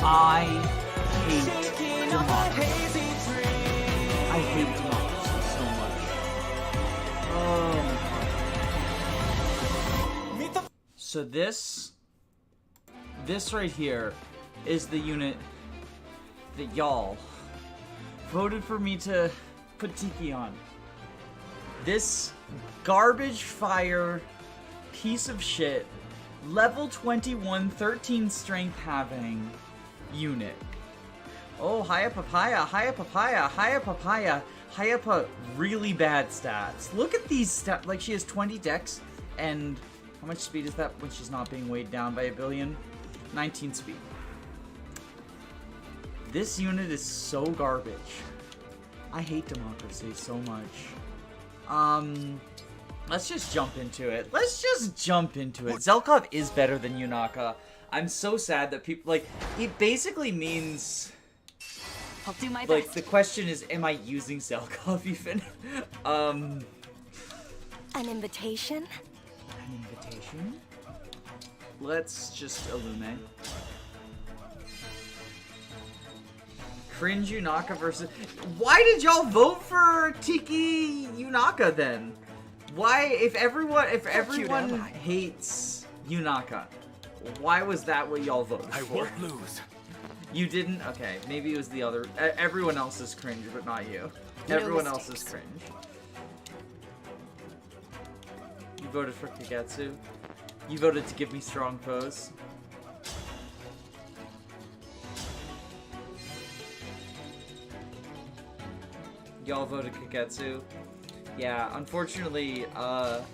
I hate democracy. I hate democracy so much. Oh my god. So this right here is the unit that y'all voted for me to put Tiki on. This garbage fire piece of shit, level 21, 13 strength having unit. Oh, Haya Papaya, Haya Papaya, Haya Papaya, Haya Pa, really bad stats. Look at these stats, like she has 20 dex, and how much speed is that when she's not being weighed down by a billion? 19 speed. This unit is so garbage. I hate democracy so much. Let's just jump into it. Zelkov is better than Yunaka. I'm so sad that people, like, it basically means... I'll do my best. Like, the question is, am I using Zelkov even? An invitation? An invitation? Let's just illuminate. Cringe Yunaka versus... Why did y'all vote for Tiki Yunaka then? Why, if everyone hates Yunaka, why was that what y'all voted for? I won't lose. You didn't? Okay, maybe it was the other... Everyone else is cringe, but not you. No Everyone else mistakes. is cringe. You voted for Kagetsu. You voted to give me strong pose. Y'all voted Kagetsu. Yeah, unfortunately, the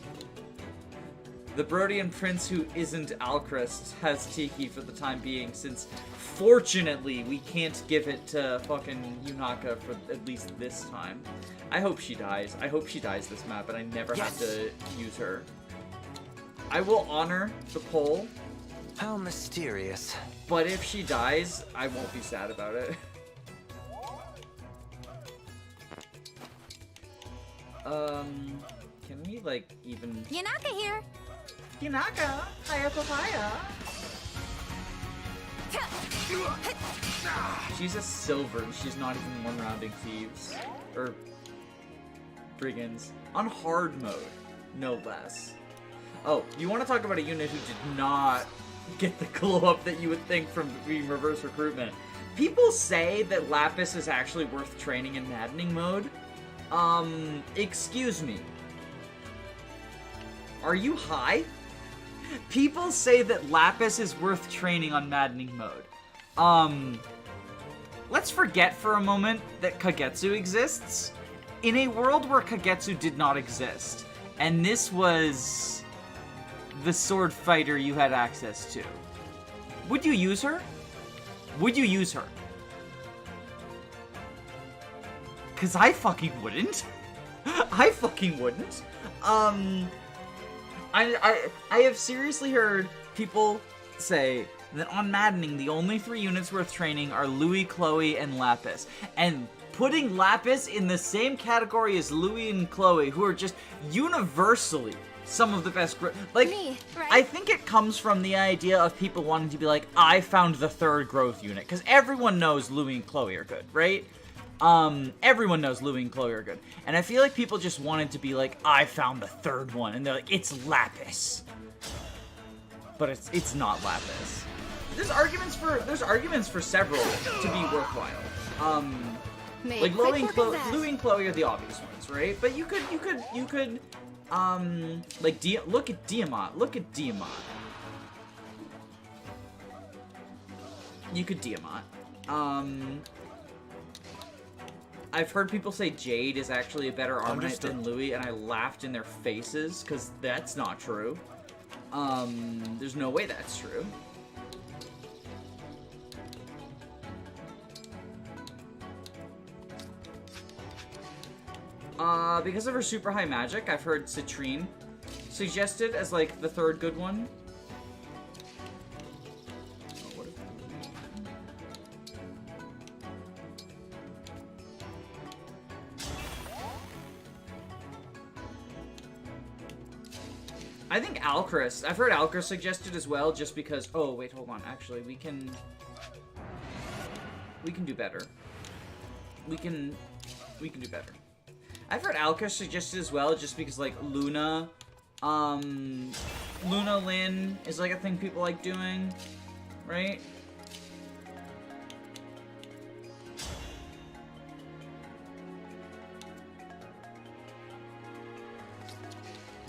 Brodian prince who isn't Alchrist has Tiki for the time being, since fortunately we can't give it to fucking Yunaka for at least this time. I hope she dies. I hope she dies this map, and I never have to use her. I will honor the poll. How mysterious. But if she dies, I won't be sad about it. Can we, like, even... Yanaka here! Yunaka! Hiya papaya! She's a silver, and she's not even one-rounding thieves. Or... brigands. On hard mode, no less. Oh, you want to talk about a unit who did not get the glow-up that you would think from being reverse recruitment. People say that Lapis is actually worth training in maddening mode. Excuse me. Are you high? People say that Lapis is worth training on maddening mode. Let's forget for a moment that Kagetsu exists. In a world where Kagetsu did not exist, and this was the sword fighter you had access to, would you use her? Would you use her? 'Cause I fucking wouldn't. I fucking wouldn't. I have seriously heard people say that on Maddening, the only 3 units worth training are Louis, Chloe, and Lapis. And putting Lapis in the same category as Louis and Chloe, who are just universally some of the best... Like, Me, right? I think it comes from the idea of people wanting to be like, I found the 3rd growth unit. Because everyone knows Louis and Chloe are good, right? Everyone knows Louis and Chloe are good. And I feel like people just wanted to be like, I found the 3rd one. And they're like, it's Lapis. But it's not Lapis. There's arguments for several to be worthwhile. Like Louis and Chloe are the obvious ones, right? But you could, like, look at Diamant. Look at Diamant. You could Diamant. I've heard people say Jade is actually a better Armonite than Louis, and I laughed in their faces, because that's not true. There's no way that's true. Because of her super high magic, I've heard Citrine suggested as, like, the 3rd good one. I think Alchrist. I've heard Alchrist suggested as well, just because... Oh, wait, hold on. Actually, we can... We can do better. We can do better. I've heard Alka suggested as well, just because like Luna Lin is like a thing people like doing, right?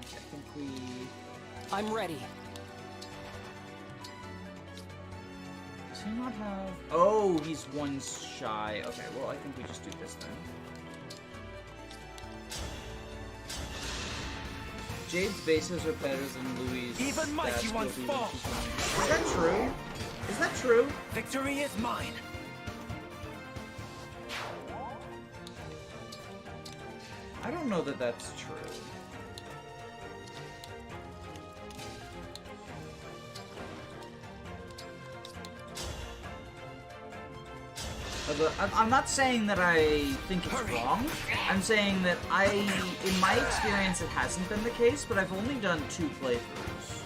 I think I'm ready. Does he not have... Oh, he's one shy. Okay, well, I think we just do this then. Jade's bases are better than Louis'. Even mighty ones fall. Is that true? Is that true? Victory is mine. I don't know that that's true. I'm not saying that I think it's wrong. I'm saying that in my experience, it hasn't been the case, but I've only done 2 playthroughs.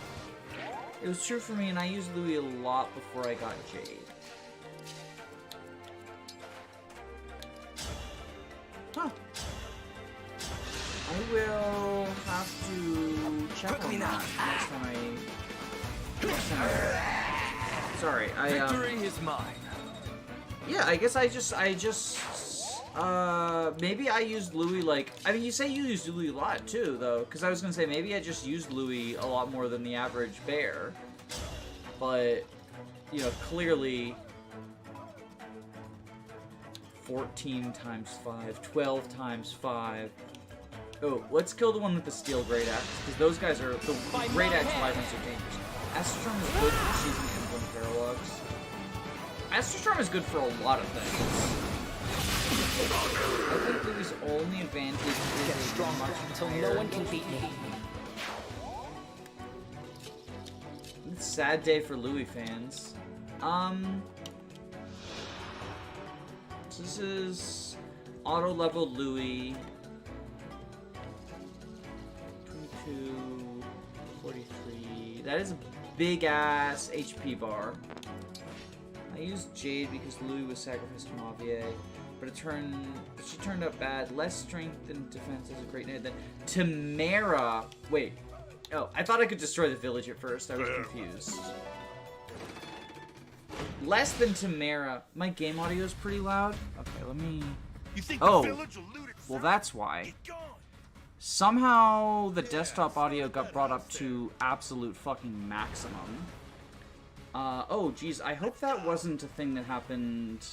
It was true for me, and I used Louis a lot before I got Jade. Huh. I will have to check on that next time I... Sorry, Victory is mine. Yeah, I guess maybe I used Louis, like, I mean, you say you used Louis a lot, too, though, because I was gonna say, maybe I just used Louis a lot more than the average bear, but, you know, clearly, 14 times 5, 12 times 5, oh, let's kill the one with the steel great axe, because those guys are, the great axe wyverns are dangerous. Astrostorm is good for choosing Emblem Paralogs. Astrostorm is good for a lot of things. I think Louis' only advantage is Get stronger until no one can beat me. It's a sad day for Louis fans. So this is auto-level Louis. 22, 43. That is a big-ass HP bar. I used Jade because Louis was sacrificed to Mavier, but she turned out bad. Less strength and defense is a great name. Then Tamara. Wait. Oh, I thought I could destroy the village at first. I was confused. Less than Tamara. My game audio is pretty loud. Okay, let me. You think oh, the village will loot itself? well, that's why. Get gone. Somehow the desktop audio got brought up to absolute fucking maximum. Oh, geez, I hope that wasn't a thing that happened.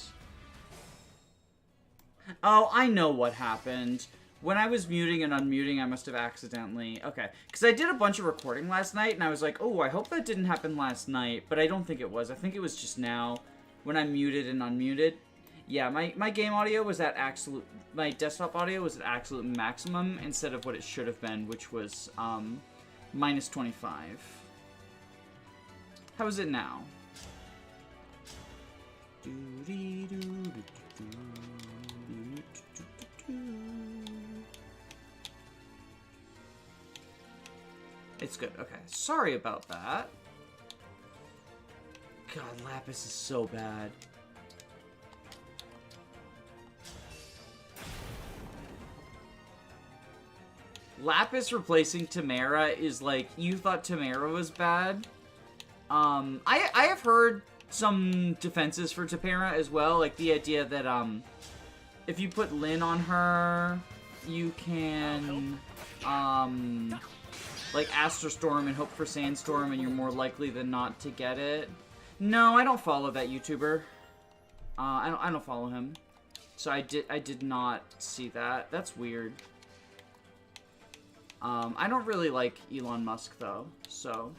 Oh, I know what happened. When I was muting and unmuting, I must have accidentally... Okay, because I did a bunch of recording last night, and I was like, oh, I hope that didn't happen last night, but I don't think it was. I think it was just now, when I muted and unmuted. Yeah, my game audio was at absolute... My desktop audio was at absolute maximum, instead of what it should have been, which was, minus 25. How is it now? It's good. Okay. Sorry about that. God, Lapis is so bad. Lapis replacing Tamara is like, you thought Tamara was bad? I have heard some defenses for Tamara as well, like the idea that, if you put Lin on her, you can, like, Astrostorm and hope for Sandstorm, and you're more likely than not to get it. No, I don't follow that YouTuber. I don't follow him. So I did not see that. That's weird. I don't really like Elon Musk, though, so...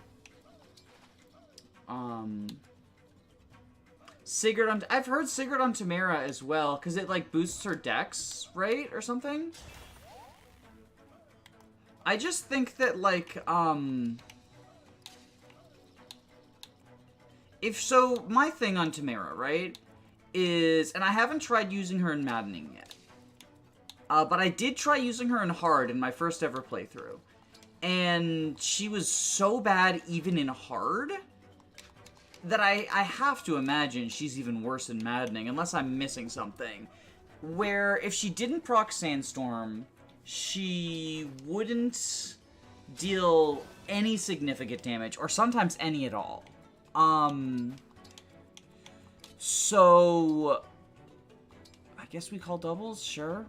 Sigurd on... I've heard Sigurd on Tamara as well, because it, like, boosts her dex, right? Or something? I just think that, like, So, my thing on Tamara, right, is... And I haven't tried using her in Maddening yet. But I did try using her in Hard in my first ever playthrough. And she was so bad even in Hard that I have to imagine she's even worse in Maddening, unless I'm missing something. Where if she didn't proc Sandstorm, she wouldn't deal any significant damage, or sometimes any at all. So I guess we call doubles, sure.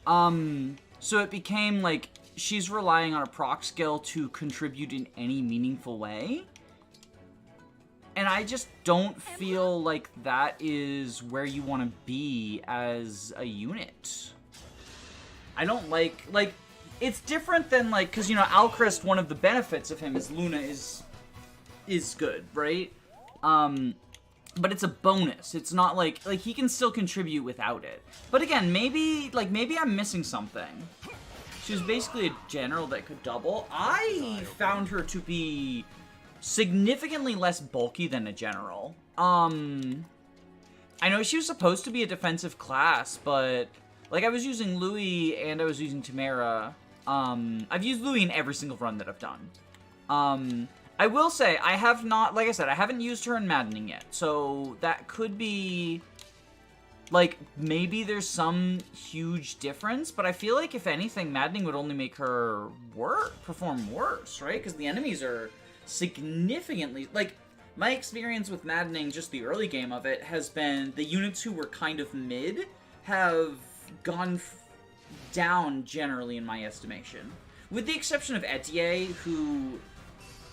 So it became like she's relying on a proc skill to contribute in any meaningful way. And I just don't feel like that is where you want to be as a unit. I don't like, it's different than, like, because, you know, Alchrist, one of the benefits of him is Luna is good, right? But it's a bonus. It's not like he can still contribute without it. But again, maybe I'm missing something. She was basically a general that could double. I found her to be significantly less bulky than a general. I know she was supposed to be a defensive class, but like I was using Louis and I was using Tamara. I've used Louis in every single run that I've done. I will say I have not, like I said, I haven't used her in Maddening yet, so that could be like maybe there's some huge difference, but I feel like if anything, Maddening would only make her perform worse, right? Because the enemies are significantly, like, my experience with Maddening, just the early game of it, has been the units who were kind of mid have gone down generally in my estimation. With the exception of Etier, who,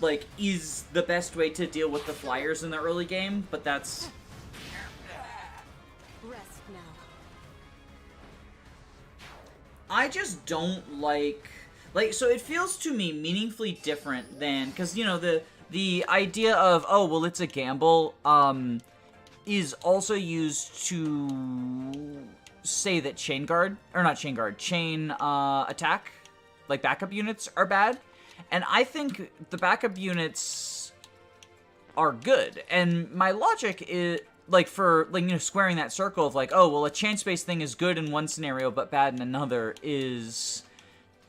like, is the best way to deal with the flyers in the early game, but that's... Rest now. I just don't like, so it feels to me meaningfully different than, because, you know, the idea of, oh, well, it's a gamble, is also used to say that chain attack, like backup units, are bad. And I think the backup units are good. And my logic is, like, for, like, you know, squaring that circle of, like, oh, well, a chain-space thing is good in one scenario but bad in another is...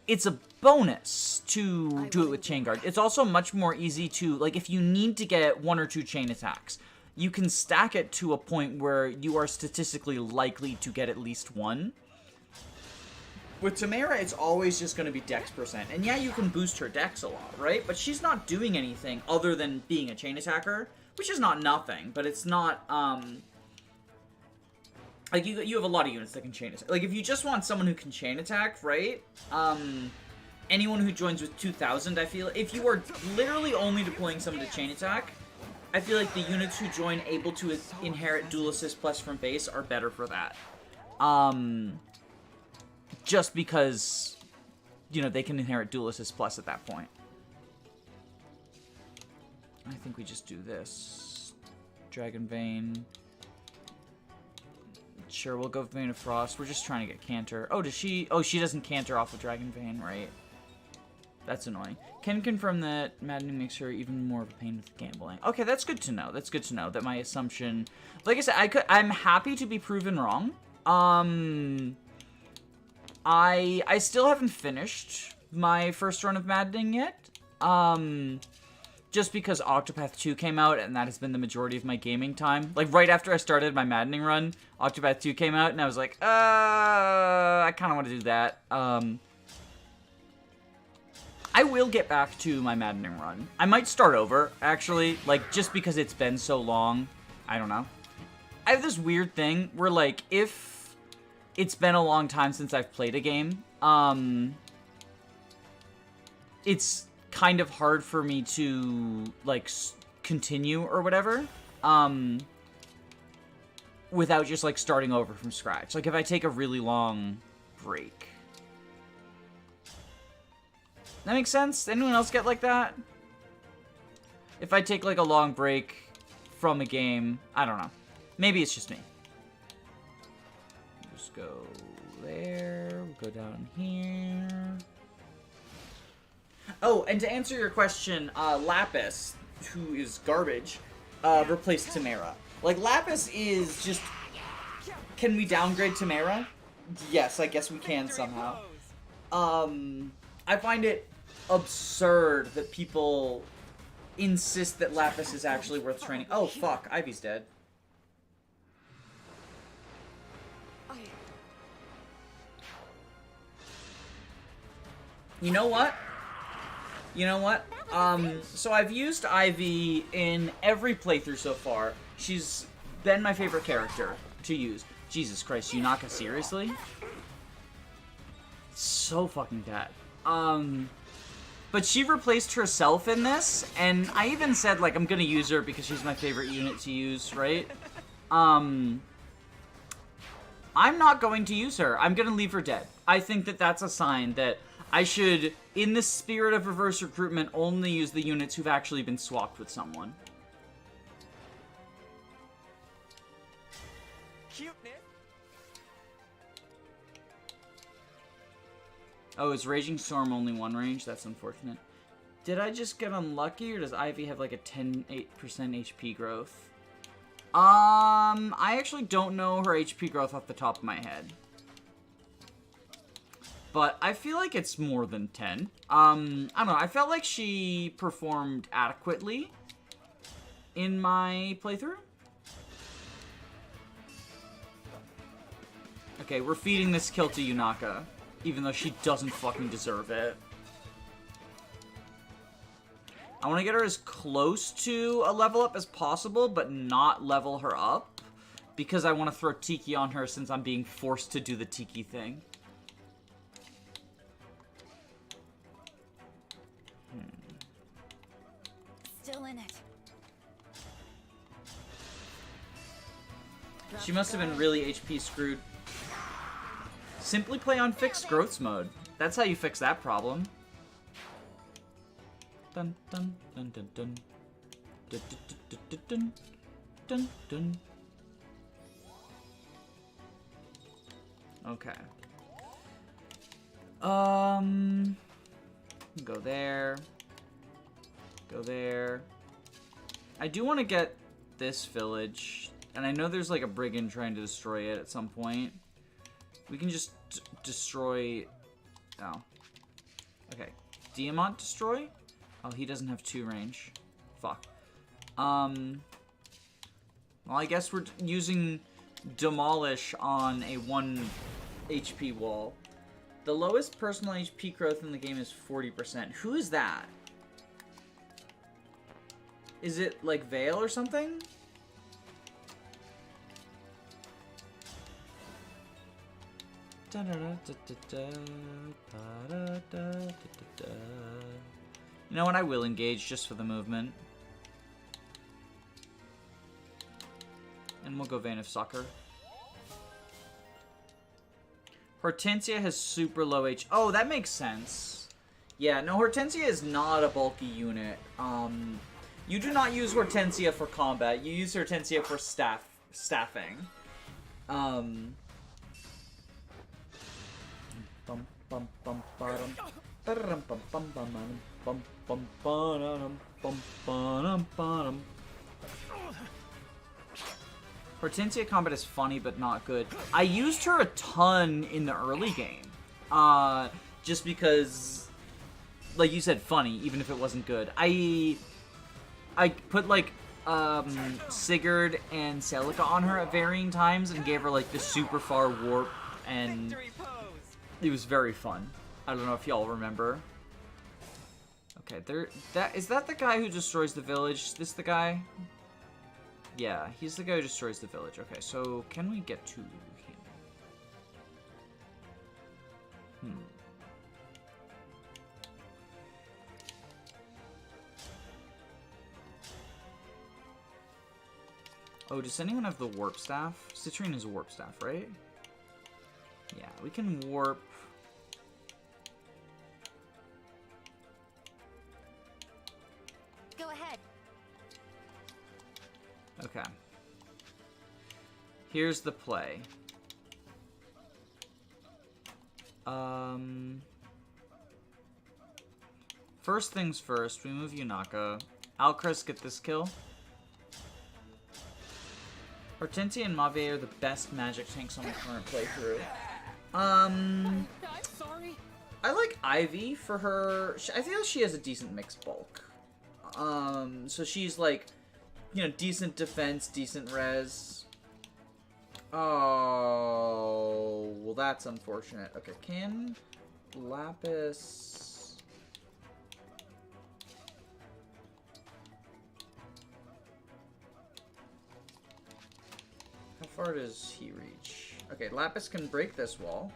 It's a bonus to do it with Chain Guard. It's also much more easy to, like, if you need to get 1 or 2 chain attacks, you can stack it to a point where you are statistically likely to get at least 1. With Tamara, it's always just going to be dex percent. And yeah, you can boost her dex a lot, right? But she's not doing anything other than being a chain attacker, which is not nothing, but it's not, like, you have a lot of units that can chain attack. Like, if you just want someone who can chain attack, right? Anyone who joins with 2,000, I feel, if you are literally only deploying someone to chain attack, I feel like the units who join able to inherit dual assist plus from base are better for that. Just because, you know, they can inherit dual assist plus at that point. I think we just do this. Dragon Vein. Sure, we'll go with Vein of Frost. We're just trying to get Canter. Oh, does she... Oh, she doesn't Canter off of Dragon Vein, right? That's annoying. Can confirm that Maddening makes her even more of a pain with gambling. Okay, that's good to know. That's good to know that my assumption... Like I said, I'm happy to be proven wrong. I still haven't finished my first run of Maddening yet. Just because Octopath 2 came out, and that has been the majority of my gaming time. Like, right after I started my Maddening run, Octopath 2 came out, and I was like, I kind of want to do that. I will get back to my Maddening run. I might start over, actually, like, just because it's been so long. I don't know. I have this weird thing where, like, if it's been a long time since I've played a game, it's kind of hard for me to, like, continue or whatever, without just, like, starting over from scratch. Like, if I take a really long break. That makes sense? Anyone else get like that? If I take, like, a long break from a game, I don't know. Maybe it's just me. Just go there, we'll go down here. Oh, and to answer your question, Lapis, who is garbage, replaced Tamara. Like, Lapis is just... Can we downgrade Tamara? Yes, I guess we can somehow. I find it absurd that people insist that Lapis is actually worth training. Oh, fuck. Ivy's dead. You know what? You know what? So I've used Ivy in every playthrough so far. She's been my favorite character to use. Jesus Christ, Yunaka, seriously? So fucking bad. But she replaced herself in this, and I even said, like, I'm gonna use her because she's my favorite unit to use, right? I'm not going to use her. I'm gonna leave her dead. I think that that's a sign that I should, in the spirit of reverse recruitment, only use the units who've actually been swapped with someone. Cuteness. Oh, is Raging Storm only one range? That's unfortunate. Did I just get unlucky, or does Ivy have like a 10% HP growth? I actually don't know her HP growth off the top of my head. But I feel like it's more than 10. I don't know, I felt like she performed adequately in my playthrough. Okay, we're feeding this kill to Yunaka, even though she doesn't fucking deserve it. I want to get her as close to a level up as possible, but not level her up, because I want to throw Tiki on her since I'm being forced to do the Tiki thing. Still in it. She must have been really HP screwed. Simply play on fixed growths mode. That's how you fix that problem. Dun dun dun dun dun. Dun dun dun dun dun dun. Okay. Go there. Go there. I do want to get this village, and I know there's like a brigand trying to destroy it at some point. We can just destroy... Oh. Okay. Diamant destroy? Oh, he doesn't have 2 range. Fuck. Well, I guess we're using Demolish on a 1 HP wall. The lowest personal HP growth in the game is 40%. Who is that? Is it like Vale or something? You know what? I will engage just for the movement. And we'll go Vein of Sucker. Hortensia has super low H. Oh, that makes sense. Yeah, no, Hortensia is not a bulky unit. You do not use Hortensia for combat. You use Hortensia for staffing. Hortensia combat is funny, but not good. I used her a ton in the early game. Just because, like you said, funny, even if it wasn't good. I put, like, Sigurd and Celica on her at varying times and gave her, like, the super far warp, and it was very fun. I don't know if y'all remember. Okay, is that the guy who destroys the village? Is this the guy? Yeah, he's the guy who destroys the village. Okay, so can we get to him? Oh, does anyone have the warp staff? Citrine has a warp staff, right? Yeah, we can warp. Go ahead. Okay. Here's the play. First things first, we move Yunaka. Alcrest get this kill. Hortensia and Mave are the best magic tanks on the current playthrough. I'm sorry. I like Ivy for her. I feel she has a decent mixed bulk. So she's like, you know, decent defense, decent res. Oh, well that's unfortunate. Okay, can Lapis... How far does he reach? Okay, Lapis can break this wall.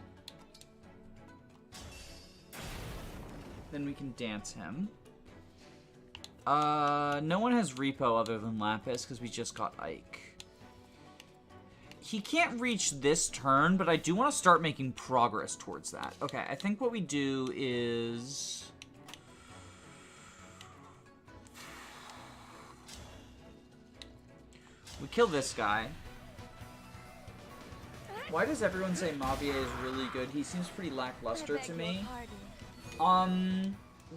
Then we can dance him. No one has repo other than Lapis because we just got Ike. He can't reach this turn, but I do want to start making progress towards that. Okay, I think what we do is... we kill this guy. Why does everyone say Mavier is really good? He seems pretty lackluster to me.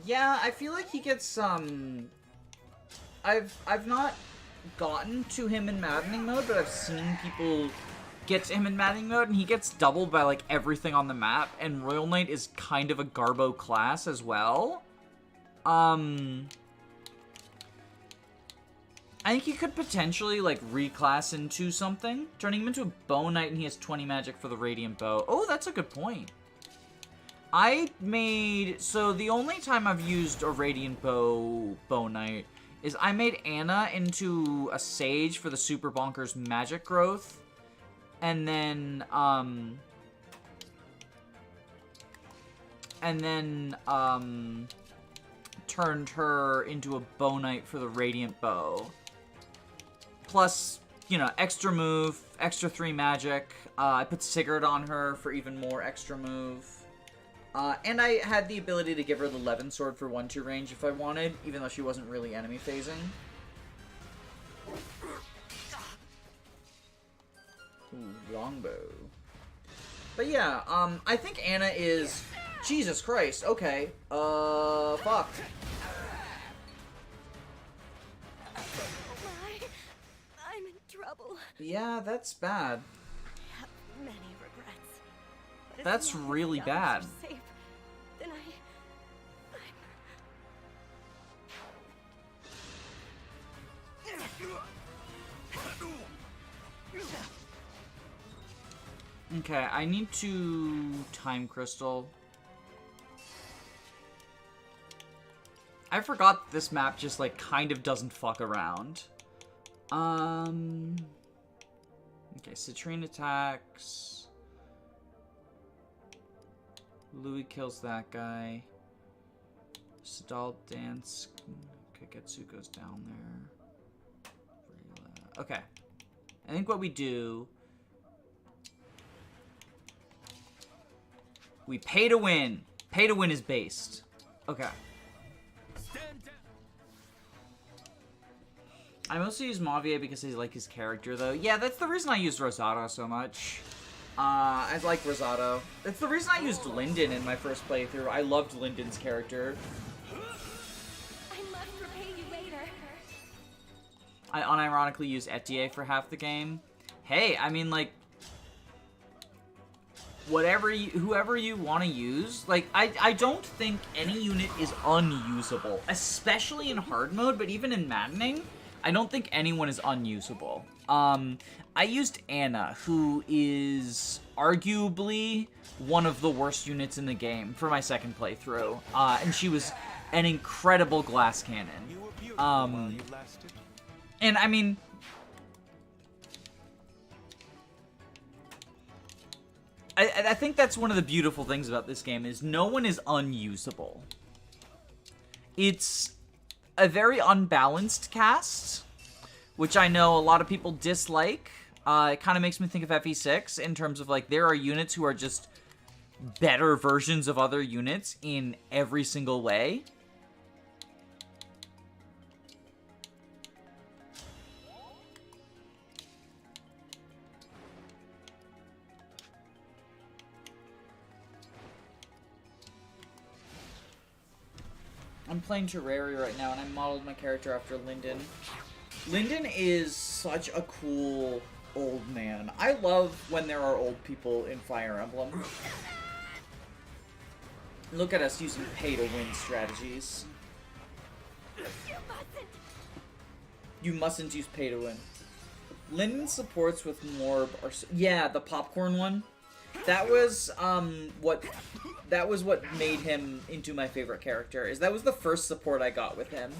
Yeah, I feel like he gets, I've not gotten to him in maddening mode, but I've seen people get to him in maddening mode, and he gets doubled by, like, everything on the map, and Royal Knight is kind of a garbo class as well. I think he could potentially, like, reclass into something, turning him into a Bow Knight, and he has 20 magic for the Radiant Bow. Oh, that's a good point. So the only time I've used a Radiant Bow Knight is I made Anna into a Sage for the Super Bonkers magic growth, and then, turned her into a Bow Knight for the Radiant Bow. Plus, you know, extra move, extra 3 magic. I put Sigurd on her for even more extra move. And I had the ability to give her the Levin Sword for 1-2 range if I wanted, even though she wasn't really enemy phasing. Ooh, longbow. But yeah, I think Anna is... Jesus Christ, okay. Fuck. I'm in trouble. Yeah, that's bad. I have many regrets. But if That's the really Allies bad. are safe, then Okay, I need to Time Crystal. I forgot this map just, like, kind of doesn't fuck around. Okay, Citrine attacks. Louis kills that guy. Stall Dance. Kaketsu goes down there. Okay. I think what we do... we pay to win. Pay to win is based. Okay. I mostly use Mavier because I like his character, though. Yeah, that's the reason I used Rosado so much. I like Rosado. That's the reason I used Linden in my first playthrough. I loved Linden's character. I must repay you later. I unironically used Etier for half the game. Hey, I mean, like... whoever you want to use, like, I don't think any unit is unusable, especially in hard mode, but even in maddening, I don't think anyone is unusable. I used Anna, who is arguably one of the worst units in the game for my second playthrough, and she was an incredible glass cannon. And I mean... I think that's one of the beautiful things about this game, is no one is unusable. It's a very unbalanced cast, which I know a lot of people dislike. It kind of makes me think of FE6 in terms of, like, there are units who are just better versions of other units in every single way. I'm playing Terraria right now, and I modeled my character after Linden. Linden is such a cool old man. I love when there are old people in Fire Emblem. Look at us using pay-to-win strategies. You mustn't. You mustn't use pay to win. Linden supports with more... Yeah, the popcorn one. That was, what made him into my favorite character. That was the first support I got with him.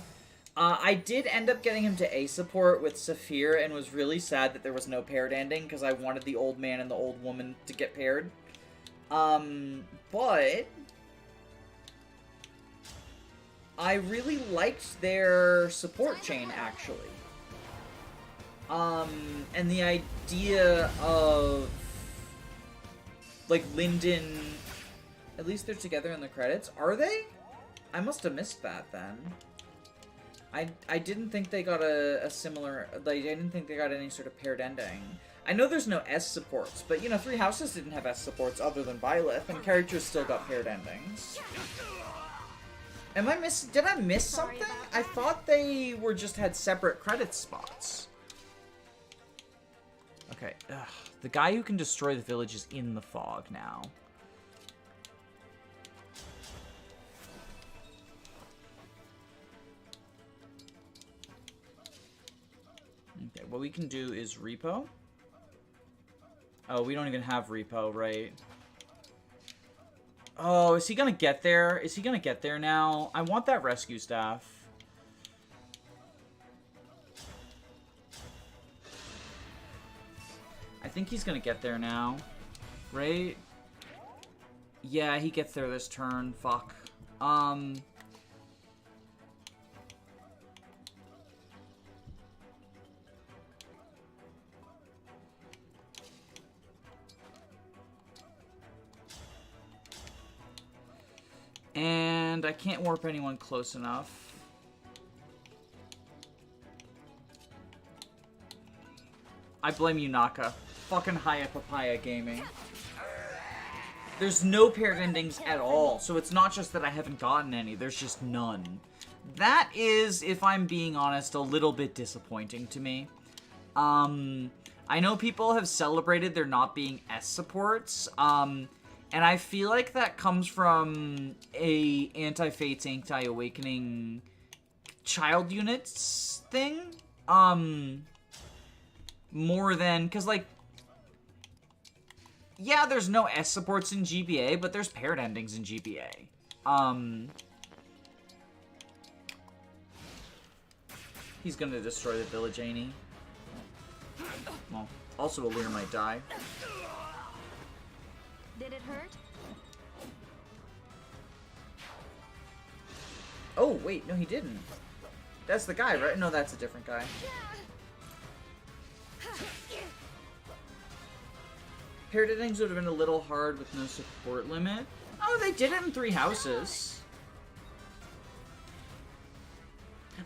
I did end up getting him to A support with Saphir and was really sad that there was no paired ending because I wanted the old man and the old woman to get paired. But I really liked their support chain, actually. And the idea of, like, Linden... At least they're together in the credits. Are they? I must have missed that, then. I didn't think they got a similar... Like, I didn't think they got any sort of paired ending. I know there's no S supports, but, you know, Three Houses didn't have S supports other than Byleth, and characters still got paired endings. Am I did I miss something? I thought they just had separate credit spots. Okay, the guy who can destroy the village is in the fog now. Okay, what we can do is repo. Oh, we don't even have repo, right? Oh, is he gonna get there? Is he gonna get there now? I want that rescue staff. I think he's gonna get there now. Right? Yeah, he gets there this turn. Fuck. And I can't warp anyone close enough. I blame you, Naka. Fucking Haya Papaya Gaming. There's no paired endings at all, so it's not just that I haven't gotten any, there's just none. That is, if I'm being honest, a little bit disappointing to me. I know people have celebrated there not being S supports, and I feel like that comes from a Anti-Fates, Anti-Awakening child units thing. More than, because, like, yeah, there's no S supports in GBA, but there's paired endings in GBA. He's gonna destroy the village, ain't he? Well, also Alir might die. Did it hurt? Oh, wait, no he didn't. That's the guy, right? No, that's a different guy. Paired endings would have been a little hard with no support limit. Oh, they did it in Three Houses.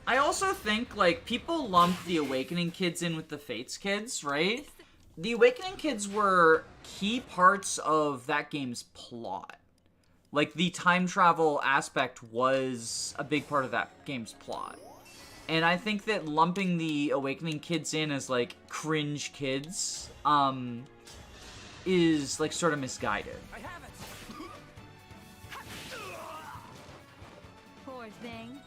I also think, like, people lump the Awakening kids in with the Fates kids, right? The Awakening kids were key parts of that game's plot. Like, the time travel aspect was a big part of that game's plot. And I think that lumping the Awakening kids in as, like, cringe kids, is, like, sort of misguided. I have it. Poor thing.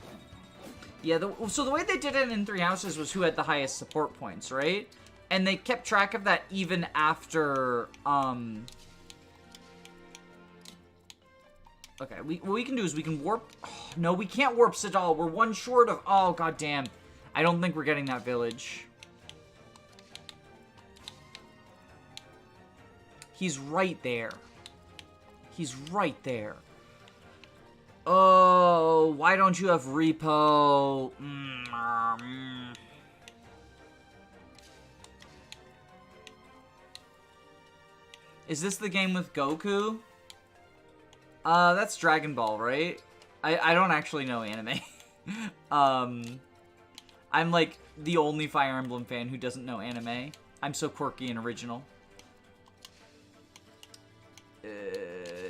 Yeah, so the way they did it in Three Houses was who had the highest support points, right? And they kept track of that even after, Okay, what we can do is we can warp... Oh, no, we can't warp Sidal. We're one short of... Oh, goddamn. I don't think we're getting that village. He's right there. He's right there. Oh, why don't you have repo? Is this the game with Goku? That's Dragon Ball, right? I don't actually know anime. I'm like the only Fire Emblem fan who doesn't know anime. I'm so quirky and original.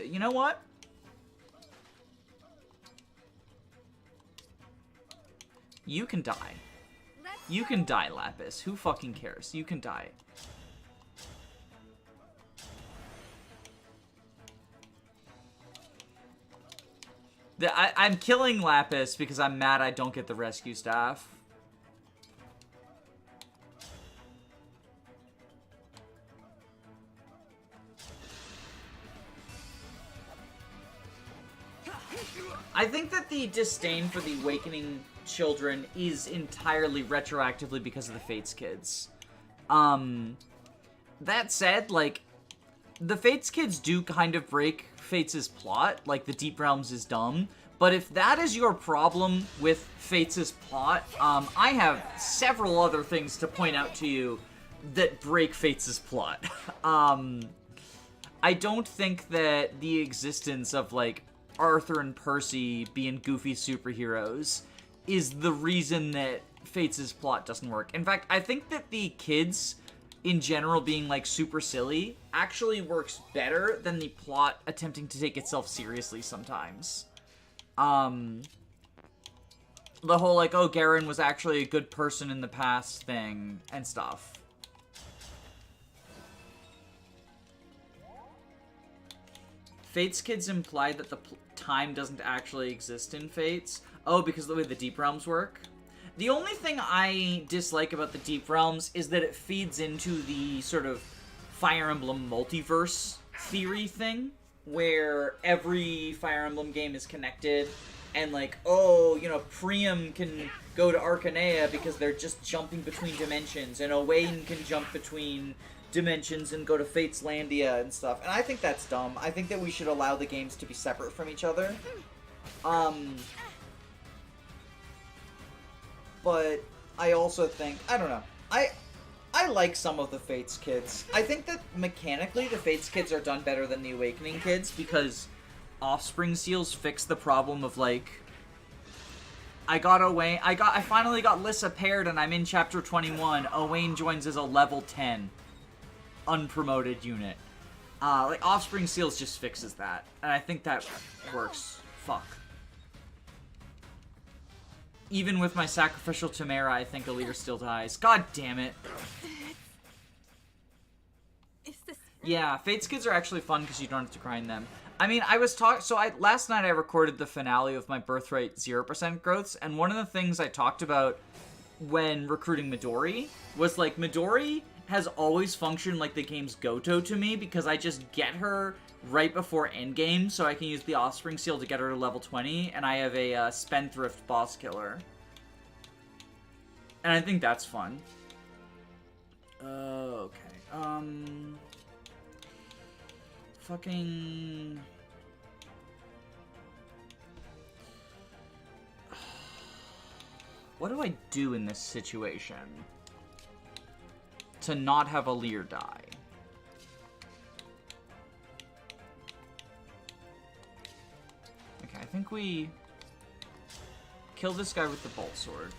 You know what? You can die. You can die, Lapis. Who fucking cares? You can die. I'm killing Lapis because I'm mad I don't get the rescue staff. I think that the disdain for the Awakening children is entirely retroactively because of the Fates kids. That said, like, the Fates kids do kind of break Fates' plot, like the Deep Realms is dumb, but if that is your problem with Fates' plot, I have several other things to point out to you that break Fates' plot. I don't think that the existence of, like, Arthur and Percy being goofy superheroes is the reason that Fates' plot doesn't work. In fact, I think that the kids in general being like super silly actually works better than the plot attempting to take itself seriously sometimes. The whole like, oh, Garen was actually a good person in the past thing and stuff. Fates kids implied that the time doesn't actually exist in Fates. Oh, because of the way the Deep Realms work? The only thing I dislike about the Deep Realms is that it feeds into the sort of Fire Emblem multiverse theory thing, where every Fire Emblem game is connected, and like, oh, you know, Priam can go to Arcanea because they're just jumping between dimensions, and Owain can jump between dimensions and go to Fate's Landia and stuff. And I think that's dumb. I think that we should allow the games to be separate from each other. But I also think, I don't know, I like some of the Fates kids. I think that mechanically the Fates kids are done better than the Awakening kids because Offspring Seals fix the problem of like, I finally got Lissa paired and I'm in chapter 21. Owain joins as a level 10 unpromoted unit. Like Offspring Seals just fixes that, and I think that works. Fuck. Even with my sacrificial Chimera, I think Aleer still dies. God damn it. Yeah, Fates kids are actually fun because you don't have to grind them. I mean, last night I recorded the finale of my Birthright 0% growths, and one of the things I talked about when recruiting Midori was like, Midori has always functioned like the game's Goto to me because I just get her right before endgame, so I can use the Offspring Seal to get her to level 20, and I have a Spendthrift boss killer. And I think that's fun. Okay. Fucking... What do I do in this situation to not have Aleer die? I think we kill this guy with the bolt sword.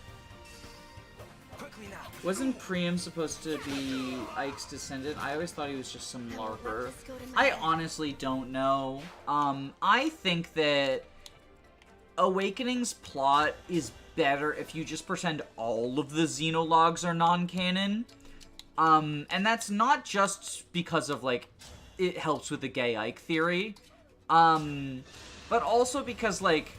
Wasn't Priam supposed to be Ike's descendant? I always thought he was just some larper. I honestly don't know. I think that Awakening's plot is better if you just pretend all of the Xenologs are non-canon. And that's not just because of, like, it helps with the gay Ike theory. But also because, like,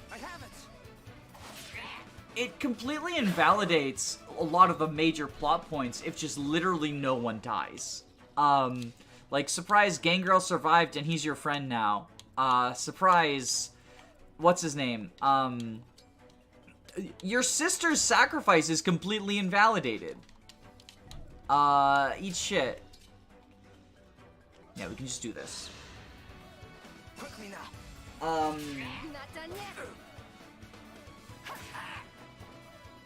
it completely invalidates a lot of the major plot points if just literally no one dies. Like, surprise, Gangrel survived and he's your friend now. Surprise, what's his name? Your sister's sacrifice is completely invalidated. Eat shit. Yeah, we can just do this. Quickly now. Not done yet.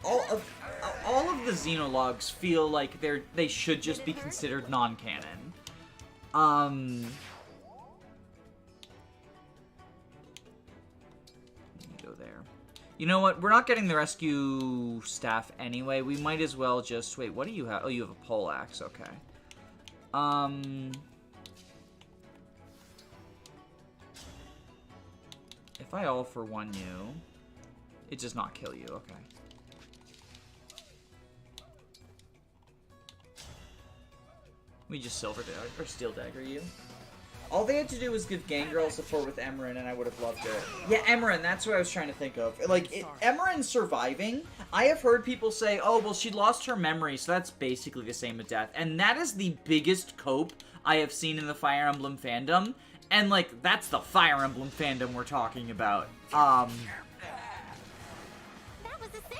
All of the Xenologs feel like they should just be considered non-canon. Go there. You know what? We're not getting the rescue staff anyway. We might as well just wait. What do you have? Oh, you have a pole axe. Okay. If I all for one you, it does not kill you. Okay. We just silver dagger or steel dagger you. All they had to do was give Gangrel support with Emerin, and I would have loved it. Yeah, Emerin, that's what I was trying to think of. Like, Emerin surviving, I have heard people say, oh, well, she lost her memory, so that's basically the same as death. And that is the biggest cope I have seen in the Fire Emblem fandom. And, like, that's the Fire Emblem fandom we're talking about. That was a cinch.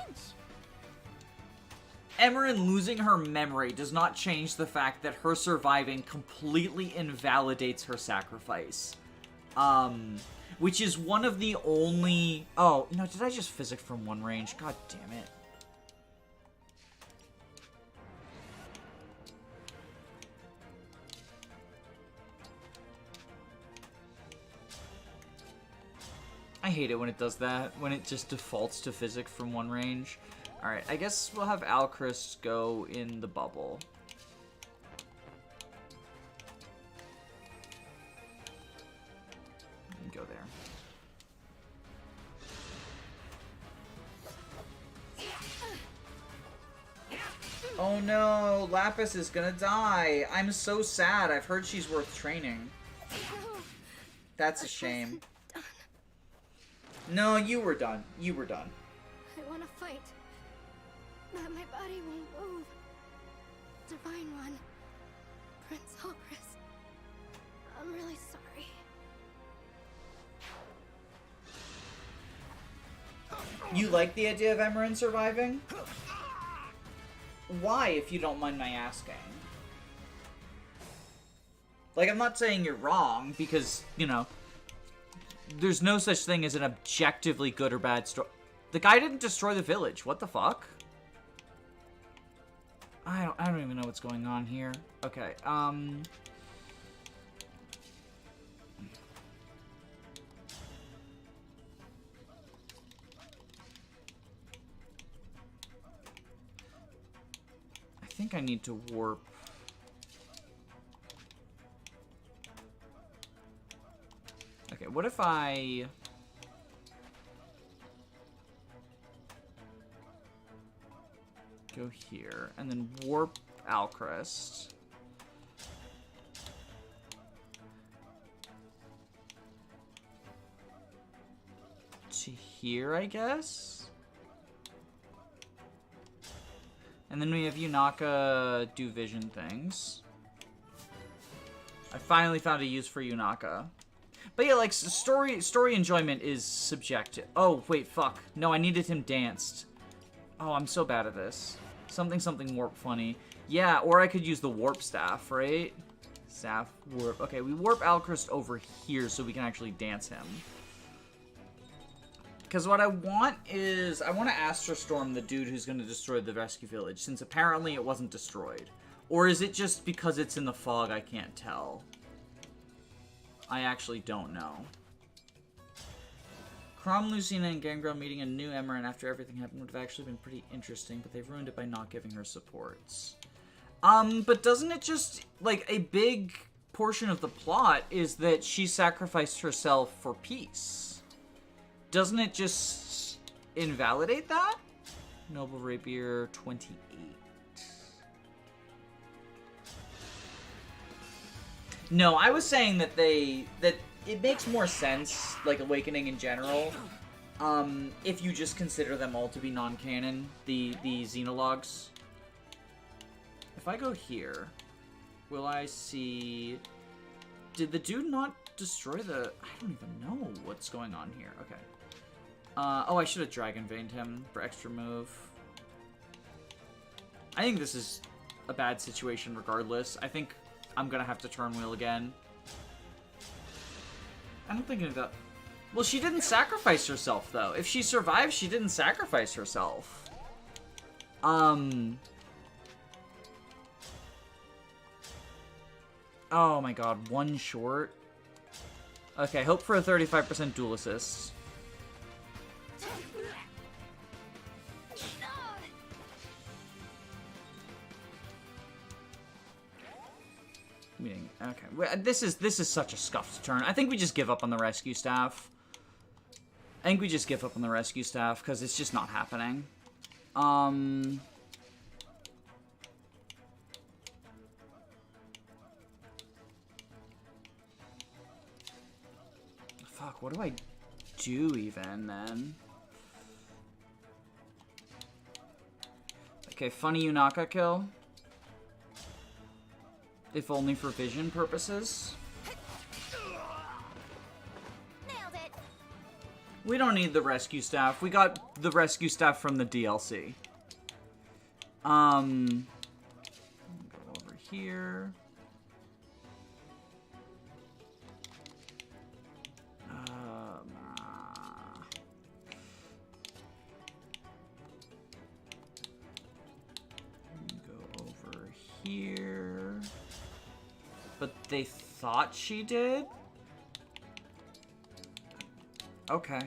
Emerin losing her memory does not change the fact that her surviving completely invalidates her sacrifice. Which is one of the only... Oh, no, did I just physic from one range? God damn it. I hate it when it does that, when it just defaults to physic from one range. Alright, I guess we'll have Alchrist go in the bubble. And go there. Oh no, Lapis is gonna die. I'm so sad. I've heard she's worth training. That's a shame. No, you were done. You were done. I want to fight. But my body won't move. Divine One. Prince Alchrist. I'm really sorry. You like the idea of Emerin surviving? Why, if you don't mind my asking? Like, I'm not saying you're wrong, because, you know, there's no such thing as an objectively good or bad story. The guy didn't destroy the village. What the fuck? I don't even know what's going on here. Okay, I think I need to warp. Okay, what if I... go here, and then warp Alchrist. To here, I guess? And then we have Yunaka do vision things. I finally found a use for Yunaka. But yeah, like, story enjoyment is subjective. Oh, wait, fuck. No, I needed him danced. Oh, I'm so bad at this. Something warp funny. Yeah, or I could use the warp staff, right? Staff, warp. Okay, we warp Alchrist over here so we can actually dance him. Because what I want is... I want to Astro Storm the dude who's going to destroy the rescue village, since apparently it wasn't destroyed. Or is it just because it's in the fog? I can't tell. I actually don't know. Chrom, Lucina, and Gangrel meeting a new Emerin after everything happened would have actually been pretty interesting, but they've ruined it by not giving her supports. But doesn't it just... Like, a big portion of the plot is that she sacrificed herself for peace. Doesn't it just invalidate that? Noble Rapier 28. No, I was saying that it makes more sense, like Awakening in general, if you just consider them all to be non-canon, the Xenologues. If I go here, will I see... Did the dude not destroy the... I don't even know what's going on here. Okay. Oh, I should have Dragon Veined him for extra move. I think this is a bad situation regardless. I think I'm gonna have to turn wheel again. I don't think that... Well, she didn't sacrifice herself, though. If she survived, she didn't sacrifice herself. Oh my god, one short. Okay, hope for a 35% dual assist. Okay, this is such a scuffed turn. I think we just give up on the rescue staff. I think we just give up on the rescue staff because it's just not happening. Fuck, what do I do even then? Okay, funny Yunaka kill. If only for vision purposes. Nailed it. We don't need the rescue staff. We got the rescue staff from the DLC. Go over here. Go over here. But they thought she did? Okay.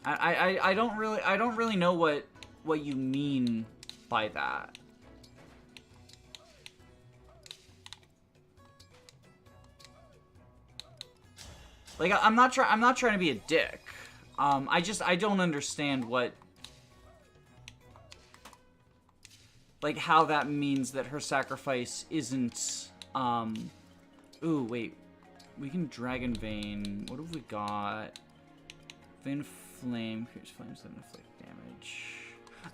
I don't really know what you mean by that. Like I'm not trying to be a dick. I don't understand what, like, how that means that her sacrifice isn't ooh, wait. We can Dragon Vein. What have we got? Vein of Flame. Here's flames that inflict damage.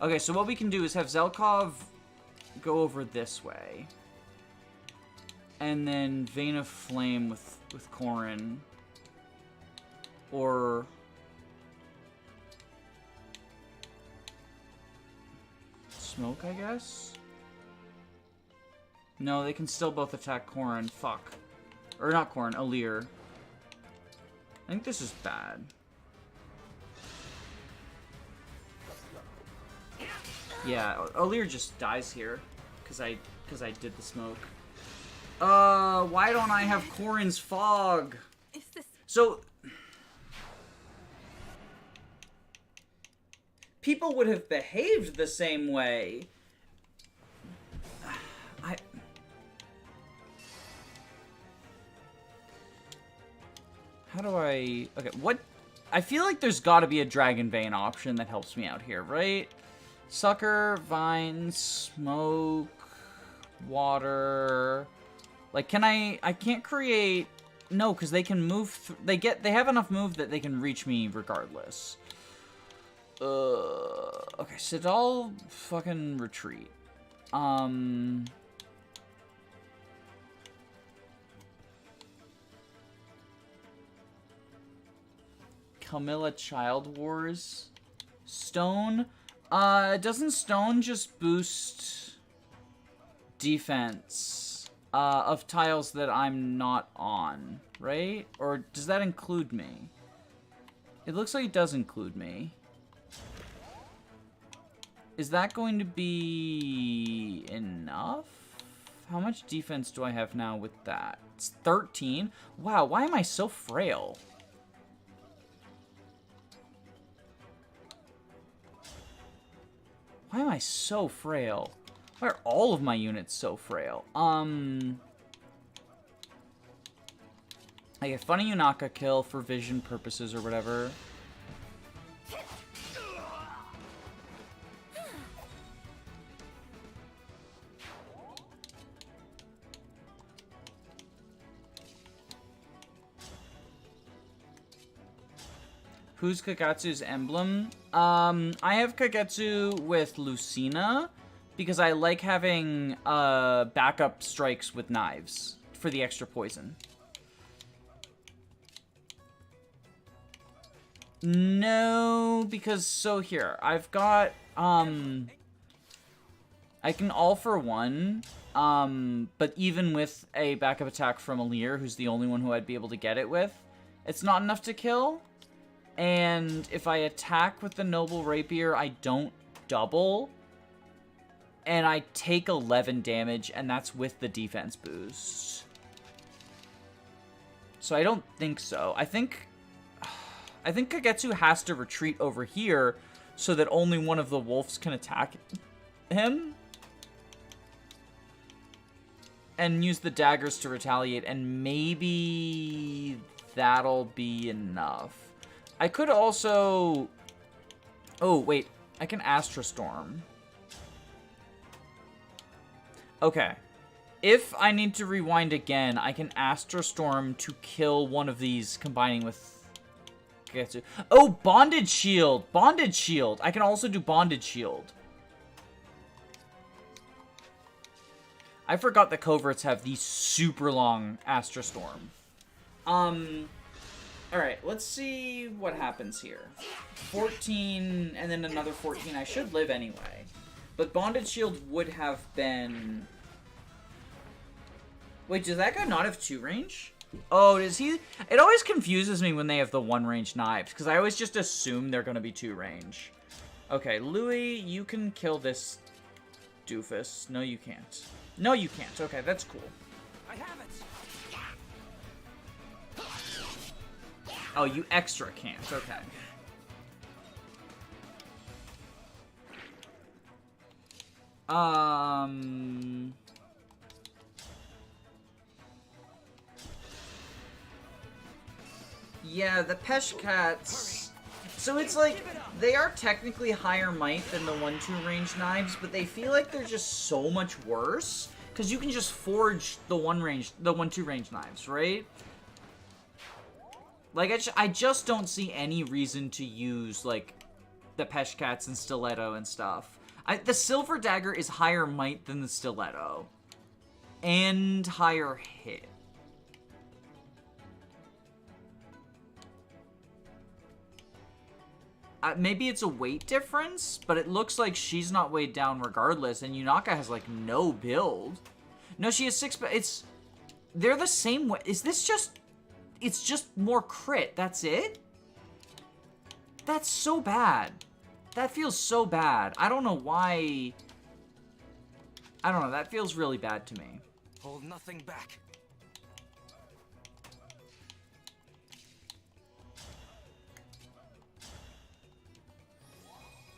Okay, so what we can do is have Zelkov go over this way. And then Vein of Flame with Corrin. Or... Smoke, I guess? No, they can still both attack Corrin. Fuck. Or not Corrin, Alir. I think this is bad. Yeah, Alir just dies here. Because I did the smoke. Why don't I have Corrin's fog? Is this... So... people would have behaved the same way. How do I... Okay, what... I feel like there's got to be a Dragon Vein option that helps me out here, right? Sucker, Vine, Smoke, Water... Like, can I can't create... No, because they can move... They have enough move that they can reach me regardless. Okay, Sidal fucking retreat. Camilla Child Wars. Stone. Doesn't Stone just boost defense of tiles that I'm not on, right? Or does that include me? It looks like it does include me. Is that going to be enough? How much defense do I have now with that? It's 13? Wow, why am I so frail? Why am I so frail? Why are all of my units so frail? I get funny Yunaka kill for vision purposes or whatever. Who's Kagetsu's emblem? I have Kagetsu with Lucina because I like having backup strikes with knives for the extra poison. No, because so here, I've got I can all for one, but even with a backup attack from Alir, who's the only one who I'd be able to get it with, it's not enough to kill. And if I attack with the Noble Rapier, I don't double. And I take 11 damage, and that's with the defense boost. So I don't think so. I think Kagetsu has to retreat over here so that only one of the wolves can attack him. And use the daggers to retaliate, and maybe that'll be enough. I could also... Oh, wait. I can Astra Storm. Okay. If I need to rewind again, I can Astro Storm to kill one of these combining with... Oh, Bondage Shield! Bondage Shield! I can also do Bondage Shield. I forgot that Coverts have these super long Astro Storm. Alright, let's see what happens here. 14, and then another 14. I should live anyway. But Bondage Shield would have been... Wait, does that guy not have 2 range? Oh, does he? It always confuses me when they have the 1 range knives, because I always just assume they're going to be 2 range. Okay, Louis, you can kill this doofus. No, you can't. No, you can't. Okay, that's cool. I have it. Oh, you extra can't. Okay. Yeah, the Pesh Cats... So it's like, they are technically higher might than the 1-2 range knives, but they feel like they're just so much worse. Because you can just forge the 1-2 range knives, right? Like, I just don't see any reason to use, like, the Pesh Cats and Stiletto and stuff. The Silver Dagger is higher might than the Stiletto. And higher hit. Maybe it's a weight difference, but it looks like she's not weighed down regardless, and Yunaka has, like, no build. No, she has 6, but it's... They're the same way. Is this just... It's just more crit, that's it? That's so bad. That feels so bad. I don't know why... I don't know, that feels really bad to me. Hold nothing back.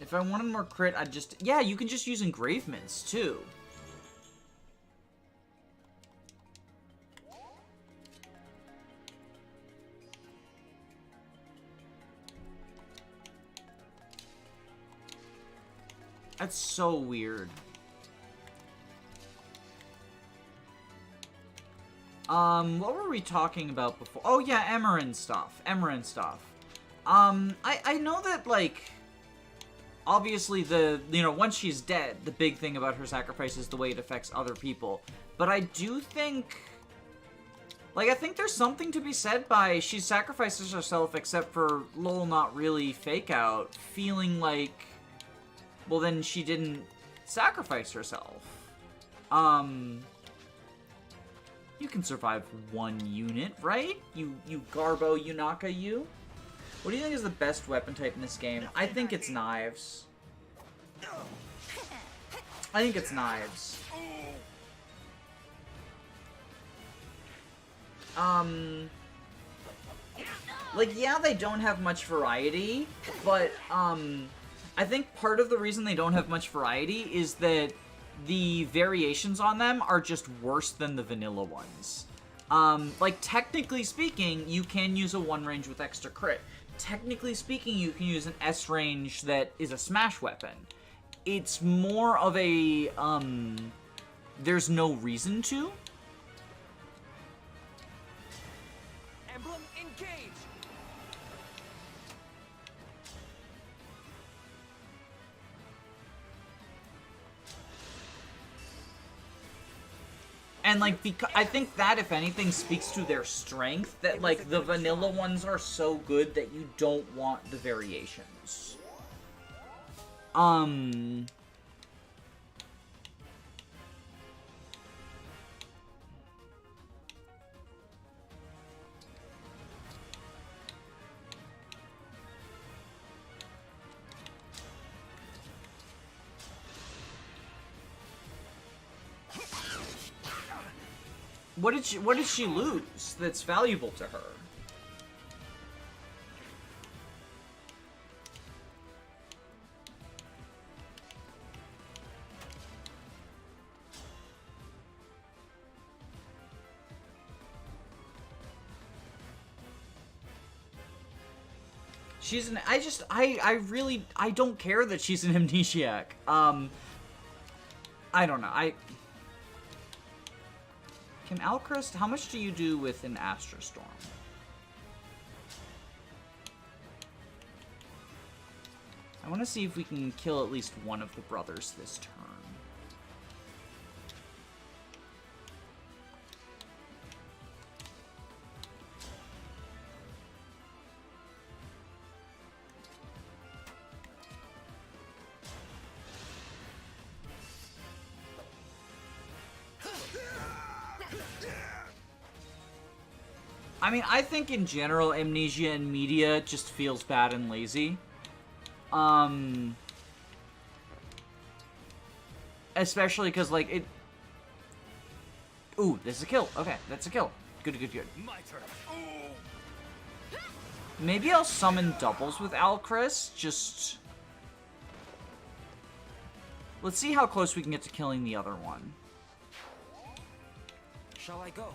If I wanted more crit, I'd just... Yeah, you can just use engravements, too. That's so weird. What were we talking about before? Oh, yeah, Emerin stuff. I know that, like... Obviously, once she's dead, the big thing about her sacrifice is the way it affects other people. But I do think... Like, I think there's something to be said by she sacrifices herself except for Lol not really fake out, feeling like... Well, then she didn't sacrifice herself. You can survive 1 unit, right? You Garbo Yunaka, you? What do you think is the best weapon type in this game? I think it's knives. I think it's knives. Like, yeah, they don't have much variety, but, I think part of the reason they don't have much variety is that the variations on them are just worse than the vanilla ones. Like, technically speaking, you can use a 1 range with extra crit. Technically speaking, you can use an S range that is a smash weapon. It's more of a, there's no reason to. Emblem, engage. And, like, I think that, if anything, speaks to their strength, that, like, the vanilla ones are so good that you don't want the variations. What did she lose that's valuable to her? She's an... I don't care that she's an amnesiac. I don't know. Can Alchrist, how much do you do with an Astra Storm? I want to see if we can kill at least one of the brothers this turn. I mean, I think in general, Amnesia and Media just feels bad and lazy. Especially because, like, it... Ooh, this is a kill. Okay, that's a kill. Good, good, good. My turn. Maybe I'll summon doubles with Alchrist, just... Let's see how close we can get to killing the other one. Shall I go?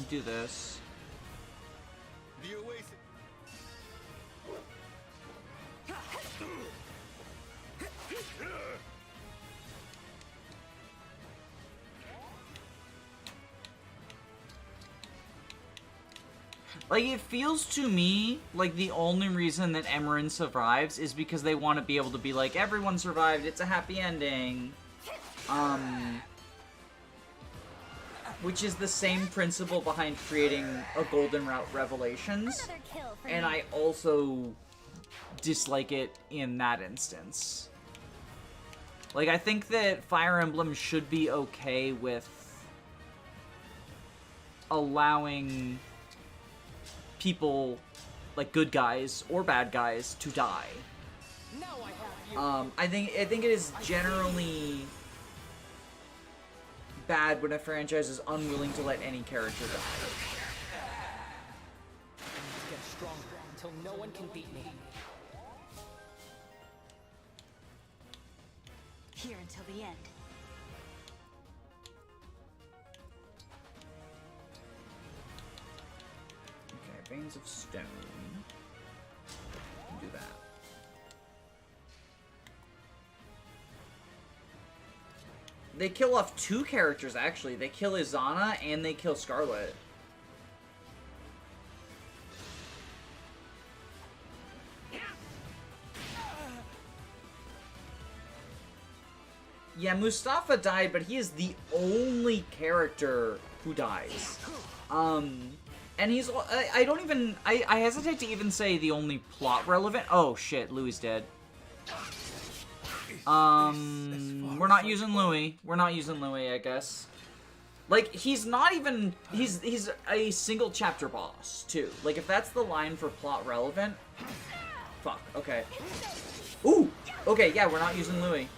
Do this. The Oasis. Like, it feels to me like the only reason that Emerin survives is because they want to be able to be like, everyone survived, it's a happy ending. Which is the same principle behind creating a Golden Route Revelations. And I also dislike it in that instance. Like, I think that Fire Emblem should be okay with allowing people, like good guys or bad guys, to die. Now I have you. I think it is generally bad when a franchise is unwilling to let any character die. I need to get stronger until no one can beat me. Here until the end. Okay, Veins of Stone. Do that. They kill off two characters, actually. They kill Izana and they kill Scarlet. Yeah, Mustafa died, but he is the only character who dies. And he's... I don't even... I hesitate to even say the only plot relevant... Oh, shit. Louis dead. We're not using Louis. We're not using Louis, I guess. Like, he's not even... He's a single chapter boss, too. Like, if that's the line for plot relevant... Fuck, okay. Ooh! Okay, yeah, we're not using Louis.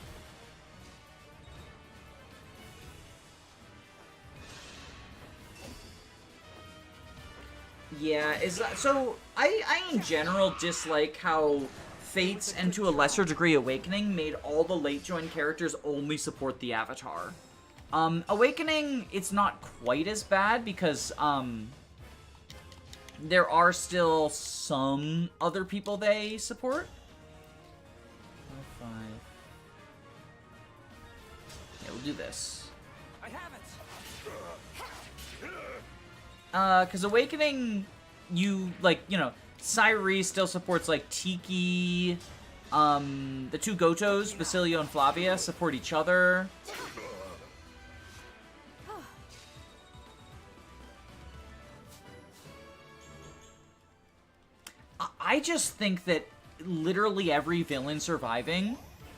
Yeah, is that... So, I in general dislike how Fates, and to a lesser degree Awakening, made all the late-joined characters only support the Avatar. Awakening, it's not quite as bad because, there are still some other people they support. 5. Yeah, we'll do this. I have it. Because Awakening, you, like, you know, Cyree still supports, like, Tiki, the two Gotos, Basilio and Flavia, support each other. I just think that literally every villain surviving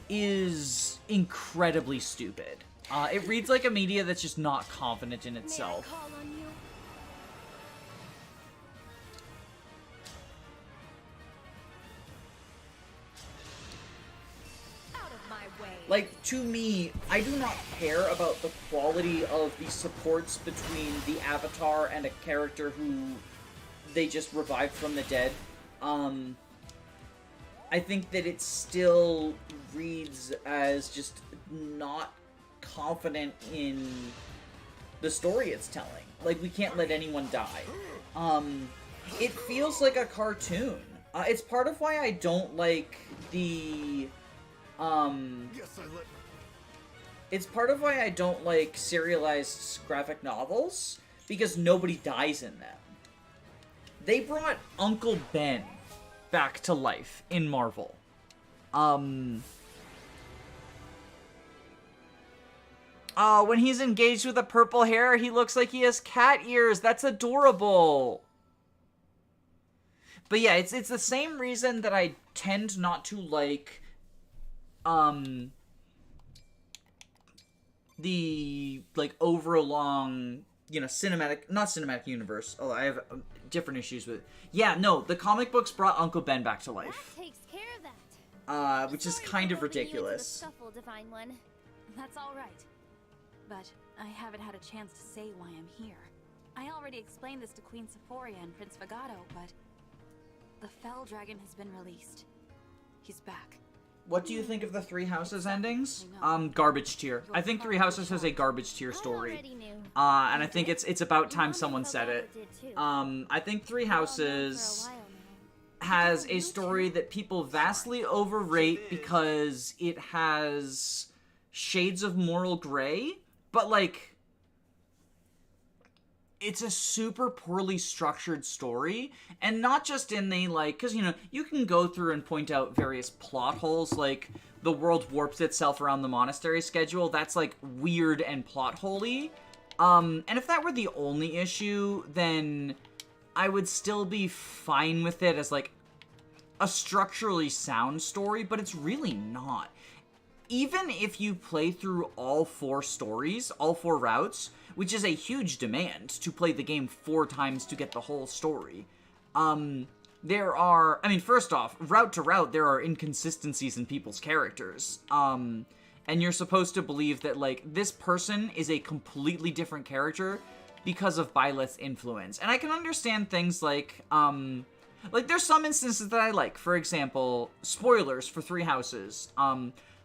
is incredibly stupid. It reads like a media that's just not confident in itself. May I call on you? Out of my way. Like, to me, I do not care about the quality of the supports between the Avatar and a character who they just revived from the dead. I think that it still reads as just not confident in the story it's telling. Like, we can't let anyone die. It feels like a cartoon. It's part of why I don't like the, Yes, I let. it's part of why I don't like serialized graphic novels, because nobody dies in them. They brought Uncle Ben back to life in Marvel. Oh, when he's engaged with the purple hair, he looks like he has cat ears. That's adorable. But yeah, it's the same reason that I tend not to like, the, like, overlong, you know, not cinematic universe. Oh, I have different issues with it. Yeah, no, the comic books brought Uncle Ben back to life. That takes care of that. Which is Sorry kind for of roping you into the ridiculous. scuffle, Divine One. That's all right. But I haven't had a chance to say why I'm here. I already explained this to Queen Sephoria and Prince Vigato, but the Fell Dragon has been released. He's back. What do you think of the Three Houses endings? I know. Garbage tier. I think Three Houses has a garbage tier I story. already knew. And I think it's about time Mom someone and said Vigato it. did too. I think Three We've all known Houses for a while now. has a story that people vastly overrate because it has shades of moral gray, but, like, it's a super poorly structured story, and not just in the, like, because, you know, you can go through and point out various plot holes, like, the world warps itself around the monastery schedule. That's, like, weird and plot holy. And if that were the only issue, then I would still be fine with it as, like, a structurally sound story, but it's really not. Even if you play through all 4 stories, all 4 routes, which is a huge demand to play the game 4 times to get the whole story, there are, I mean, first off, route to route, there are inconsistencies in people's characters. And you're supposed to believe that, like, this person is a completely different character because of Byleth's influence. And I can understand things like, there's some instances that I like. For example, spoilers for Three Houses.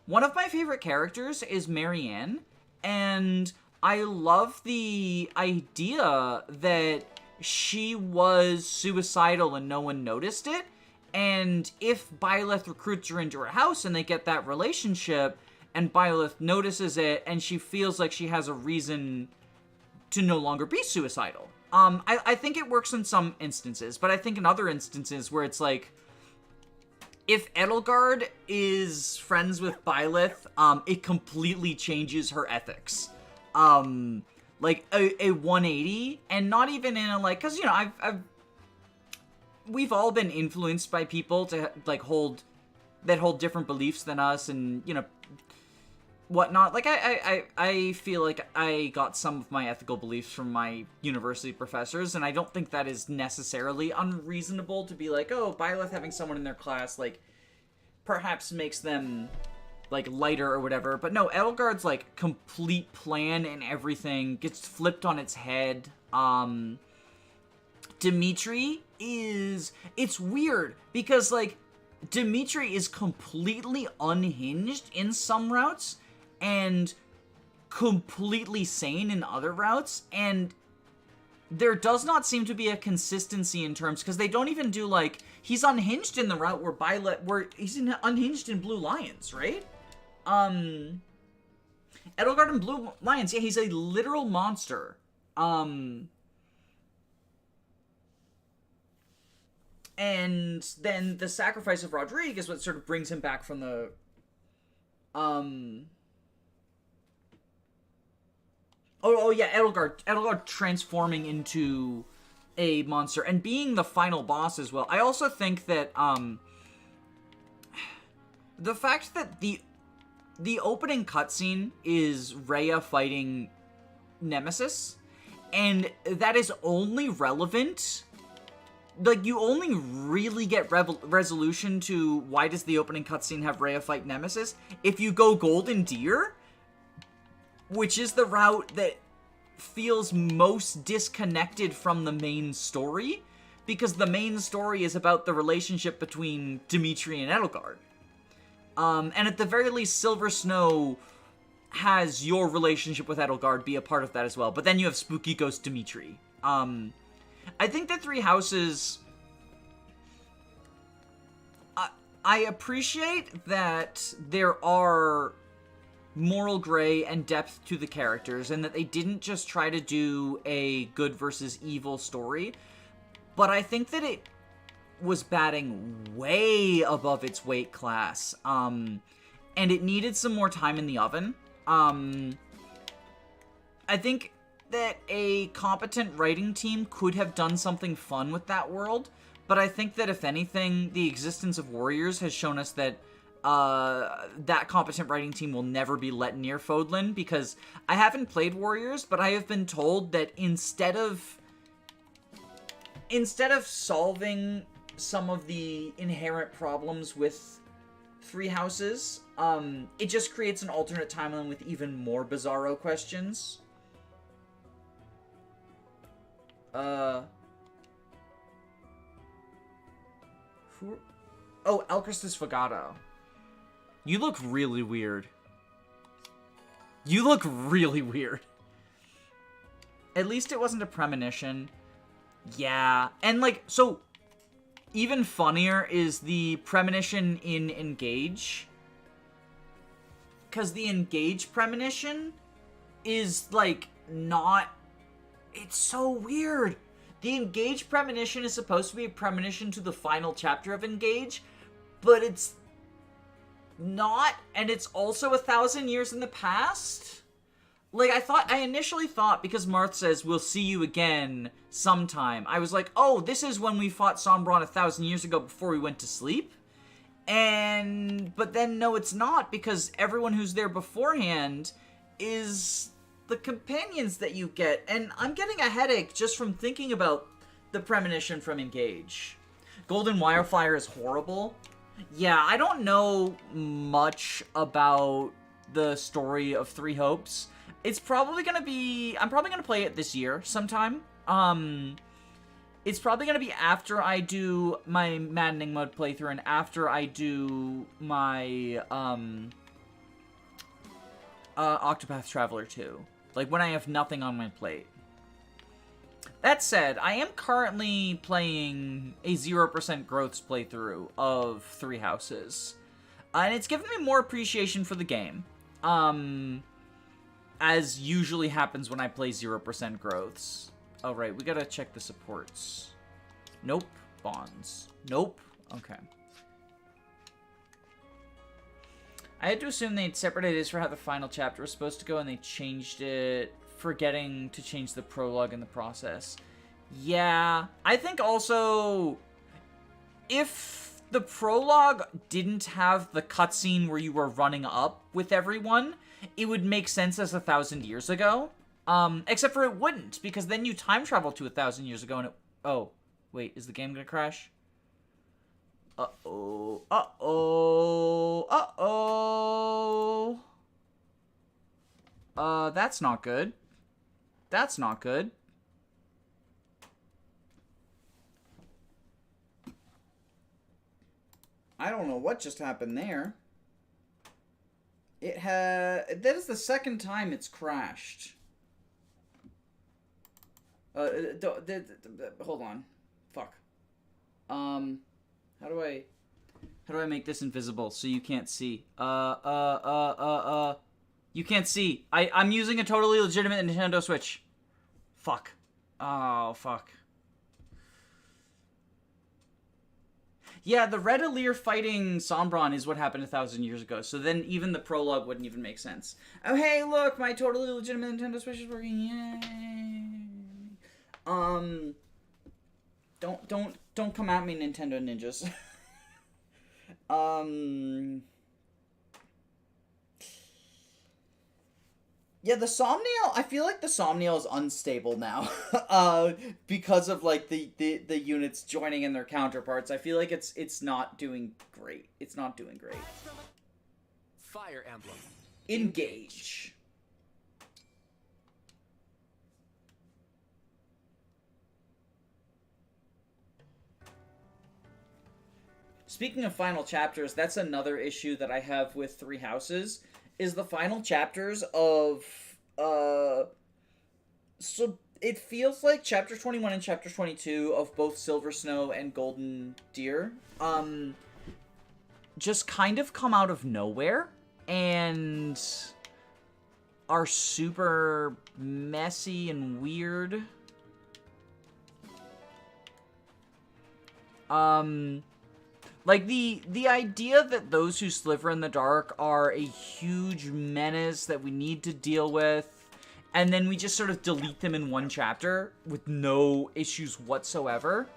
One of my favorite characters is Marianne, and I love the idea that she was suicidal and no one noticed it, and if Byleth recruits her into her house and they get that relationship, and Byleth notices it, and she feels like she has a reason to no longer be suicidal. I think it works in some instances, but I think in other instances where it's like, if Edelgard is friends with Byleth, it completely changes her ethics. Like, a 180, and not even in a, like, because, you know, we've all been influenced by people to, like, hold different beliefs than us, and, you know, whatnot. Like, I feel like I got some of my ethical beliefs from my university professors, and I don't think that is necessarily unreasonable to be like, oh, Byleth having someone in their class, like, perhaps makes them, like, lighter or whatever. But no, Edelgard's, like, complete plan and everything gets flipped on its head. Dimitri is... It's weird, because, like, Dimitri is completely unhinged in some routes, and completely sane in other routes, and there does not seem to be a consistency in terms, because they don't even do, like, he's unhinged in the route where he's unhinged in Blue Lions, right? Edelgard and Blue Lions, yeah, he's a literal monster. And then the sacrifice of Rodrigue is what sort of brings him back from the, Oh yeah, Edelgard transforming into a monster and being the final boss as well. I also think that, the fact that the opening cutscene is Rhea fighting Nemesis, and that is only relevant, like, you only really get resolution to why does the opening cutscene have Rhea fight Nemesis if you go Golden Deer, which is the route that feels most disconnected from the main story, because the main story is about the relationship between Dimitri and Edelgard. And at the very least, Silver Snow has your relationship with Edelgard be a part of that as well. But then you have Spooky Ghost Dimitri. I think that Three Houses I appreciate that there are moral gray and depth to the characters, and that they didn't just try to do a good versus evil story, but I think that it was batting way above its weight class, and it needed some more time in the oven. I think that a competent writing team could have done something fun with that world, but I think that if anything, the existence of Warriors has shown us that that competent writing team will never be let near Fodlan, because I haven't played Warriors, but I have been told that instead of solving some of the inherent problems with Three Houses, it just creates an alternate timeline with even more bizarro questions. Who? Oh, Elcristus Fagato. You look really weird. You look really weird. At least it wasn't a premonition. Yeah, and like, so even funnier is the premonition in Engage. Because the Engage premonition is, like, not... It's so weird. The Engage premonition is supposed to be a premonition to the final chapter of Engage, but it's not, and it's also 1,000 years in the past? Like, I initially thought, because Marth says, we'll see you again sometime, I was like, oh, this is when we fought Sombron 1,000 years ago before we went to sleep? But then, no, it's not, because everyone who's there beforehand is the companions that you get, and I'm getting a headache just from thinking about the premonition from Engage. Golden Wirefire is horrible. Yeah, I don't know much about the story of Three Hopes. It's probably gonna be... I'm probably gonna play it this year sometime. It's probably gonna be after I do my Maddening Mode playthrough and after I do my, Octopath Traveler 2. Like, when I have nothing on my plate. That said, I am currently playing a 0% growths playthrough of Three Houses. And it's given me more appreciation for the game. As usually happens when I play 0% growths. Oh, right, we gotta check the supports. Nope. Bonds. Nope. Okay. I had to assume they'd separated this for how the final chapter was supposed to go, and they changed it, forgetting to change the prologue in the process. Yeah, I think also, if the prologue didn't have the cutscene where you were running up with everyone, it would make sense as 1,000 years ago. Except for it wouldn't, because then you time travel to 1,000 years ago, and it... Oh, wait, is the game gonna crash? Uh-oh. Uh-oh. Uh-oh. That's not good. That's not good. I don't know what just happened there. That is the second time it's crashed. Hold on. Fuck. How do I make this invisible so you can't see? You can't see. I'm using a totally legitimate Nintendo Switch. Fuck. Oh, fuck. Yeah, the Red Alir fighting Sombron is what happened 1,000 years ago, so then even the prologue wouldn't even make sense. Oh, hey, look, my totally legitimate Nintendo Switch is working. Yay. Don't come at me, Nintendo ninjas. Yeah, the Somniel, I feel like the Somniel is unstable now. Because of, like, the units joining in their counterparts. I feel like it's not doing great. It's not doing great. Fire Emblem. Engage. Speaking of final chapters, that's another issue that I have with Three Houses, is the final chapters of, so it feels like Chapter 21 and Chapter 22 of both Silver Snow and Golden Deer, just kind of come out of nowhere and are super messy and weird. Like, the idea that those who sliver in the dark are a huge menace that we need to deal with, and then we just sort of delete them in one chapter with no issues whatsoever.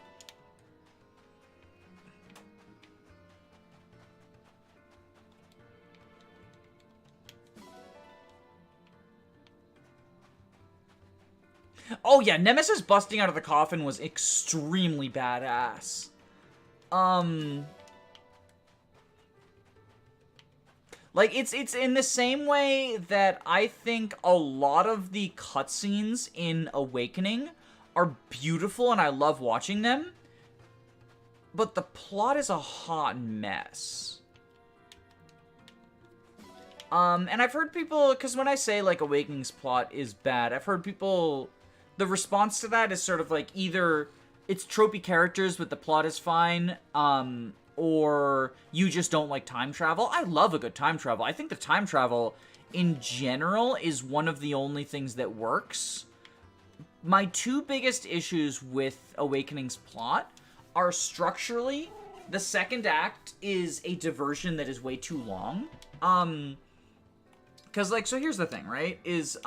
Oh yeah, Nemesis busting out of the coffin was extremely badass. Like, it's in the same way that I think a lot of the cutscenes in Awakening are beautiful and I love watching them, but the plot is a hot mess. And I've heard people, because when I say, like, Awakening's plot is bad, I've heard people, the response to that is sort of like either it's tropey characters but the plot is fine, or you just don't like time travel. I love a good time travel. I think the time travel in general is one of the only things that works. My two biggest issues with Awakening's plot are structurally, the second act is a diversion that is way too long. Because, like, so here's the thing, right? Is,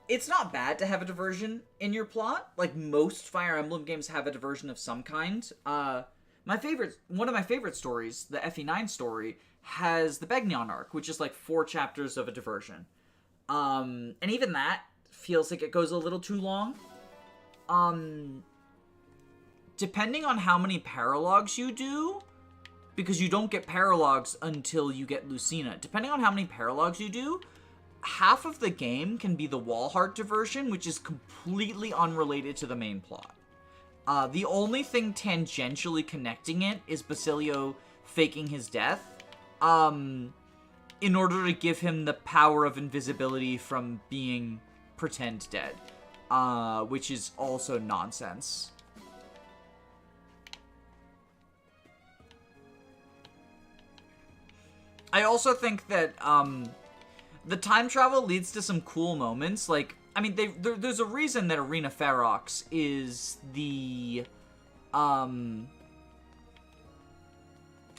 it's not bad to have a diversion in your plot. Like, most Fire Emblem games have a diversion of some kind. One of my favorite stories, the FE9 story, has the Begnion arc, which is like 4 chapters of a diversion. And even that feels like it goes a little too long. Depending on how many paralogs you do, because you don't get paralogs until you get Lucina. Depending on how many paralogs you do, half of the game can be the Wallheart diversion, which is completely unrelated to the main plot. The only thing tangentially connecting it is Basilio faking his death, in order to give him the power of invisibility from being pretend dead, which is also nonsense. I also think that, the time travel leads to some cool moments. Like, I mean, there's a reason that Arena Ferox is the,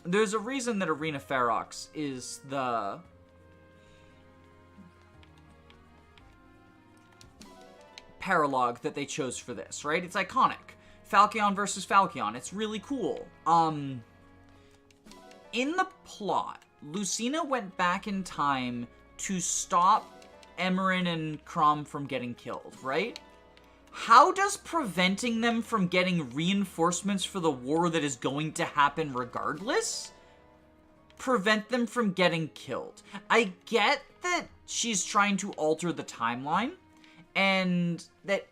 there's a reason that Arena Ferox is the paralogue that they chose for this, right? It's iconic. Falchion versus Falchion. It's really cool. In the plot, Lucina went back in time to stop Emerin and Chrom from getting killed, right? How does preventing them from getting reinforcements for the war that is going to happen regardless prevent them from getting killed? I get that she's trying to alter the timeline, and that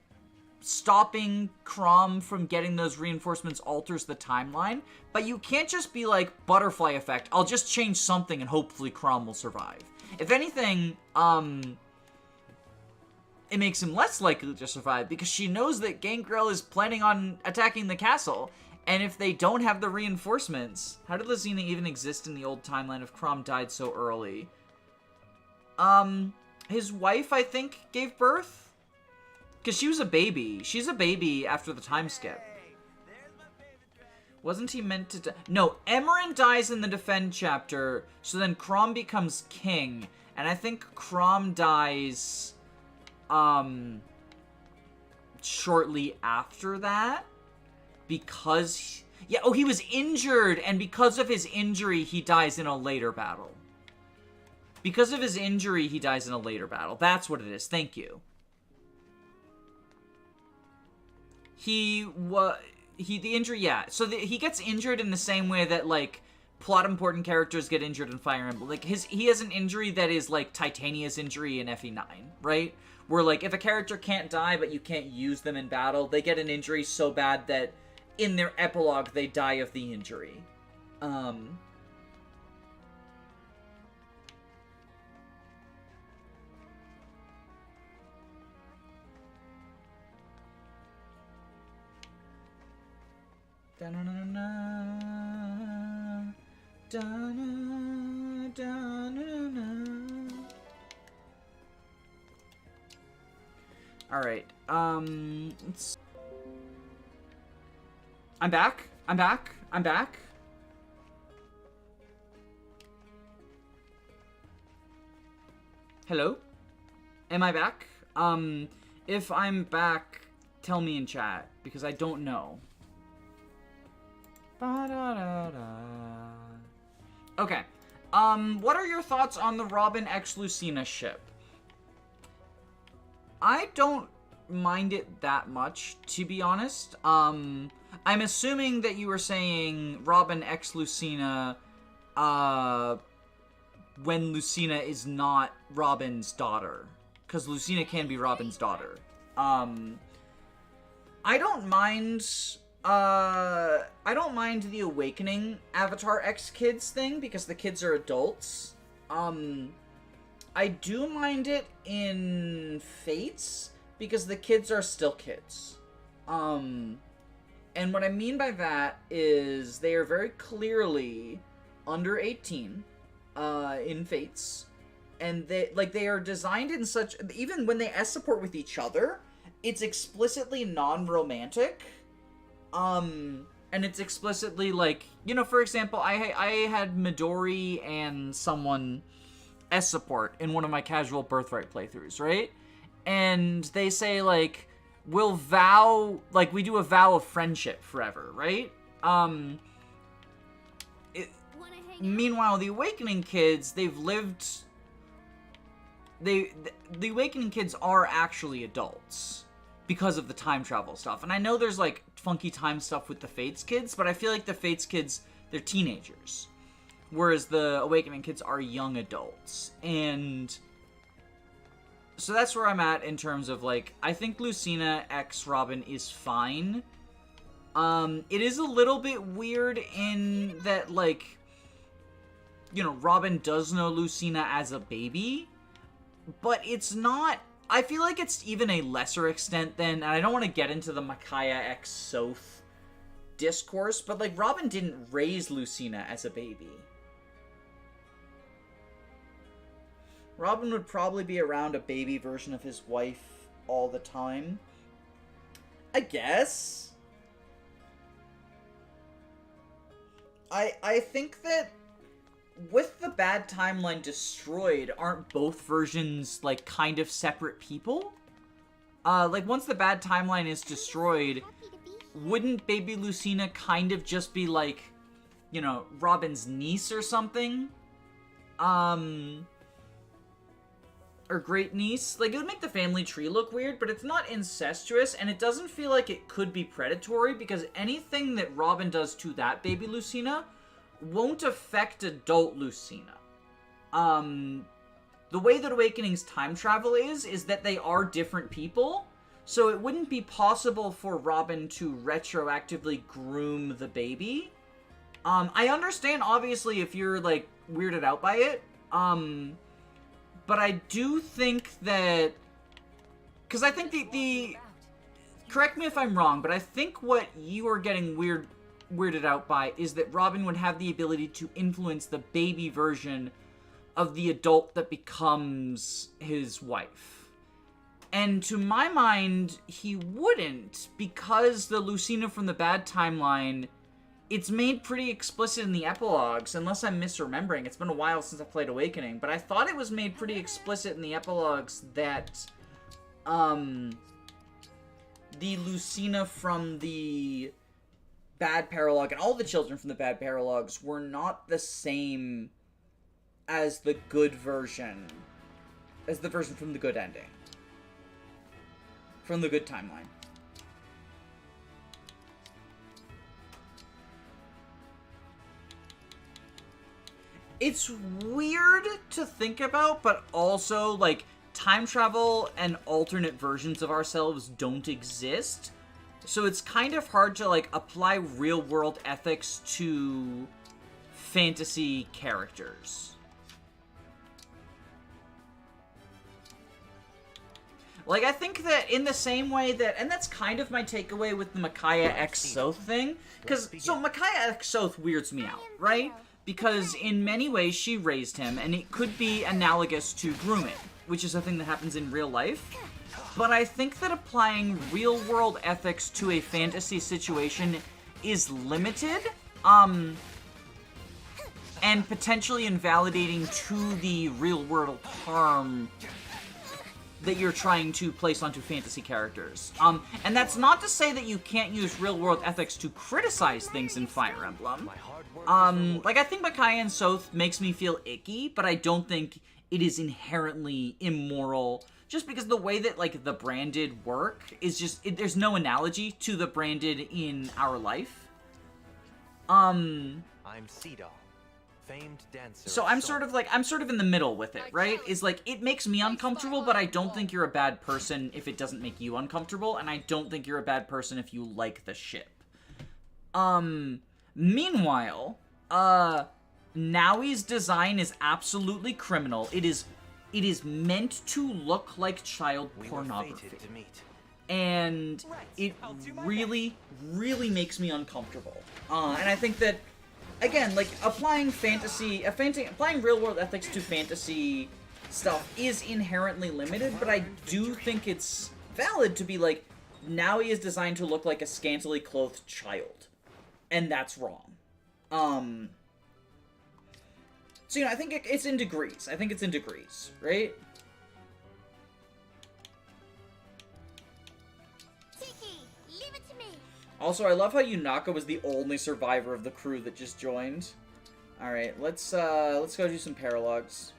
stopping Chrom from getting those reinforcements alters the timeline, but you can't just be like, butterfly effect, I'll just change something and hopefully Chrom will survive. If anything, it makes him less likely to survive, because she knows that Gangrel is planning on attacking the castle, and if they don't have the reinforcements, how did Lucina even exist in the old timeline if Chrom died so early? His wife, I think, gave birth? Because she was a baby. She's a baby after the time skip. Wasn't he meant to die? No, Emerin dies in the Defend chapter, so then Chrom becomes king, and I think Chrom dies, shortly after that, because, yeah, oh, he was injured, and because of his injury, he dies in a later battle. Because of his injury, he dies in a later battle. That's what it is. Thank you. The injury, yeah. So he gets injured in the same way that, like, plot important characters get injured in Fire Emblem. Like, he has an injury that is like Titania's injury in FE9, right? Where, like, if a character can't die but you can't use them in battle, they get an injury so bad that in their epilogue they die of the injury. Da-na-na-na. Da-na, da-na-na. Alright, I'm back. I'm back. I'm back. Hello? Am I back? If I'm back, tell me in chat, because I don't know. Ba-da-da-da. Okay. What are your thoughts on the Robin x Lucina ship? I don't mind it that much, to be honest. I'm assuming that you were saying Robin x Lucina, when Lucina is not Robin's daughter. Because Lucina can be Robin's daughter. I don't mind the Awakening Avatar X Kids thing, because the kids are adults. I do mind it in Fates, because the kids are still kids. And what I mean by that is they are very clearly under 18 in Fates. And they are designed in such, even when they S-support with each other, it's explicitly non-romantic. And it's explicitly like, you know, for example, I had Midori and someone S-support in one of my casual Birthright playthroughs, right? And they say, like, we'll vow, like, we do a vow of friendship forever, right? Meanwhile, the Awakening kids, they've lived... The Awakening kids are actually adults because of the time travel stuff. And I know there's, like, funky time stuff with the Fates kids, but I feel like the Fates kids, they're teenagers. Whereas the Awakening kids are young adults. And so that's where I'm at in terms of, like, I think Lucina x Robin is fine. It is a little bit weird in that, like, you know, Robin does know Lucina as a baby, but it's not... I feel like it's even a lesser extent than... And I don't want to get into the Micaiah x Soth discourse, but, like, Robin didn't raise Lucina as a baby. Robin would probably be around a baby version of his wife all the time. I guess. I think that with the bad timeline destroyed, aren't both versions, like, kind of separate people? Like, once the bad timeline is destroyed, wouldn't baby Lucina kind of just be, like, you know, Robin's niece or something? Or great niece? Like, it would make the family tree look weird, but it's not incestuous, and it doesn't feel like it could be predatory, because anything that Robin does to that baby Lucina won't affect adult Lucina. The way that Awakening's time travel is that they are different people, so it wouldn't be possible for Robin to retroactively groom the baby. I understand, obviously, if you're, like, weirded out by it, but I do think that... Because I think the... Correct me if I'm wrong, but I think what you are getting weirded out by is that Robin would have the ability to influence the baby version of the adult that becomes his wife. And to my mind, he wouldn't, because the Lucina from the bad timeline, it's made pretty explicit in the epilogues, unless I'm misremembering. It's been a while since I played Awakening, but I thought it was made pretty explicit in the epilogues that, the Lucina from the bad paralogue and all the children from the bad paralogues were not the same as the good version, as the version from the good ending. From the good timeline. It's weird to think about, but also, like, time travel and alternate versions of ourselves don't exist. So it's kind of hard to, like, apply real-world ethics to fantasy characters. Like, I think that in the same way that... And that's kind of my takeaway with the Micaiah x Soth thing. Because, so Micaiah x Soth weirds me out, right? because in many ways she raised him, and it could be analogous to grooming, which is a thing that happens in real life. But I think that applying real-world ethics to a fantasy situation is limited, and potentially invalidating to the real-world harm that you're trying to place onto fantasy characters. And that's not to say that you can't use real-world ethics to criticize things in Fire Emblem. Like, I think Micaiah and Soth makes me feel icky, but I don't think it is inherently immoral, just because the way that, like, the branded work is just, there's no analogy to the branded in our life. I'm Seedall, famed dancer. So I'm sort of in the middle with it, right? Is like, it makes me uncomfortable, but I don't think you're a bad person if it doesn't make you uncomfortable, and I don't think you're a bad person if you like the ship. Meanwhile, Naoi's design is absolutely criminal. It is meant to look like child pornography. And it really, really makes me uncomfortable. And I think that, again, like, applying real-world ethics to fantasy stuff is inherently limited, but I do think it's valid to be like, Naoi is designed to look like a scantily clothed child. And that's wrong. So, you know, I think it's in degrees. I think it's in degrees, right? Tiki, leave it to me. Also, I love how Yunaka was the only survivor of the crew that just joined. Alright, let's go do some paralogs.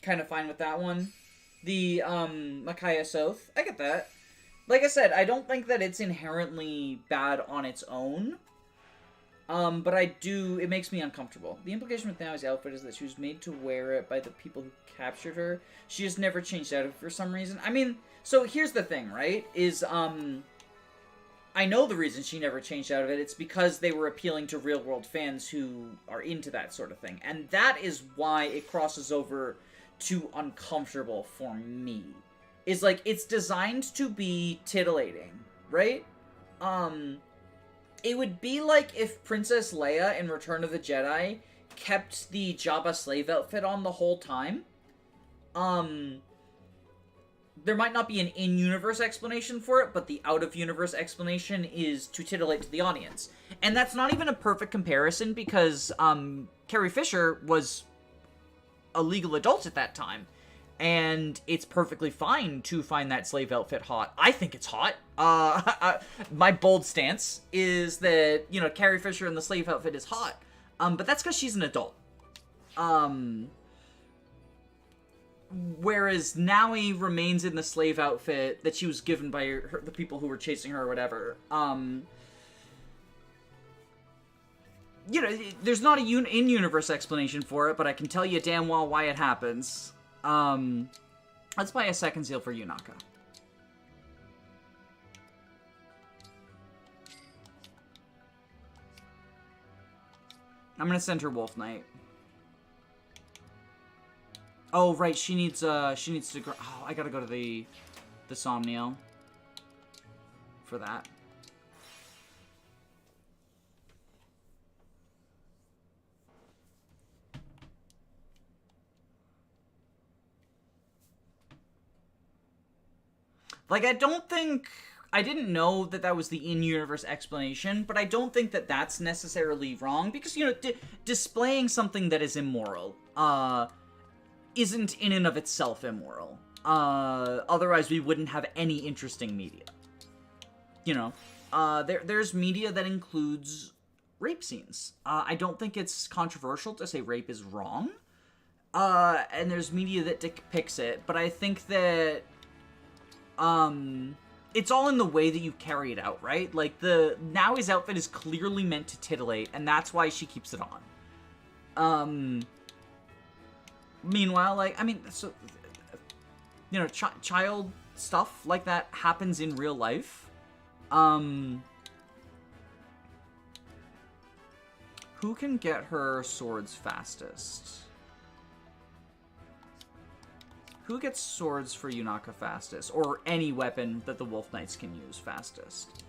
Kind of fine with that one. The, Micaiah Soth, I get that. Like I said, I don't think that it's inherently bad on its own. But it makes me uncomfortable. The implication with Naoi's outfit is that she was made to wear it by the people who captured her. She just never changed out of it for some reason. I mean, so here's the thing, right? Is, I know the reason she never changed out of it. It's because they were appealing to real-world fans who are into that sort of thing. And that is why it crosses over to uncomfortable for me. Is like, it's designed to be titillating, right? It would be like if Princess Leia in Return of the Jedi kept the Jabba slave outfit on the whole time. There might not be an in-universe explanation for it, but the out-of-universe explanation is to titillate to the audience. And that's not even a perfect comparison because, Carrie Fisher was a legal adult at that time. And it's perfectly fine to find that slave outfit hot. I think it's hot. My bold stance is that, you know, Carrie Fisher in the slave outfit is hot. But that's because she's an adult. Whereas Naoi remains in the slave outfit that she was given by the people who were chasing her or whatever. You know, there's not a in-universe explanation for it, but I can tell you damn well why it happens. Let's buy a second seal for Yunaka. I'm gonna send her Wolf Knight. Oh, right, she needs to go. Oh, I gotta go to the Somniel for that. Like, I didn't know that that was the in-universe explanation, but I don't think that that's necessarily wrong, because, you know, displaying something that is immoral, isn't in and of itself immoral. Otherwise we wouldn't have any interesting media. You know, there's media that includes rape scenes. I don't think it's controversial to say rape is wrong. And there's media that depicts it, but I think that it's all in the way that you carry it out, right? Like, Naoi's outfit is clearly meant to titillate, and that's why she keeps it on. Meanwhile, like, I mean, so, you know, child stuff like that happens in real life. Who can get her swords fastest? Who gets swords for Yunaka fastest? Or any weapon that the Wolf Knights can use fastest?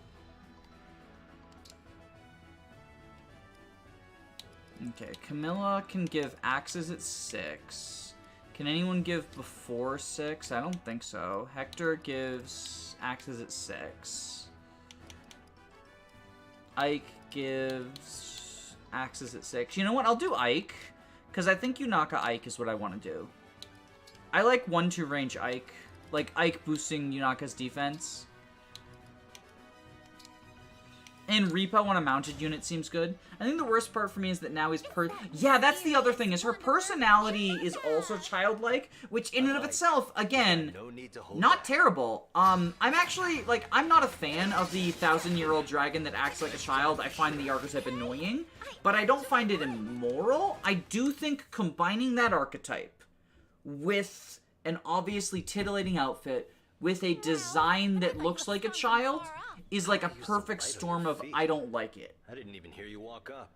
Okay, Camilla can give axes at 6. Can anyone give before 6? I don't think so. Hector gives axes at 6. Ike gives axes at 6. You know what? I'll do Ike, because I think Yunaka Ike is what I want to do. I like 1-2 range Ike. Like, Ike boosting Yunaka's defense. And Reaper on a mounted unit seems good. I think the worst part for me is that now he's yeah, that's the other thing, is her personality is also childlike, which in and of itself, again, not terrible. I'm actually, like, I'm not a fan of the 1,000-year-old dragon that acts like a child. I find the archetype annoying, but I don't find it immoral. I do think combining that archetype with an obviously titillating outfit with a design that looks like a child is like a perfect storm of I don't like it. I didn't even hear you walk up.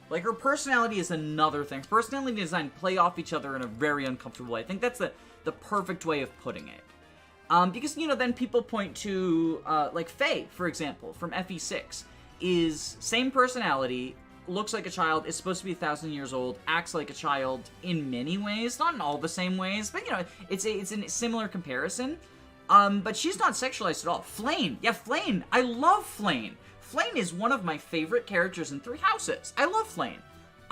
Like, her personality is another thing. Personality and design play off each other in a very uncomfortable way. I think that's the perfect way of putting it. Because, you know, then people point to, like, Faye, for example, from FE6, is same personality, looks like a child, is supposed to be 1,000 years old, acts like a child in many ways, not in all the same ways, but, you know, it's a similar comparison. But she's not sexualized at all. Flayn, yeah, Flayn, I love Flayn. Flayn is one of my favorite characters in Three Houses. I love Flayn.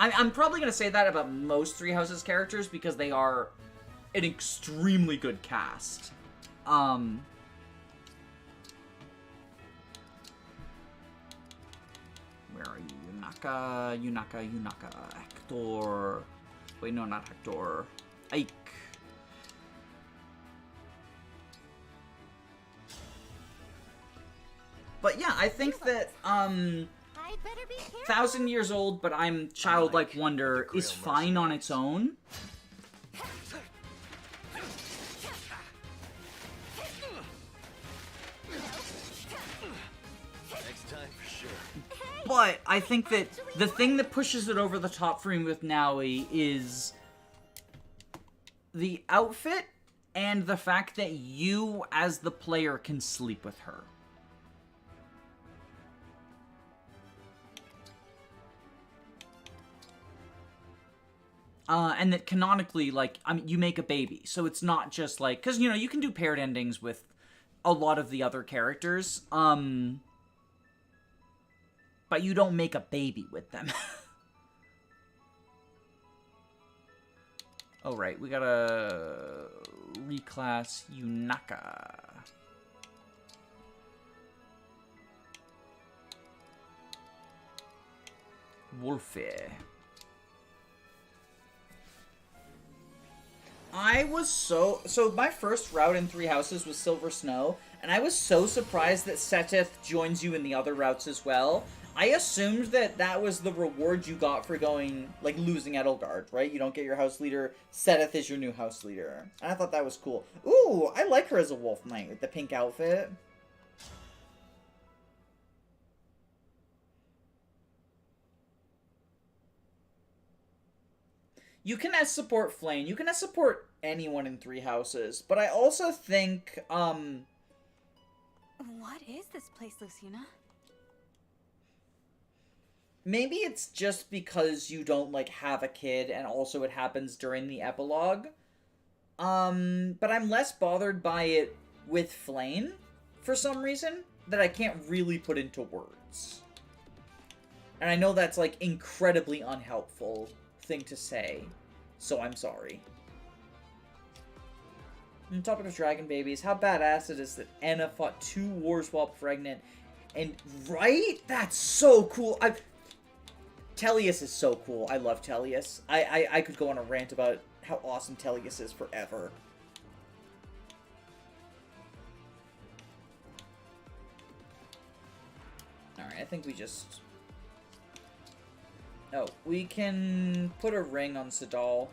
I'm probably going to say that about most Three Houses characters because they are an extremely good cast. Where are you? Yunaka. Hector. Wait, no, not Hector. Ike. But yeah, I think that, 1,000 years old, but I'm childlike wonder is fine on its own. But I think that the thing that pushes it over the top for me with Naui is the outfit and the fact that you, as the player, can sleep with her. And that canonically, like, I mean, you make a baby. So it's not just like, because, you know, you can do paired endings with a lot of the other characters. But you don't make a baby with them. Oh, right. We gotta reclass Yunaka. Wolfie. I was so my first route in Three Houses was Silver Snow, and I was so surprised that Seteth joins you in the other routes as well. I assumed that was the reward you got for going, like, losing Edelgard, right? You don't get your house leader, Seteth is your new house leader. And I thought that was cool. Ooh, I like her as a wolf knight with the pink outfit. You can as support Flayn. You can as support anyone in Three Houses. But I also think, What is this place, Lucina? maybe it's just because you don't, like, have a kid, and also it happens during the epilogue. But I'm less bothered by it with Flayn, for some reason, that I can't really put into words. And I know that's, like, incredibly unhelpful thing to say, so I'm sorry. On topic of dragon babies, how badass it is that Anna fought 2 wars while pregnant, and right? That's so cool. Tellius is so cool. I love Tellius. I could go on a rant about how awesome Tellius is forever. Alright, I think we just... Oh, we can put a ring on Sadal.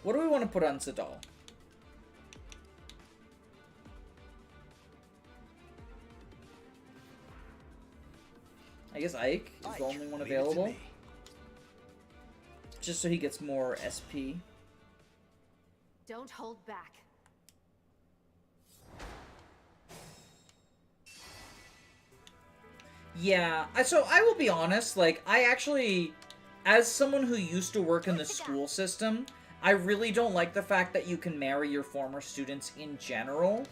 What do we want to put on Sadal? I guess Ike is the only one available. Just so he gets more SP. Don't hold back. Yeah, so I will be honest, like, I actually, as someone who used to work in the school system, I really don't like the fact that you can marry your former students in general.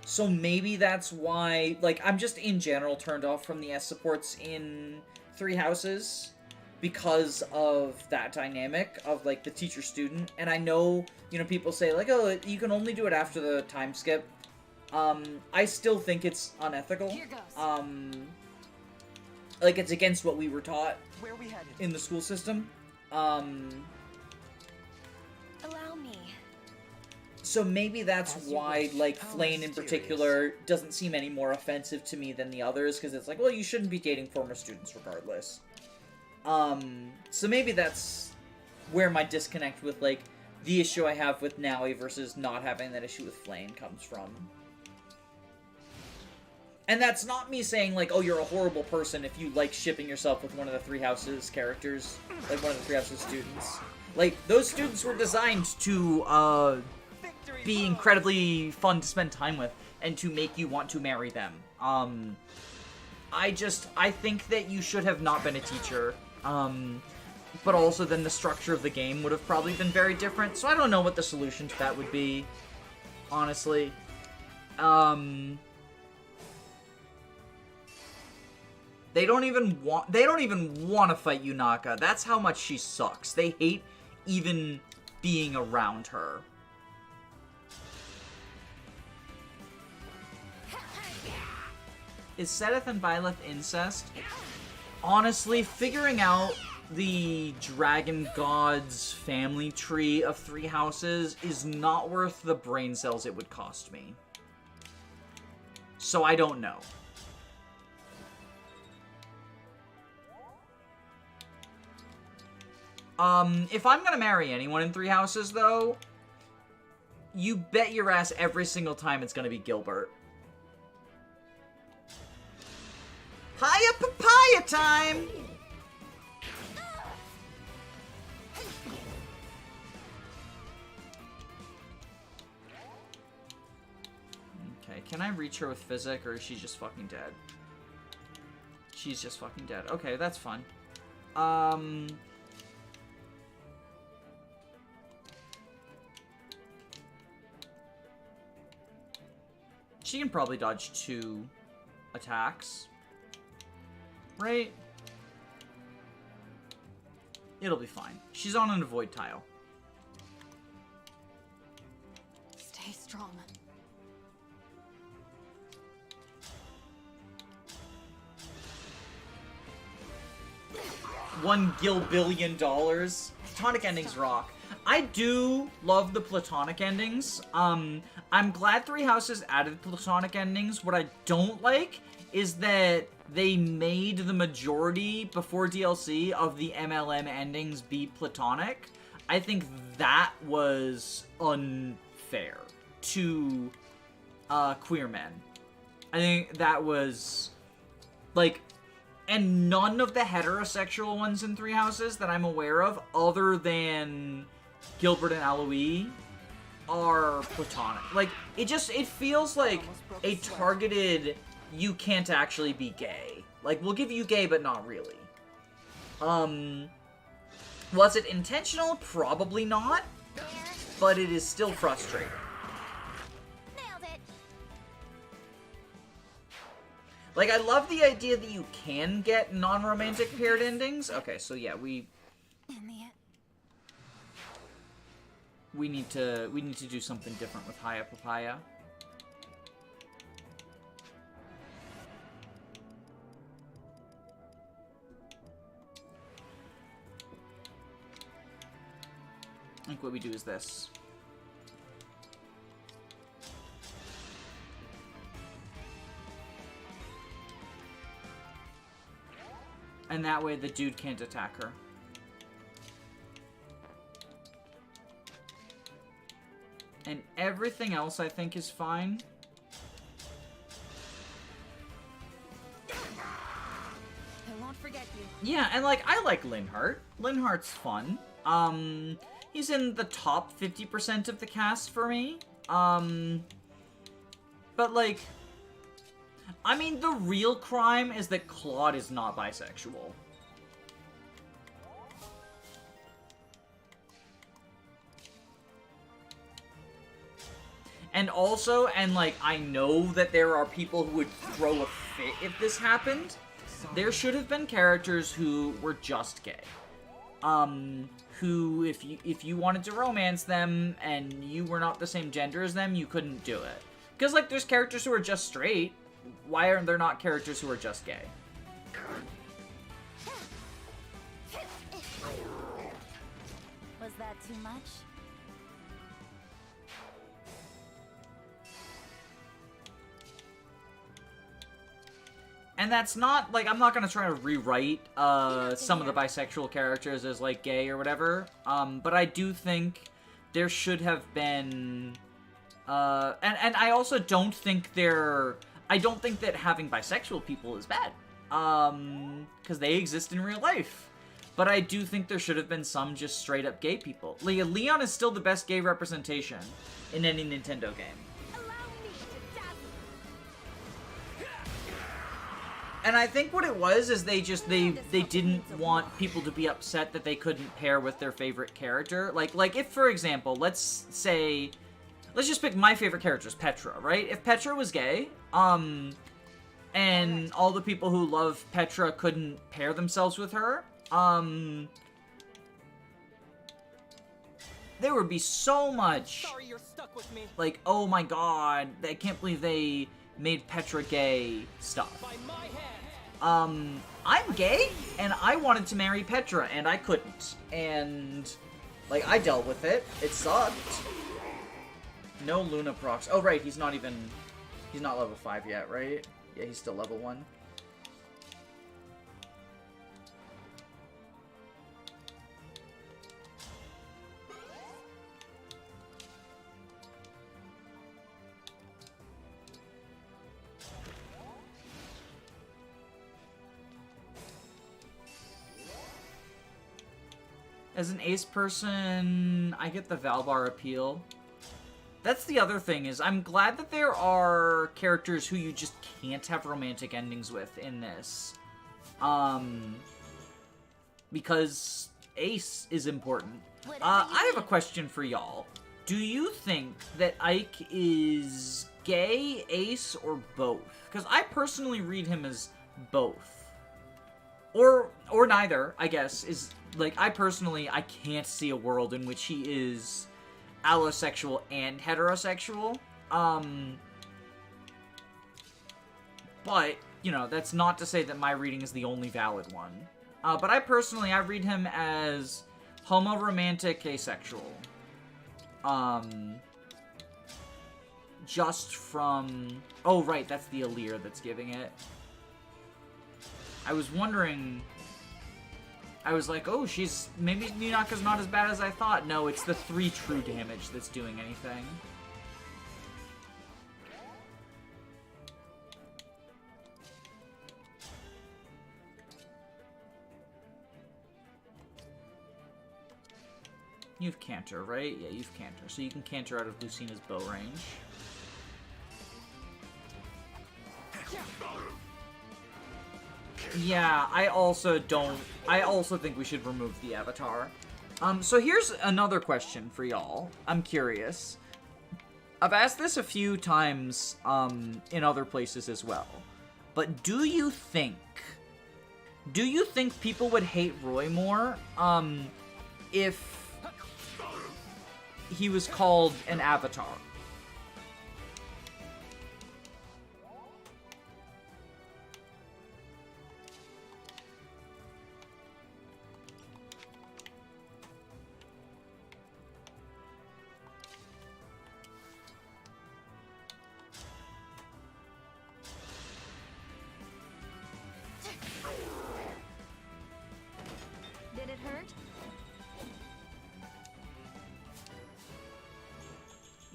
So maybe that's why, like, I'm just in general turned off from the S supports in Three Houses because of that dynamic of, like, the teacher-student. And I know, you know, people say, like, oh, you can only do it after the time skip. I still think it's unethical. Here goes. Like, it's against what we were taught Where we headed? in the school system. Allow me. So maybe that's As you why, wish. like, How Flayn in mysterious. particular doesn't seem any more offensive to me than the others, because it's like, well, you shouldn't be dating former students regardless. So maybe that's where my disconnect with, like, the issue I have with Naui versus not having that issue with Flayn comes from. And that's not me saying, like, oh, you're a horrible person if you like shipping yourself with one of the Three Houses characters, like one of the Three Houses students. Like, those students were designed to, be incredibly fun to spend time with, and to make you want to marry them. I think that you should have not been a teacher, but also then the structure of the game would have probably been very different, so I don't know what the solution to that would be, honestly. They don't even want to fight Yunaka. That's how much she sucks. They hate even being around her. Is Sedith and Byleth incest? Honestly, figuring out the Dragon God's family tree of Three Houses is not worth the brain cells it would cost me. So I don't know. If I'm gonna marry anyone in Three Houses, though, you bet your ass every single time it's gonna be Gilbert. Hiya papaya time! Okay, can I reach her with physic, or is she just fucking dead? She's just fucking dead. Okay, that's fun. She can probably dodge 2 attacks. Right? It'll be fine. She's on an avoid tile. Stay strong. $1 billion. Platonic endings rock. I do love the platonic endings. I'm glad Three Houses added platonic endings. What I don't like is that they made the majority before DLC of the MLM endings be platonic. I think that was unfair to queer men. I think that was, like, and none of the heterosexual ones in Three Houses that I'm aware of, other than Gilbert and Aloe, are platonic. Like, it feels like a targeted, you can't actually be gay. Like, we'll give you gay, but not really. Was it intentional? Probably not. But it is still frustrating. Nailed it. Like, I love the idea that you can get non-romantic paired endings. Okay, so yeah, we need to do something different with Hiya Papaya. I think what we do is this. And that way the dude can't attack her. And everything else I think is fine. I won't forget. forget you. Yeah, and like I like Linhart. Linhart's fun. He's in the top 50% of the cast for me. But like, I mean, the real crime is that Claude is not bisexual. And also, and like, I know that there are people who would throw a fit if this happened. There should have been characters who were just gay. Who, if you wanted to romance them and you were not the same gender as them, you couldn't do it. Because, like, there's characters who are just straight. Why are there not characters who are just gay? Was that too much? And that's not, like, I'm not gonna try to rewrite, some of the bisexual characters as, like, gay or whatever. But I do think there should have been, and I also don't think I don't think that having bisexual people is bad. Because they exist in real life. But I do think there should have been some just straight up gay people. Leon is still the best gay representation in any Nintendo game. And I think what it was is they didn't want people to be upset that they couldn't pair with their favorite character. Like if, for example, let's just pick my favorite character is Petra, right? If Petra was gay, and all the people who love Petra couldn't pair themselves with her, there would be so much, like, oh my god, I can't believe they made Petra gay stuff. I'm gay, and I wanted to marry Petra, and I couldn't. And, like, I dealt with it. It sucked. No Luna procs. Oh, right, he's not level 5 yet, right? Yeah, he's still level 1. As an ace person, I get the Valbar appeal. That's the other thing, is I'm glad that there are characters who you just can't have romantic endings with in this. Because ace is important. I have a question for y'all. Do you think that Ike is gay, ace, or both? Because I personally read him as both. Or neither, I guess, is... Like, I can't see a world in which he is allosexual and heterosexual. But, you know, that's not to say that my reading is the only valid one. But I read him as homo-romantic asexual. Just from... Oh, right, that's the Alir that's giving it. I was wondering... I was like, oh, maybe Ninaka's not as bad as I thought. No, it's the 3 true damage that's doing anything. You've Canter, right? Yeah, you've Canter. So you can Canter out of Lucina's bow range. Yeah, I also think we should remove the avatar. So here's another question for y'all. I'm curious. I've asked this a few times, in other places as well. But do you think people would hate Roy more, if he was called an avatar?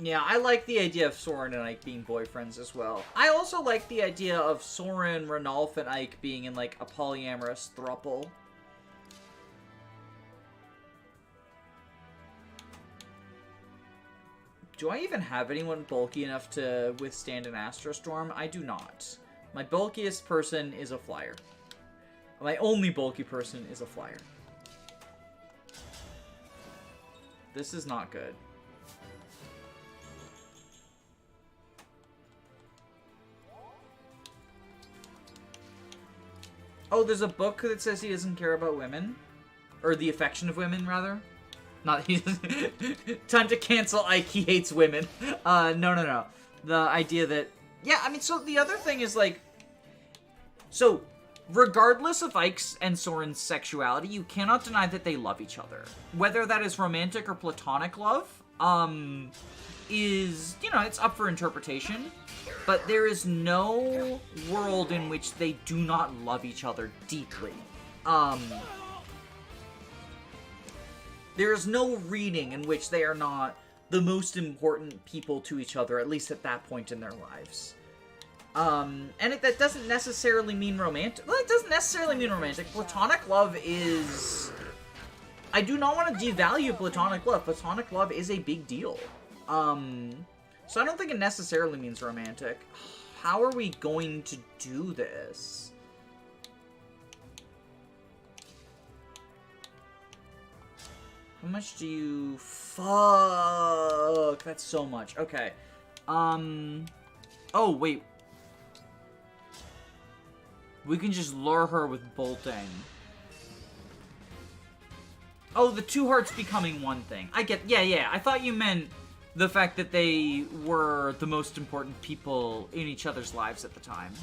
Yeah, I like the idea of Soren and Ike being boyfriends as well. I also like the idea of Soren, Ranulf, and Ike being in, like, a polyamorous throuple. Do I even have anyone bulky enough to withstand an Astrostorm? I do not. My bulkiest person is a flyer. My only bulky person is a flyer. This is not good. Oh, there's a book that says he doesn't care about women. Or the affection of women, rather. Not he doesn't. Time to cancel Ike, he hates women. No. The idea that... Yeah, I mean, so the other thing is, like... So, regardless of Ike's and Soren's sexuality, you cannot deny that they love each other. Whether that is romantic or platonic love, is, you know, it's up for interpretation. But there is no world in which they do not love each other deeply. There is no reading in which they are not the most important people to each other, at least at that point in their lives. And that doesn't necessarily mean romantic. Well, it doesn't necessarily mean romantic. Platonic love is... I do not want to devalue platonic love. Platonic love is a big deal. So I don't think it necessarily means romantic. How are we going to do this? How much do you... Fuck! That's so much. Okay. Oh, wait. We can just lure her with bolting. Oh, the two hearts becoming one thing. I get... Yeah. I thought you meant the fact that they were the most important people in each other's lives at the time.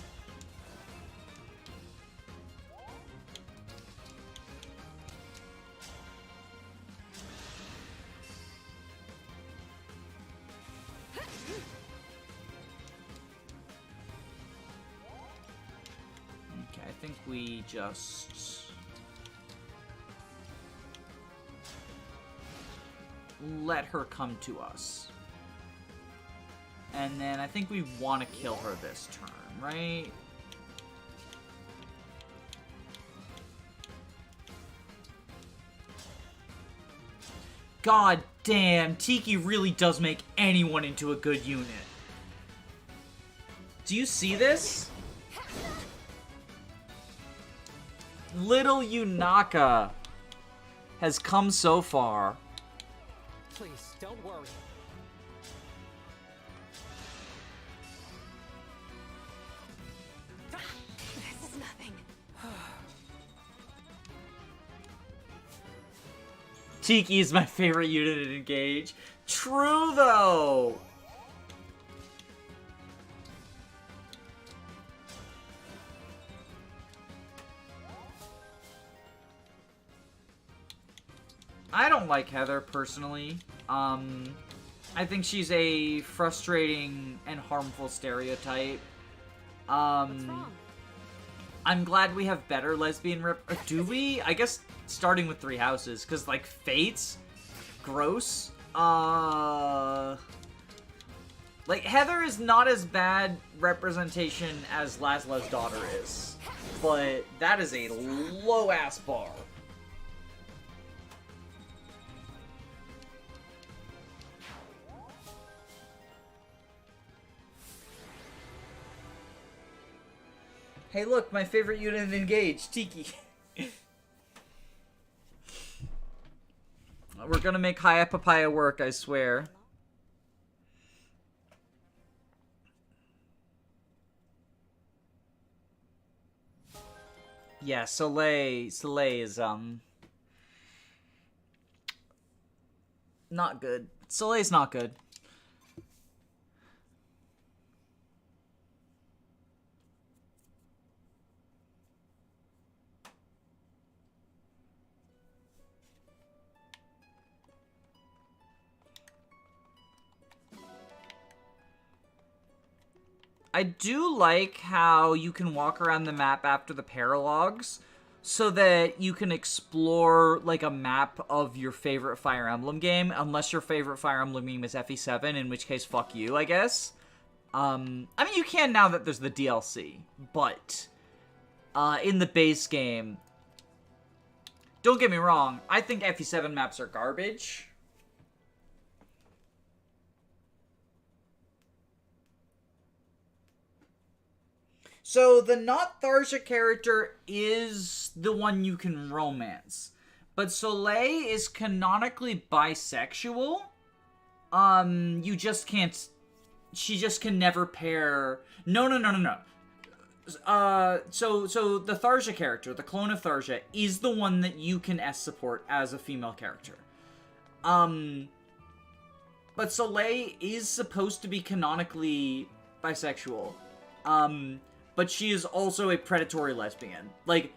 Okay, I think we just... let her come to us. And then I think we want to kill her this turn, right? God damn, Tiki really does make anyone into a good unit. Do you see this? Little Yunaka has come so far. Please, don't worry. This is nothing. Tiki is my favorite unit in Engage. True, though! I don't like Heather, personally. I think she's a frustrating and harmful stereotype. What's wrong? I'm glad we have better lesbian do we? I guess starting with 3 houses, because, like, Fates? Gross. Like, Heather is not as bad representation as Laszlo's daughter is. But that is a low-ass bar. Hey, look, my favorite unit in Engage, Tiki. We're gonna make Haya Papaya work, I swear. Yeah, Soleil is, not good. Soleil's not good. I do like how you can walk around the map after the paralogs, so that you can explore, like, a map of your favorite Fire Emblem game, unless your favorite Fire Emblem game is FE7, in which case, fuck you, I guess. I mean, you can now that there's the DLC, but, in the base game, don't get me wrong, I think FE7 maps are garbage. So, the not Tharja character is the one you can romance. But Soleil is canonically bisexual. You just can't... She just can never pair... No. So the Tharja character, the clone of Tharja, is the one that you can S support as a female character. But Soleil is supposed to be canonically bisexual. But she is also a predatory lesbian. Like,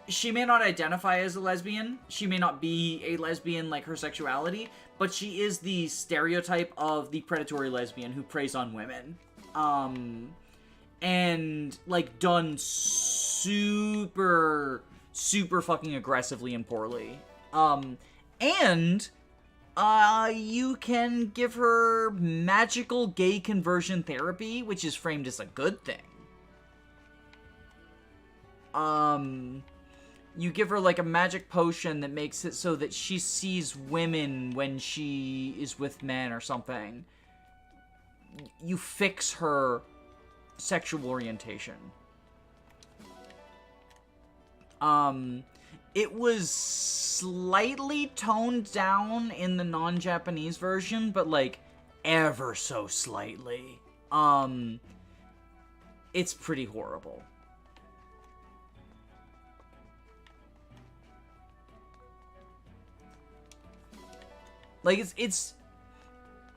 she may not identify as a lesbian. She may not be a lesbian like her sexuality. But she is the stereotype of the predatory lesbian who preys on women. And, like, done super fucking aggressively and poorly. And you can give her magical gay conversion therapy, which is framed as a good thing. You give her, like, a magic potion that makes it so that she sees women when she is with men or something. You fix her sexual orientation. It was slightly toned down in the non-Japanese version, but, like, ever so slightly. It's pretty horrible. Like, it's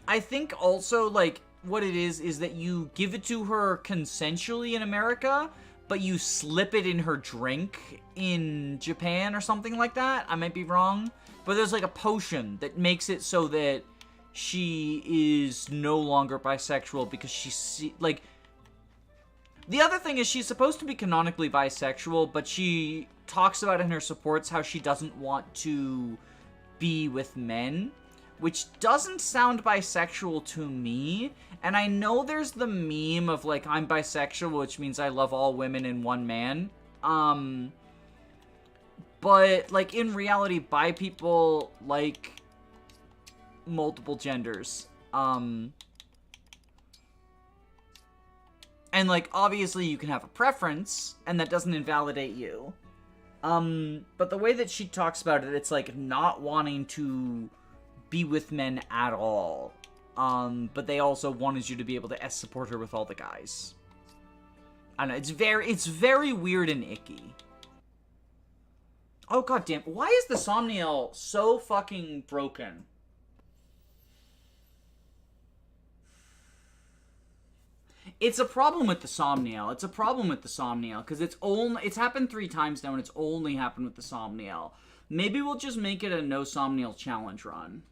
I think also, like, what it is that you give it to her consensually in America, but you slip it in her drink in Japan or something like that. I might be wrong. But there's, like, a potion that makes it so that she is no longer bisexual because like... The other thing is she's supposed to be canonically bisexual, but she talks about in her supports how she doesn't want to be with men, which doesn't sound bisexual to me. And I know there's the meme of, like, I'm bisexual, which means I love all women and one man. But, like, in reality, bi people like multiple genders. And, like, obviously you can have a preference, and that doesn't invalidate you. But the way that she talks about it, it's, like, not wanting to be with men at all. But they also wanted you to be able to support her with all the guys. I don't know, it's very weird and icky. Oh, goddamn. Why is the Somniel so fucking broken? It's a problem with the Somniel. It's a problem with the Somniel, because it's happened 3 times now, and it's only happened with the Somniel. Maybe we'll just make it a no Somniel challenge run.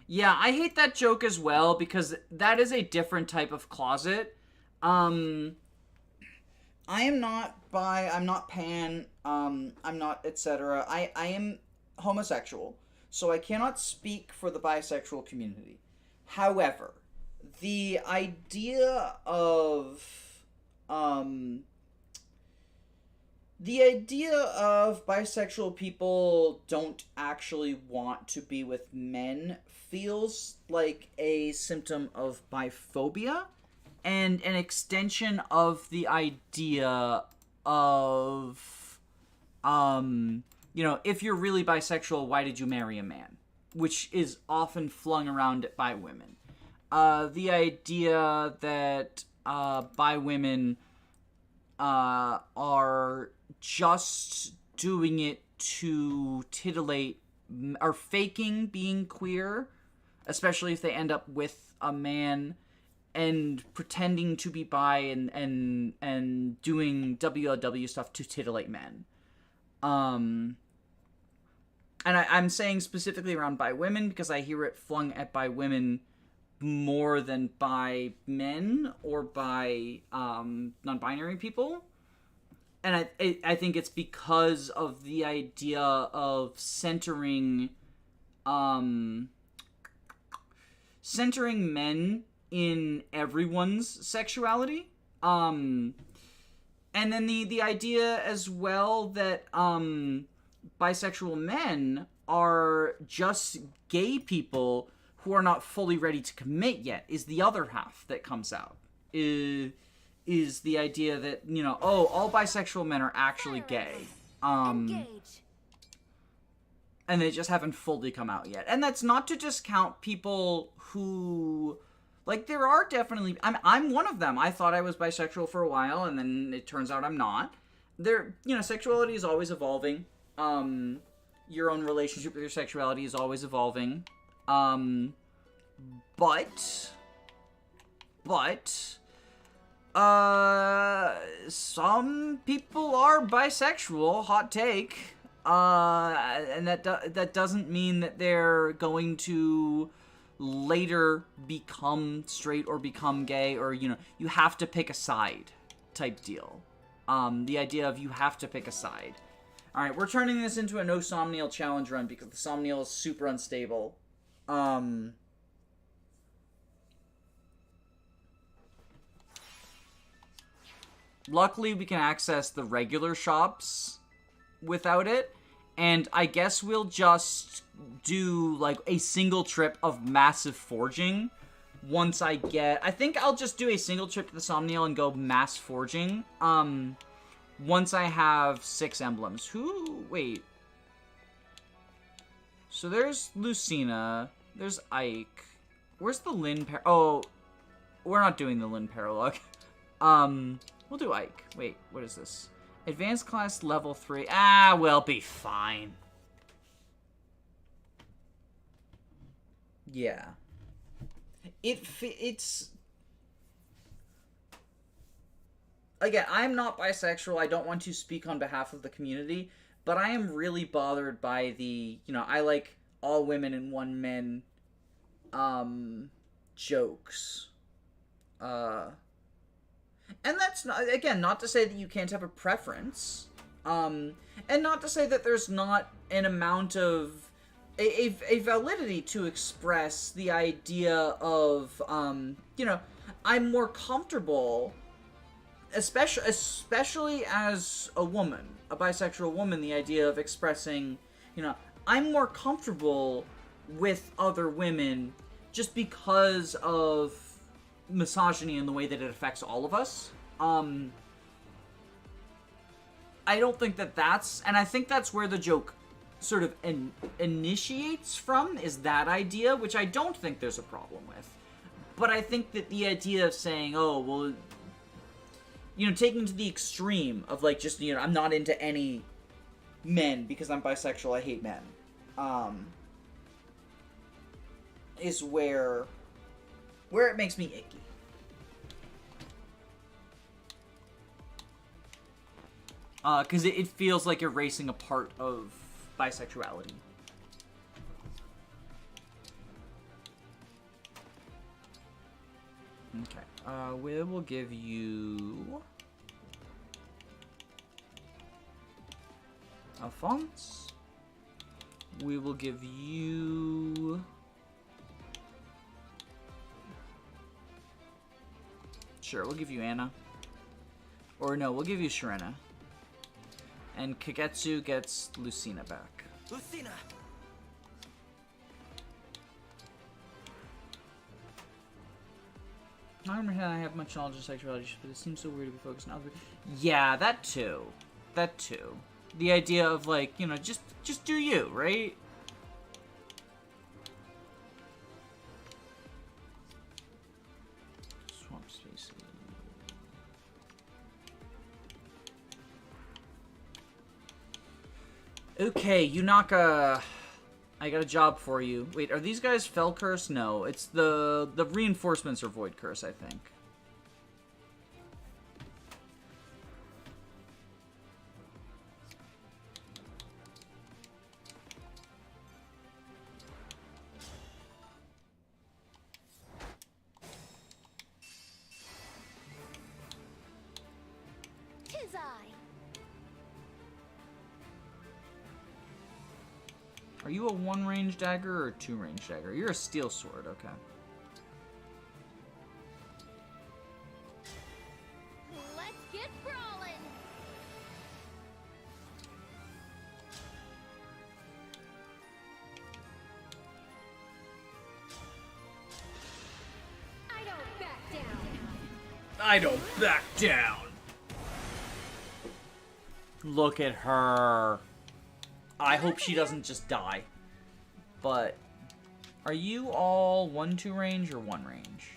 Yeah, I hate that joke as well, because that is a different type of closet. I am not bi, I'm not pan, I'm not etc. I am homosexual, so I cannot speak for the bisexual community. However, the idea of bisexual people don't actually want to be with men feels like a symptom of biphobia and an extension of the idea of, you know, if you're really bisexual, why did you marry a man? Which is often flung around by women. The idea that bi women are just doing it to titillate, or faking being queer, especially if they end up with a man, and pretending to be bi and doing WLW stuff to titillate men. And I'm saying specifically around bi women because I hear it flung at bi women more than by men or by non-binary people. And I think it's because of the idea of centering men in everyone's sexuality. And then the idea as well that bisexual men are just gay people who are not fully ready to commit yet is the other half that comes out. Is the idea that, you know, oh, all bisexual men are actually gay. Engage. And they just haven't fully come out yet. And that's not to discount people who, like, there are definitely, I'm one of them. I thought I was bisexual for a while, and then it turns out I'm not. There, you know, sexuality is always evolving. Your own relationship with your sexuality is always evolving. But some people are bisexual, hot take. And that doesn't mean that they're going to later become straight or become gay, or, you know, you have to pick a side type deal. The idea of you have to pick a side. Alright, we're turning this into a no Somniel challenge run because the Somniel is super unstable. Luckily, we can access the regular shops without it, and I guess we'll just do, like, a single trip of massive forging once I think I'll just do a single trip to the Somniel and go mass forging, once I have 6 emblems. Wait. So there's Lucina, there's Ike. Where's the Lynn oh, we're not doing the Lynn Paralog. We'll do Ike. Wait, what is this? Advanced class level 3. We'll be fine. Yeah. It's... Again, I'm not bisexual. I don't want to speak on behalf of the community, but I am really bothered by the, you know, I like all women and one men, jokes. And that's not, again, not to say that you can't have a preference, and not to say that there's not an amount of a validity to express the idea of, you know, I'm more comfortable, especially as a woman, a bisexual woman, the idea of expressing, you know, I'm more comfortable with other women just because of misogyny and the way that it affects all of us. I don't think that that's, and I think that's where the joke sort of initiates from, is that idea, which I don't think there's a problem with. But I think that the idea of saying, oh, well, you know, taking to the extreme of, like, just, you know, I'm not into any men because I'm bisexual, I hate men, is where it makes me icky. Because it feels like erasing a part of bisexuality. Okay. We will give you Alphonse. We will give you sure, we'll give you Anna. Or no, we'll give you Sharena. And Kagetsu gets Lucina back. Lucina! I remember how I have much knowledge of sexuality, but it seems so weird to be focused on other. Yeah, that too. That too. The idea of, like, you know, just do you, right? Swamp spaces. Okay, Yunaka. I got a job for you. Wait, are these guys Fel Curse? No, it's the reinforcements are Void Curse, I think. Tis I. Are you a 1-range dagger or a 2-range dagger? You're a steel sword, okay. Let's get brawling. I don't back down. I don't back down. Look at her. I hope she doesn't just die. But are you all 1-2 range or 1 range?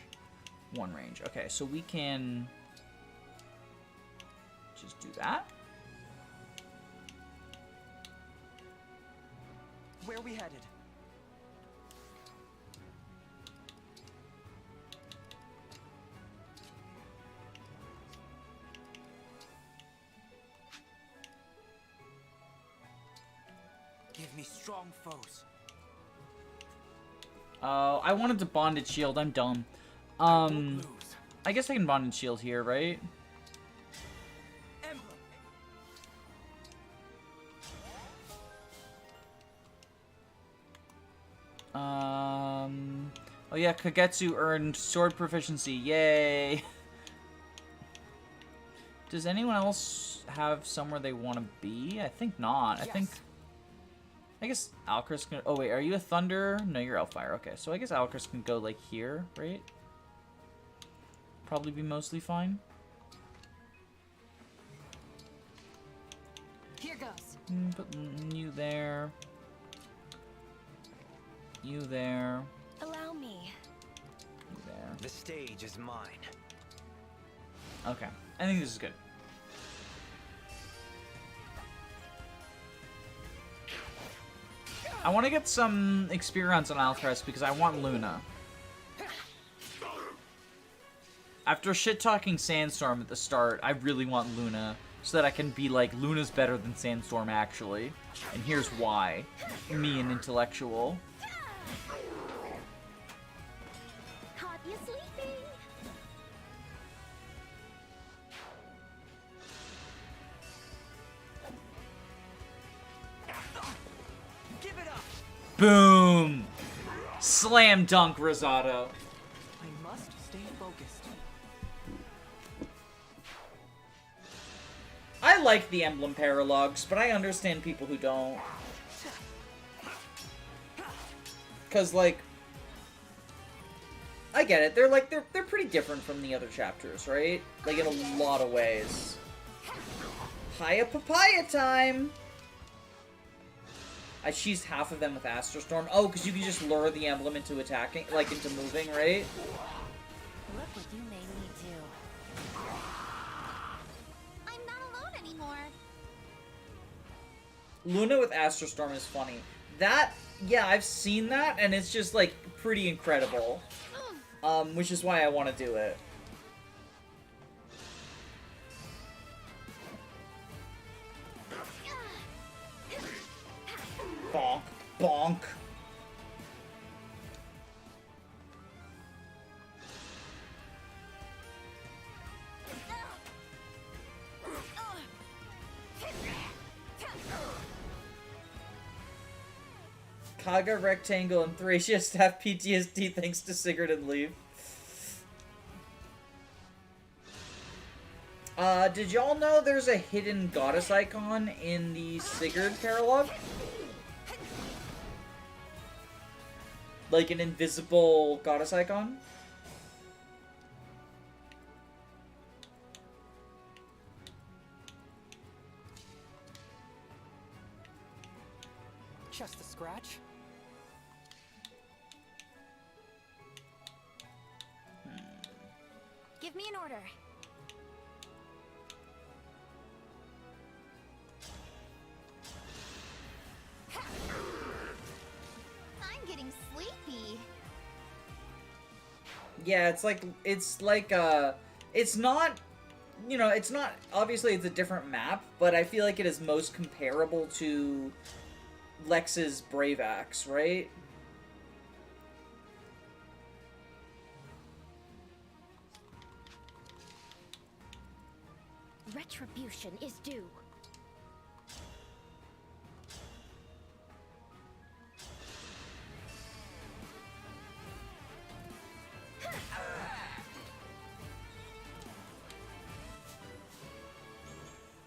1 range. Okay, so we can just do that. Where are we headed? Give me strong foes. I wanted to bonded shield. I'm dumb. I guess I can bonded shield here, right? Emblem. Oh yeah, Kagetsu earned sword proficiency. Yay! Does anyone else have somewhere they want to be? I think not. Yes. I guess Alcris can... Oh, wait, are you a Thunder? No, you're Elfire. Okay, so I guess Alcris can go, like, here, right? Probably be mostly fine. Here goes. Put you there. You there. Allow me. You there. The stage is mine. Okay, I think this is good. I want to get some experience on Alcris because I want Luna. After shit-talking Sandstorm at the start, I really want Luna so that I can be like, Luna's better than Sandstorm actually. And here's why. Me, an intellectual. Caught you sleeping. Give it up. Boom! Slam dunk, Rosado. I must stay focused. I like the Emblem paralogs, but I understand people who don't. Cause like, I get it. They're pretty different from the other chapters, right? Like in a lot of ways. Hiya papaya time! I cheesed half of them with Astral Storm. Oh, because you can just lure the emblem into attacking, like into moving, right? Look what you made me do. I'm not alone anymore. Luna with Astral Storm is funny. That, yeah, I've seen that, and it's just, like, pretty incredible. Which is why I want to do it. Bonk. Bonk. Kaga, Rectangle, and Thracius have PTSD thanks to Sigurd and Leaf. Did y'all know there's a hidden goddess icon in the Sigurd paralog? Like an invisible goddess icon? Just a scratch? Give me an order. Yeah, it's like it's not, you know, it's not, obviously it's a different map, but I feel like it is most comparable to Lex's Brave Axe, right? Retribution is due.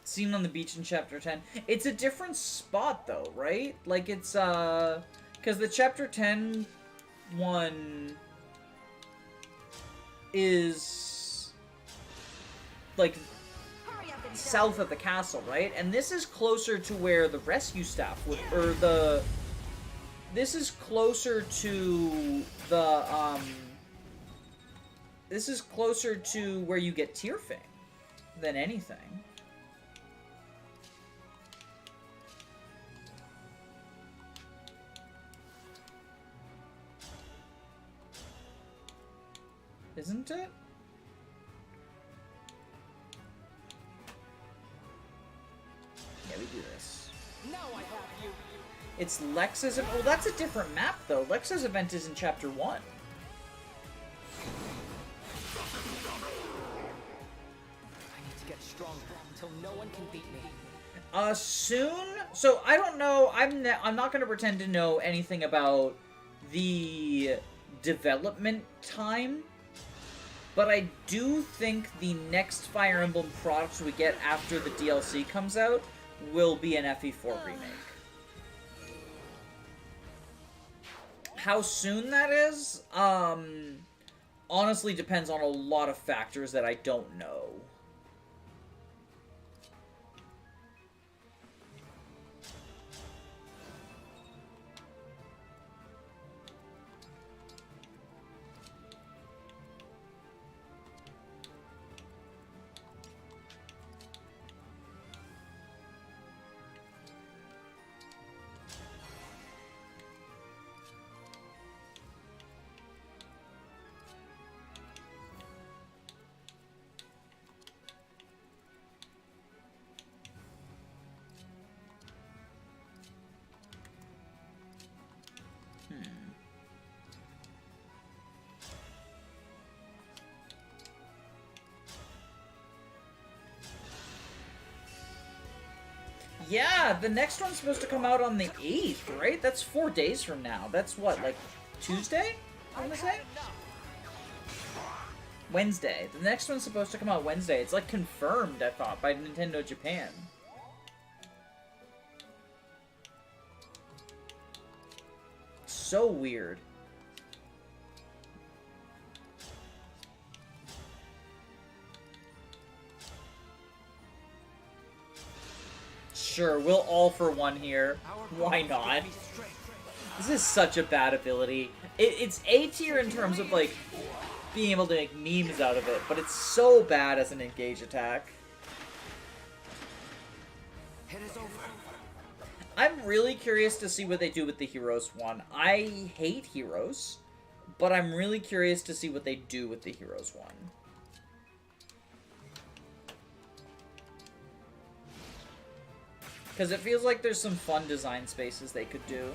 Seen on the beach in chapter 10. It's a different spot though, right? Like it's because the chapter 10 one is like south of the castle, right? And this is closer to where the rescue staff would, or the, this is closer to the this is closer to where you get Tearfang than anything. Isn't it? Yeah, we do this. Now I have you. It's Lex's... Well, that's a different map, though. Lex's event is in Chapter 1. I need to get stronger until no one can beat me. Soon? So, I don't know. I'm not going to pretend to know anything about the development time. But I do think the next Fire Emblem products we get after the DLC comes out will be an FE4 remake. How soon that is, honestly depends on a lot of factors that I don't know. Yeah, the next one's supposed to come out on the 8th, right? That's 4 days from now. That's what, like, Tuesday? I want to say? Wednesday. The next one's supposed to come out Wednesday. It's, like, confirmed, I thought, by Nintendo Japan. So weird. Sure, we'll all for one here. Why not? This is such a bad ability. It's A tier in terms of, like, being able to make memes out of it, but it's so bad as an engage attack. It is over. I'm really curious to see what they do with the Heroes one. I hate Heroes, but I'm really curious to see what they do with the Heroes one. Because it feels like there's some fun design spaces they could do.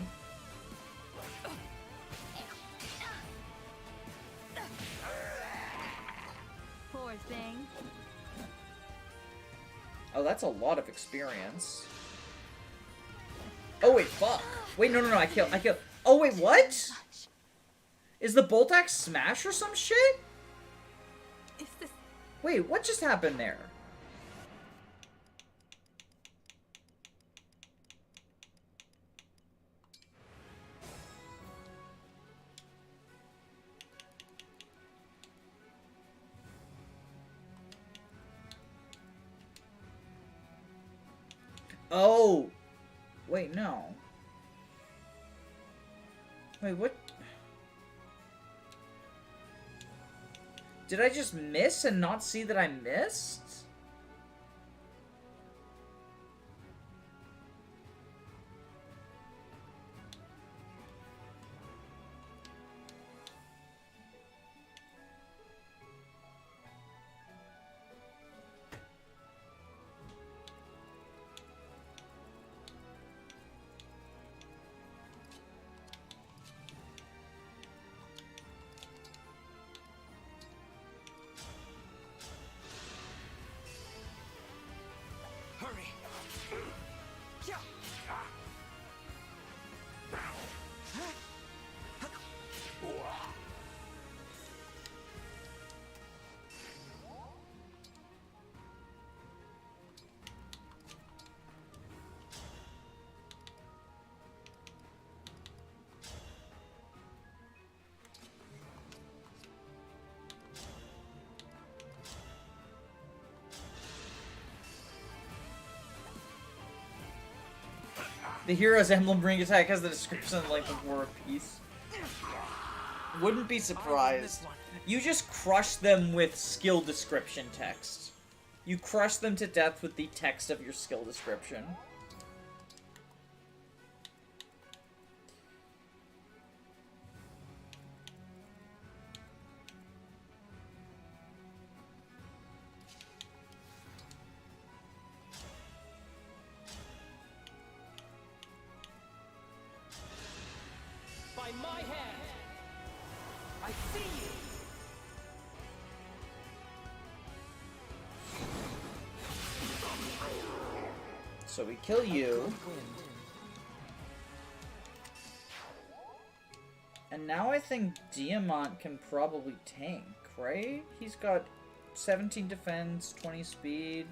Poor thing. Oh, that's a lot of experience. Oh, wait, fuck. Wait, no, I kill. Oh, wait, what? Is the Bolt Axe smash or some shit? Is this... Wait, what just happened there? Oh! Wait, no. Wait, what? Did I just miss and not see that I missed? The hero's emblem ring attack has the description of like the War of Peace. Wouldn't be surprised. You just crush them with skill description text. You crush them to death with the text of your skill description. By my hand! I see you! So we kill you. And now I think Diamant can probably tank, right? He's got 17 defense, 20 speed.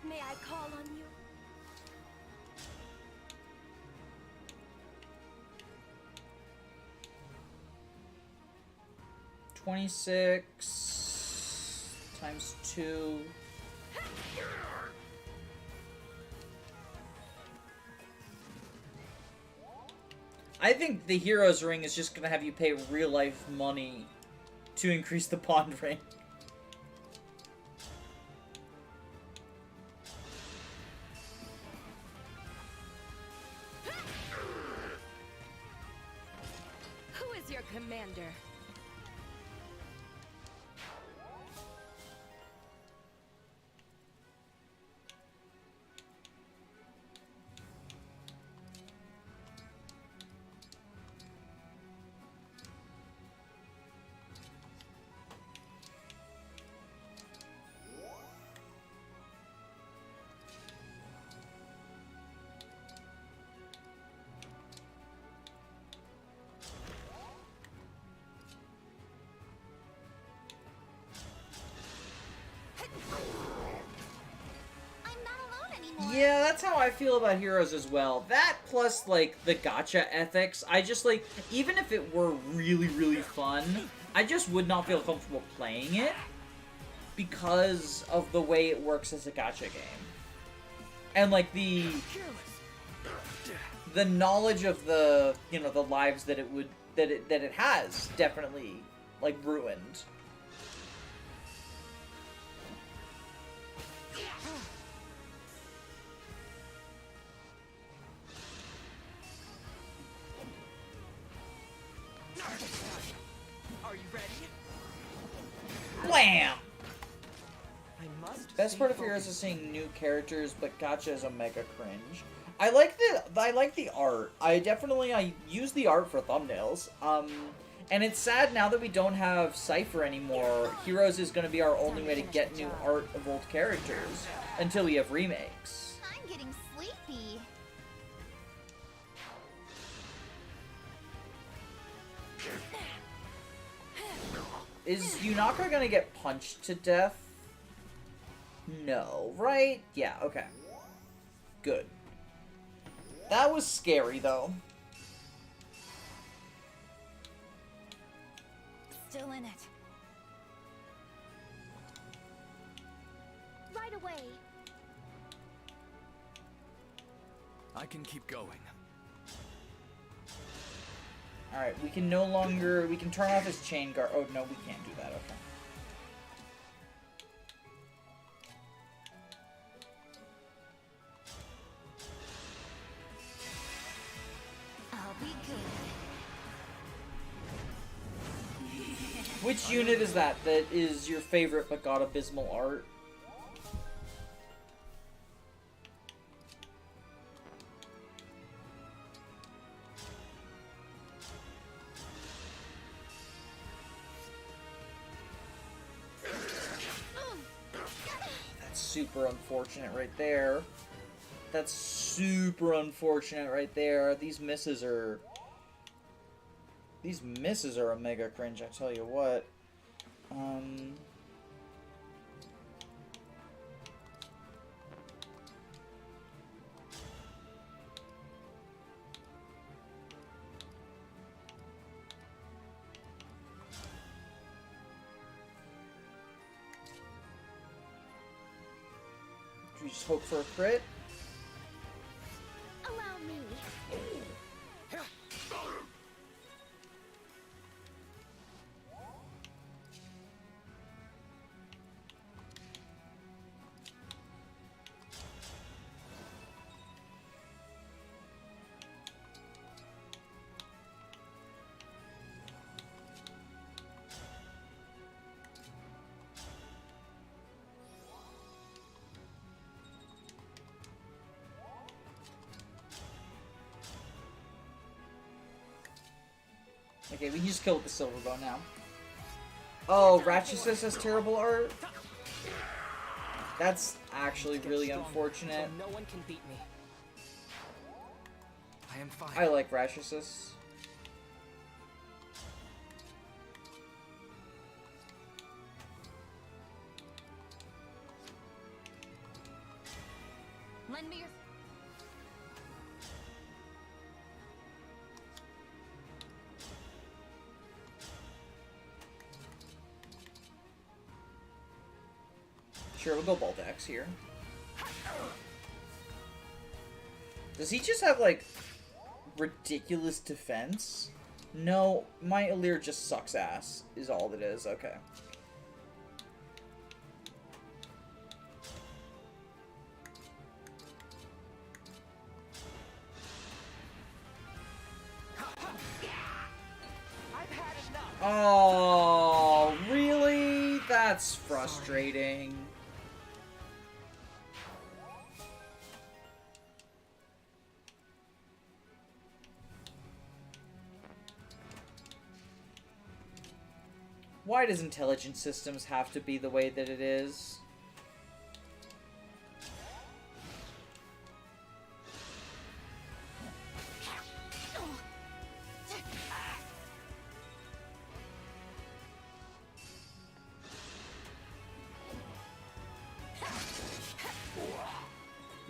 May I call on you? $26 times 2. I think the hero's ring is just gonna have you pay real life money to increase the bond ring. Who is your commander? Yeah, that's how I feel about Heroes as well. That plus, like, the gacha ethics, I just, like, even if it were really, really fun, I just would not feel comfortable playing it because of the way it works as a gacha game. And, like, the knowledge of the, you know, the lives that it has definitely, like, ruined. Are you ready? Wham! I must Best part of Heroes is seeing new characters, but gacha is a mega cringe. I like the art. I use the art for thumbnails. And it's sad now that we don't have Cypher anymore. Heroes is going to be our only way to get new art of old characters until we have remakes. I'm getting sleepy. Is Yunaka gonna get punched to death? No, right? Yeah, okay. Good. That was scary, though. Still in it. Right away. I can keep going. Alright, we can no longer... We can turn off his chain guard. Oh, no, we can't do that. Okay. I'll be good. Which unit is that is your favorite but got abysmal art? super unfortunate right there. That's super unfortunate right there. These misses are a mega cringe, I tell you what. We just hope for a crit. Allow me. Okay, we can just kill with the silver bow now. Oh, Ratchasus has terrible art? That's actually really unfortunate. So no one can beat me. I am fine. I like Ratchasus. Lend me your... Sure, we'll go Baldax here. Does he just have, like, ridiculous defense? No, my Illyr just sucks ass, is all it is. Okay. I've had enough. Oh, really? That's frustrating. Why does intelligent systems have to be the way that it is?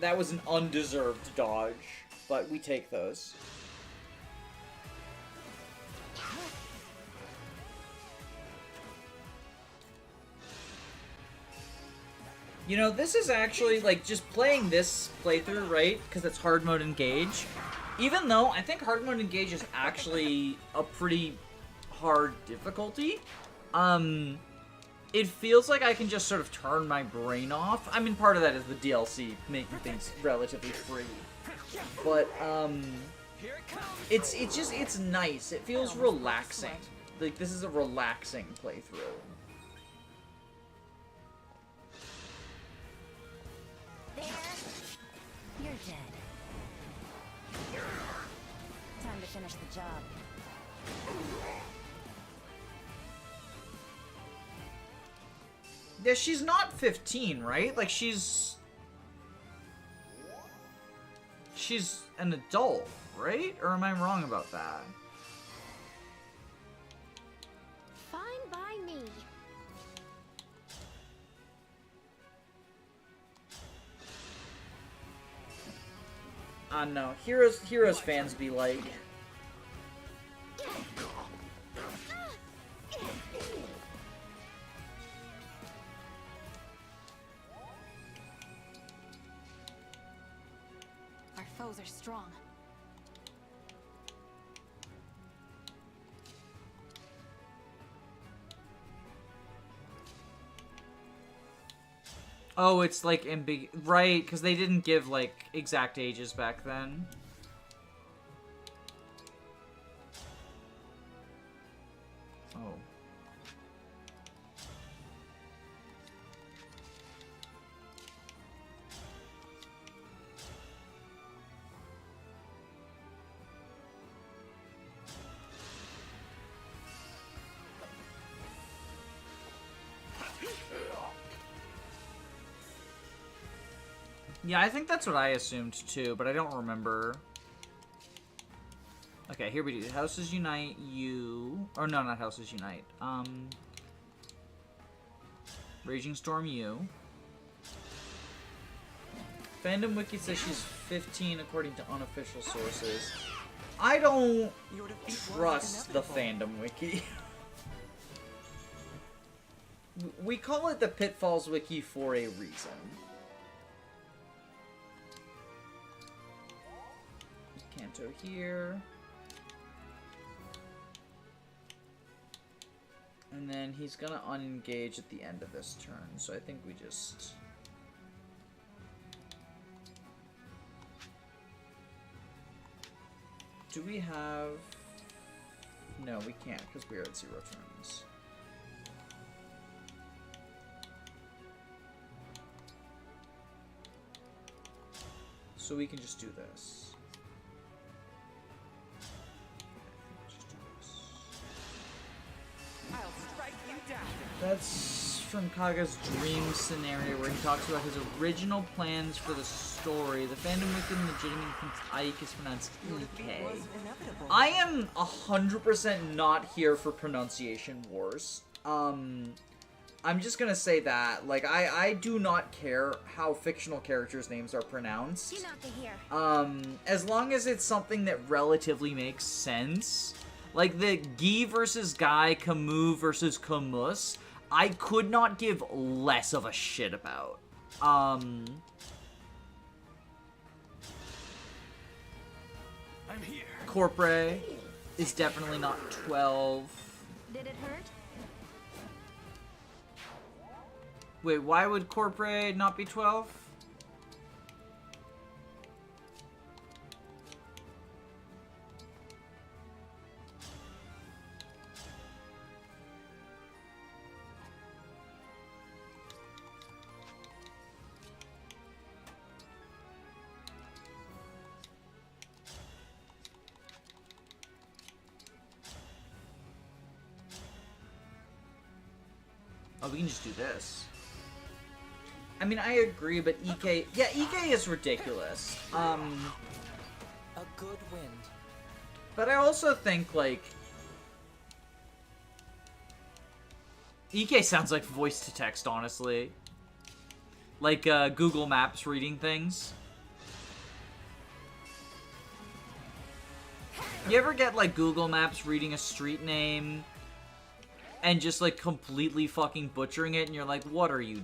That was an undeserved dodge, but we take those. You know, this is actually, like, just playing this playthrough, right? Because it's hard mode engage. Even though I think hard mode engage is actually a pretty hard difficulty, it feels like I can just sort of turn my brain off. I mean, part of that is the DLC making things relatively free. But, it's nice. It feels relaxing. Like, this is a relaxing playthrough. There. You're dead. Time to finish the job. Yeah, she's not 15, right? Like, she's an adult, right? Or am I wrong about that? Fine by me. No. Heroes fans be like... Our foes are strong. Oh, it's like right, because they didn't give, like, exact ages back then. Oh. Yeah, I think that's what I assumed too, but I don't remember. Okay, here we do. Houses Unite, U... Or no, not Houses Unite. Raging Storm, U. Fandom Wiki says she's 15 according to unofficial sources. I don't trust the Fandom Wiki. We call it the Pitfalls Wiki for a reason. Kanto here. And then he's gonna unengage at the end of this turn, so I think we just... Do we have... No, we can't, because we're at 0 turns. So we can just do this. I'll strike you down. That's from Kaga's dream scenario where he talks about his original plans for the story. The fandom within legitimate thinks Ike is pronounced EK. I am 100% not here for pronunciation wars. I'm just gonna say that. Like, I do not care how fictional characters' names are pronounced. Do not to hear. As long as it's something that relatively makes sense. Like the Guy versus Guy, Camus versus Camus, I could not give less of a shit about. I'm here. Corpre is definitely not 12. Did it hurt? Wait, why would Corpre not be 12? Oh, we can just do this. I mean, I agree, but EK... Yeah, EK is ridiculous. A good wind. But I also think, like... EK sounds like voice-to-text, honestly. Like, Google Maps reading things. You ever get, like, Google Maps reading a street name... and just, like, completely fucking butchering it, and you're like, what are you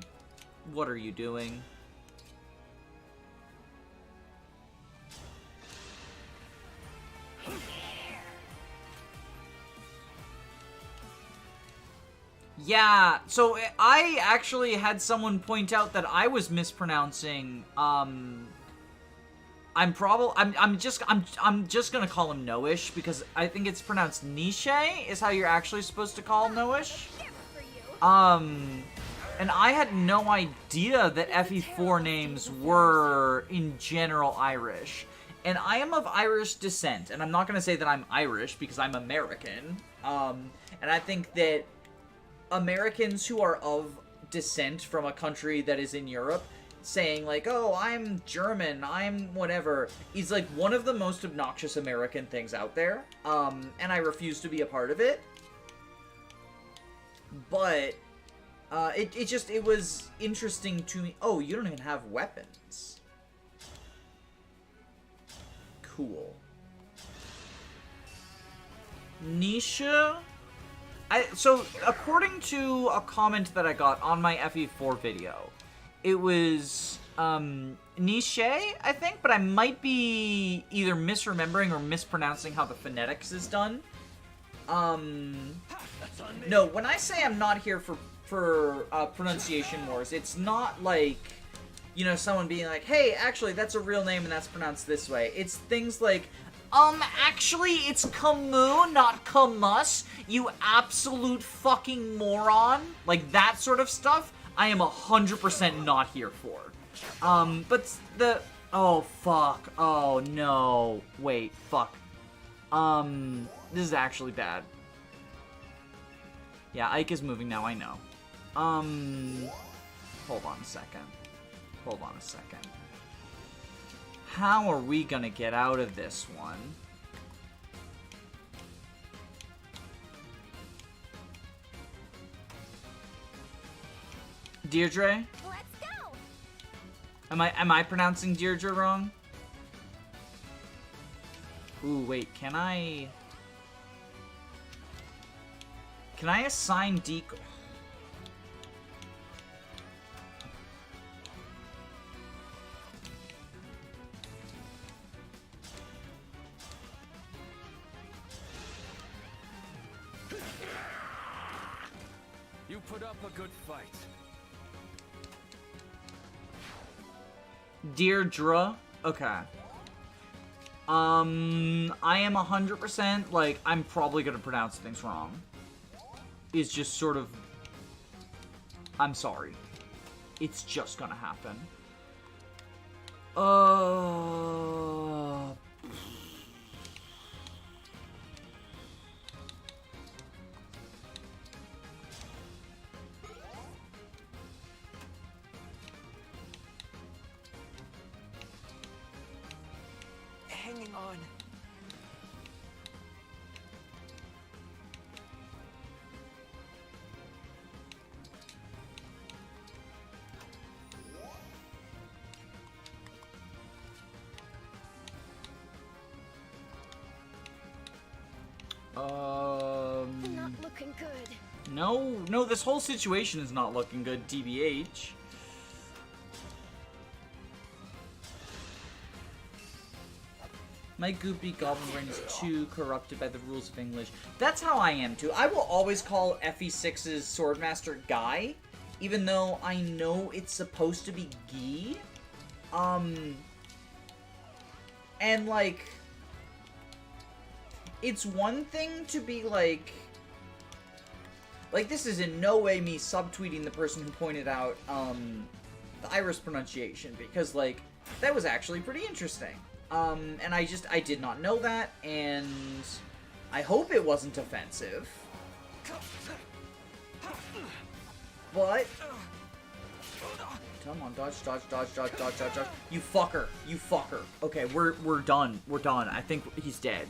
doing? Yeah, so I actually had someone point out that I was mispronouncing, I'm just gonna call him Noish, because I think it's pronounced Niche, is how you're actually supposed to call Noish. And I had no idea that FE4 names were, in general, Irish. And I am of Irish descent, and I'm not gonna say that I'm Irish, because I'm American. And I think that Americans who are of descent from a country that is in Europe saying, like, oh, I'm German, I'm whatever, is, like, one of the most obnoxious American things out there. And I refuse to be a part of it. But, it was interesting to me. Oh, you don't even have weapons. Cool. Nisha? So, according to a comment that I got on my FE4 video, it was, Niche, I think, but I might be either misremembering or mispronouncing how the phonetics is done. No, when I say I'm not here for pronunciation wars, it's not like, you know, someone being like, hey, actually, that's a real name and that's pronounced this way. It's things like, actually, it's Camus, not Camus, you absolute fucking moron. Like, that sort of stuff, I am 100% not here for. But the... Oh, fuck. Oh, no. Wait, fuck. This is actually bad. Yeah, Ike is moving now, I know. Hold on a second. Hold on a second. How are we gonna get out of this one? Deirdre? Let's go! Am I pronouncing Deirdre wrong? Ooh, wait, can I assign decoy? You put up a good fight. Deirdre? Okay. I am 100%, like, I'm probably gonna pronounce things wrong. It's just sort of... I'm sorry. It's just gonna happen. Hanging on. Not looking good. No, this whole situation is not looking good, TBH. My goopy goblin brain is too corrupted by the rules of English. That's how I am too. I will always call FE6's Swordmaster Guy, even though I know it's supposed to be Guy. And like, it's one thing to be like this is in no way me subtweeting the person who pointed out, the Irish pronunciation, because, like, that was actually pretty interesting. And I did not know that, and I hope it wasn't offensive. But... Come on, dodge. You fucker. Okay, we're done. I think he's dead.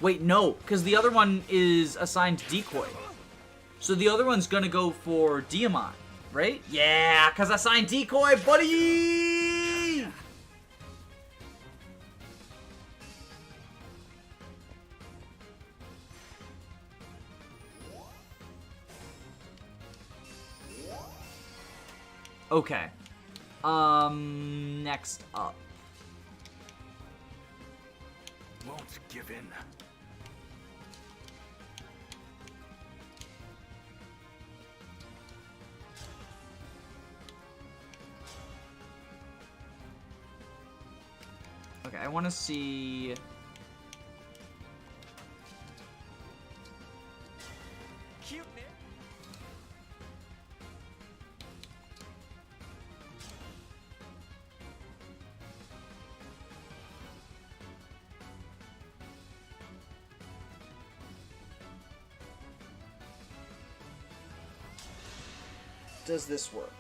Wait, no, because the other one is assigned decoy. So the other one's gonna go for Diamond, right? Yeah, because assigned decoy, buddy! Okay. Next up. Won't give in. Okay, I want to see... Cute, man. Does this work?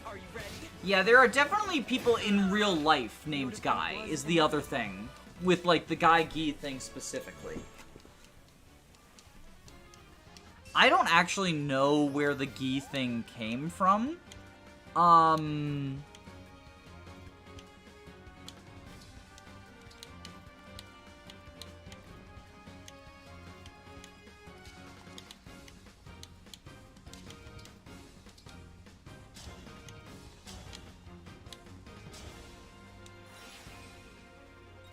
Are you ready? Yeah, there are definitely people in real life named Guy, is the other thing. With, like, the Guy Gee thing specifically. I don't actually know where the Gee thing came from.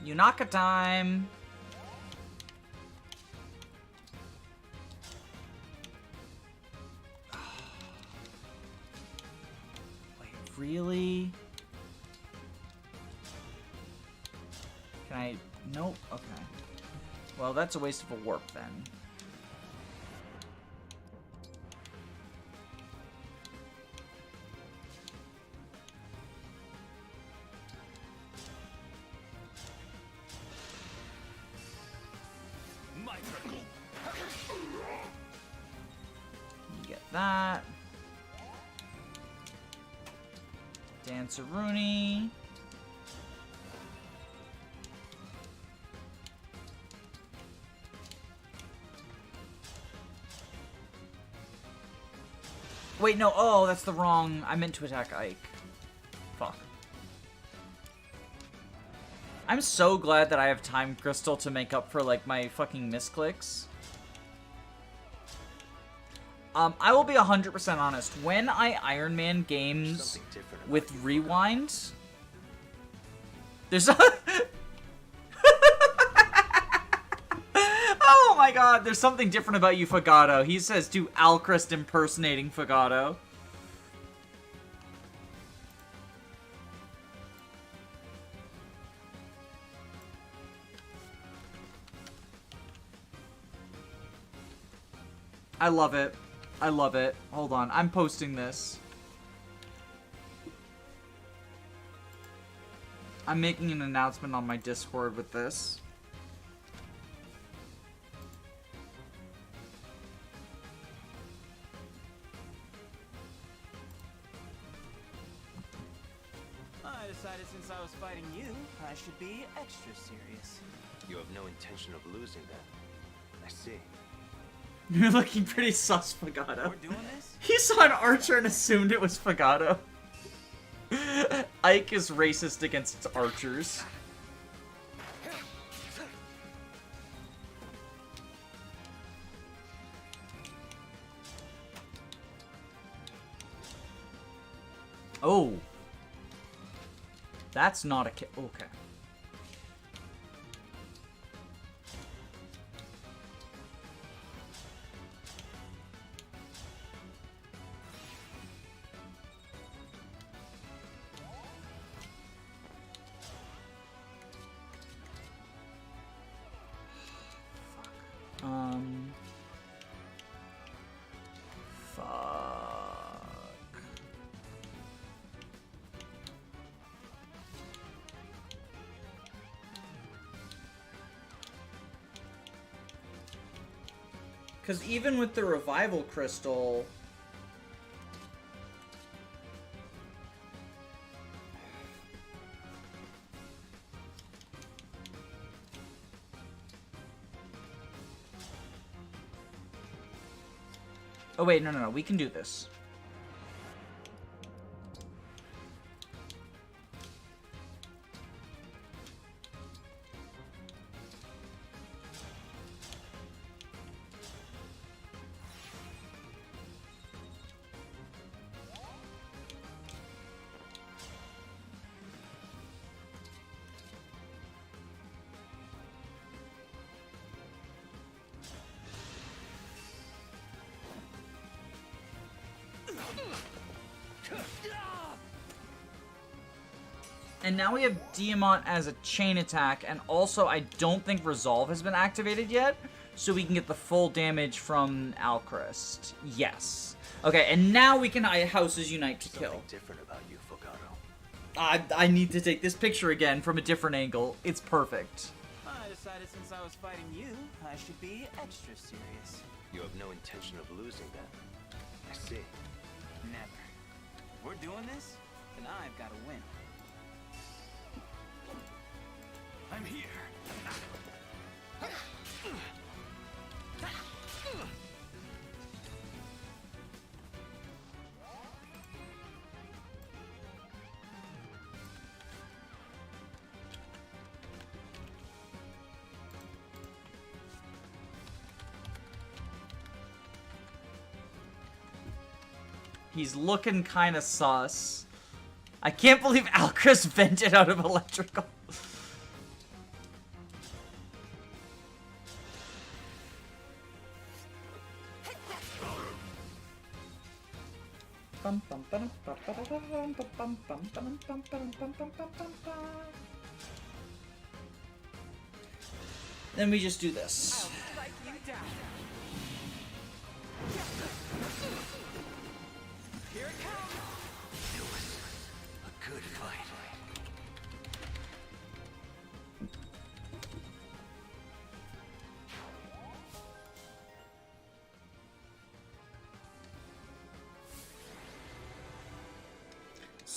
Yunaka time! Wait, really? Can I... Nope, okay. Well, that's a waste of a warp then. Get that. Danceroonie. Wait, no. Oh, that's the wrong... I meant to attack Ike. Fuck. I'm so glad that I have Time Crystal to make up for, like, my fucking misclicks. I will be 100% honest. When I Iron Man games with Rewind... There's... Oh my god, there's something different about you, Fagato. He says, do Alcrest impersonating Fagato. I love it. I love it. Hold on, I'm posting this. I'm making an announcement on my Discord with this. I decided since I was fighting you, I should be extra serious. You have no intention of losing then. I see. You're looking pretty sus, Fagato. We're doing this? He saw an archer and assumed it was Fagato. Ike is racist against archers. Oh. That's not a kid. Okay. Fuck. Because even with the revival crystal... Oh wait, no, we can do this. And now we have Diamant as a chain attack, and also I don't think Resolve has been activated yet, so we can get the full damage from Alcrest. Yes. Okay, and now we can Houses Unite to kill. Something different about you, Fogato. I need to take this picture again from a different angle. It's perfect. I decided since I was fighting you, I should be extra serious. You have no intention of losing then. I see. Never. We're doing this, and I've got to win. I'm here. He's looking kind of sus. I can't believe Alcrest vented out of electrical. Then we just do this. I'll strike you down. Here it comes. It was a good fight.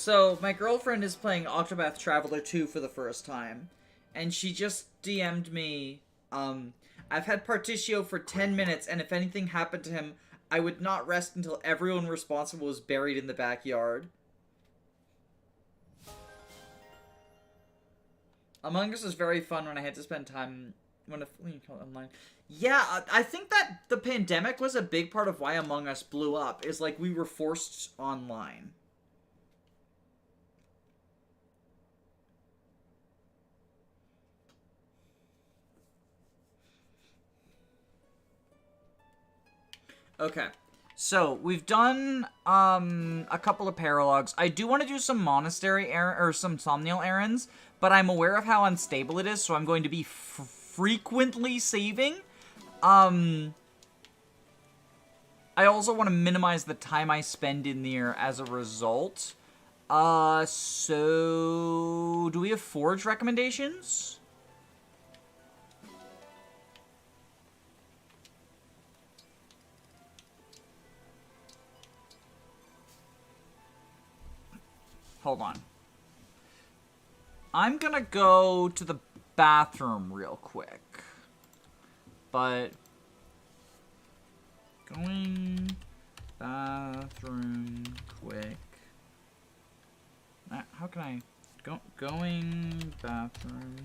So, my girlfriend is playing Octopath Traveler 2 for the first time, and she just DM'd me, I've had Particio for 10 minutes, and if anything happened to him, I would not rest until everyone responsible was buried in the backyard. Among Us was very fun when I had to spend time online. Yeah, I think that the pandemic was a big part of why Among Us blew up, is like we were forced online. Okay, so we've done a couple of paralogs. I do want to do some monastery or some Somniel errands, but I'm aware of how unstable it is, so I'm going to be frequently saving. I also want to minimize the time I spend in there as a result. So do we have Forge recommendations? Hold on. I'm gonna go to the bathroom real quick. But going bathroom quick. How can I going bathroom?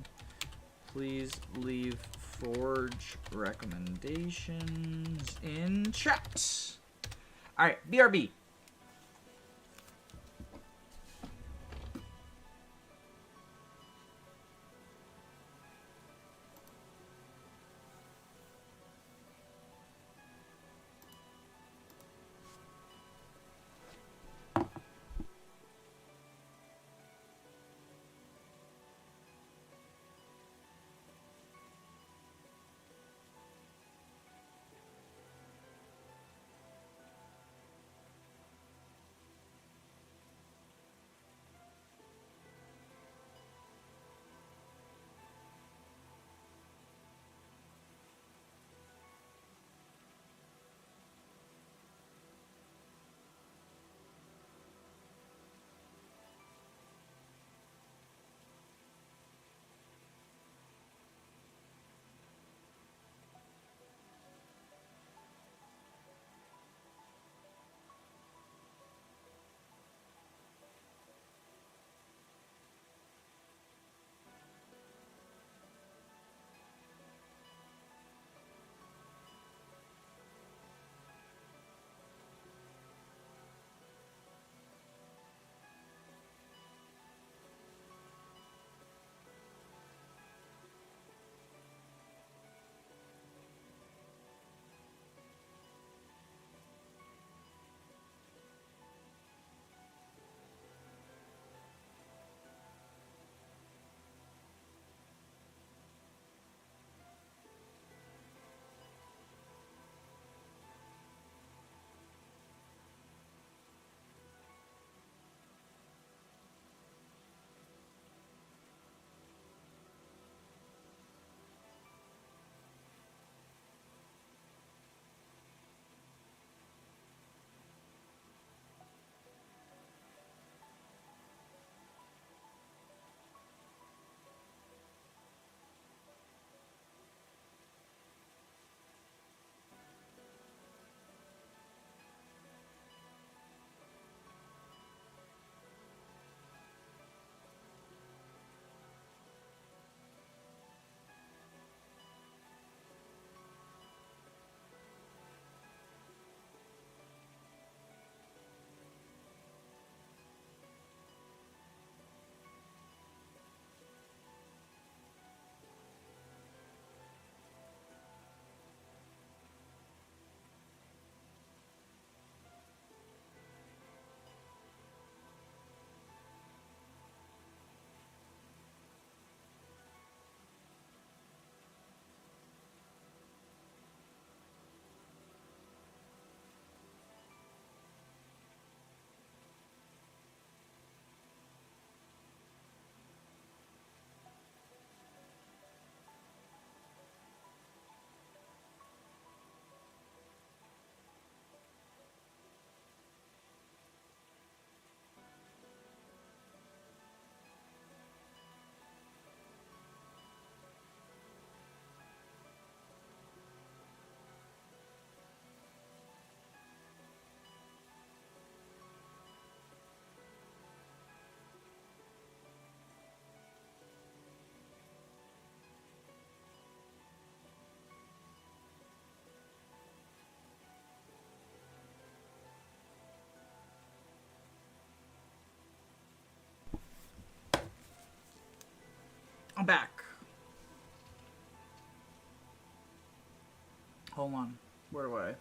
Please leave Forge recommendations in chat. All right, BRB. Hold on. Where do I...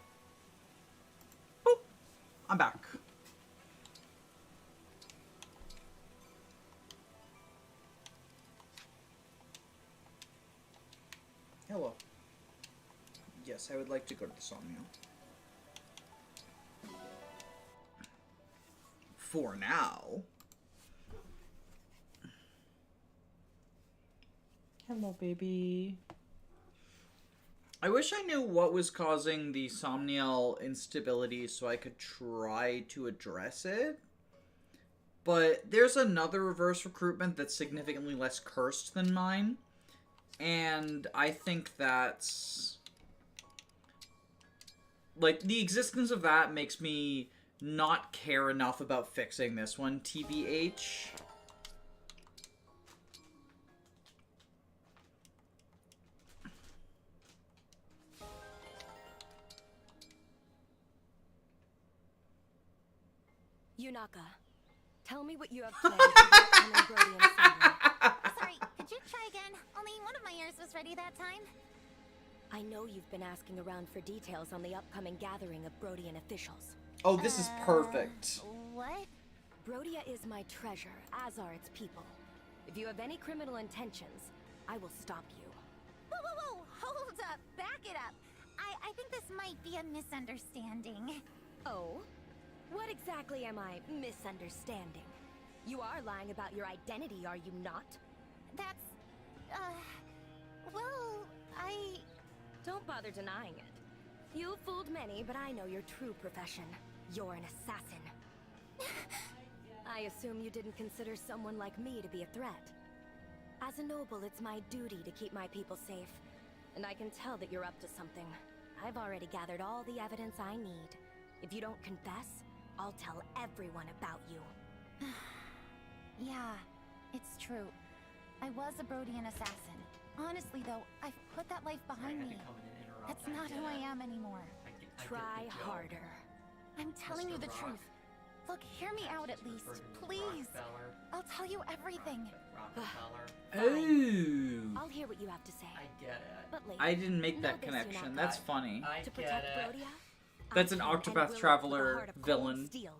Boop! I'm back. Hello. Yes, I would like to go to the Somnium. For now. Hello, baby. I wish I knew what was causing the Somniel instability so I could try to address it. But there's another reverse recruitment that's significantly less cursed than mine. And I think that's... like, the existence of that makes me not care enough about fixing this one, TBH. Yunaka, tell me what you have planned for the upcoming Brodian assembly. Sorry, could you try again? Only one of my ears was ready that time. I know you've been asking around for details on the upcoming gathering of Brodian officials. Oh, this is perfect. What? Brodia is my treasure, as are its people. If you have any criminal intentions, I will stop you. Whoa, whoa, whoa! Hold up! Back it up! I think this might be a misunderstanding. Oh? What exactly am I misunderstanding? You are lying about your identity, are you not? That's... well, Don't bother denying it. You fooled many, but I know your true profession. You're an assassin. I assume you didn't consider someone like me to be a threat. As a noble, it's my duty to keep my people safe. And I can tell that you're up to something. I've already gathered all the evidence I need. If you don't confess, I'll tell everyone about you. yeah, it's true. I was a Brodian assassin. Honestly, though, I've put that life behind me. That's not who I am anymore. Try harder. I'm telling you the truth. Look, hear me out at least, please. I'll tell you everything. Oh. I'll hear what you have to say. I get it. But later. I didn't make Know that this, connection. Yunaka. That's funny. I To get protect it. Brodia, That's I an can and Octopath will with Traveler the heart of villain. cold steel.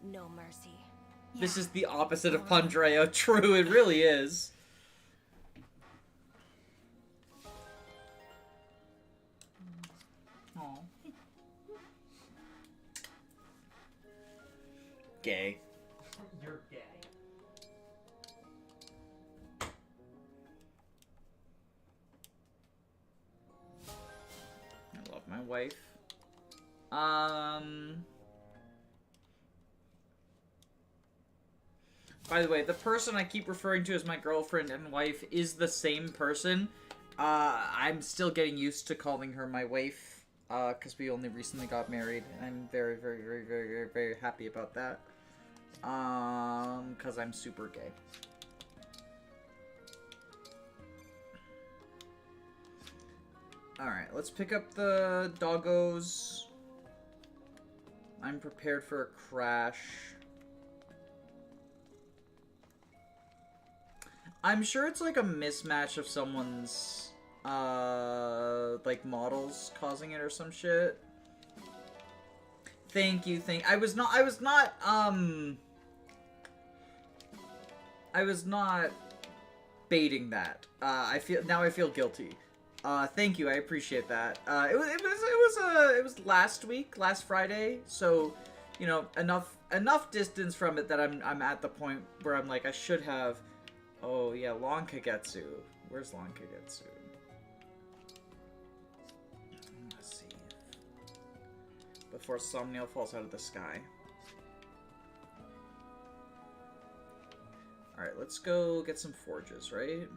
No mercy. This Yeah. is the opposite of Pandreo. True, it really is. Aw. Gay. You're gay. I love my wife. By the way, the person I keep referring to as my girlfriend and wife is the same person. I'm still getting used to calling her my wife, because we only recently got married, and I'm very, very, very, very, very, very happy about that. Because I'm super gay. Alright, let's pick up the doggos. I'm prepared for a crash. I'm sure it's like a mismatch of someone's, like models causing it or some shit. Thank you, I was not baiting that. I feel guilty. Thank you, I appreciate that. It was last week, last Friday, so, you know, enough distance from it that I'm at the point where I'm like, I should have. Oh yeah, Long Kagetsu. Where's Long Kagetsu? Let's see. Before Somniel falls out of the sky. Alright, let's go get some forges, right?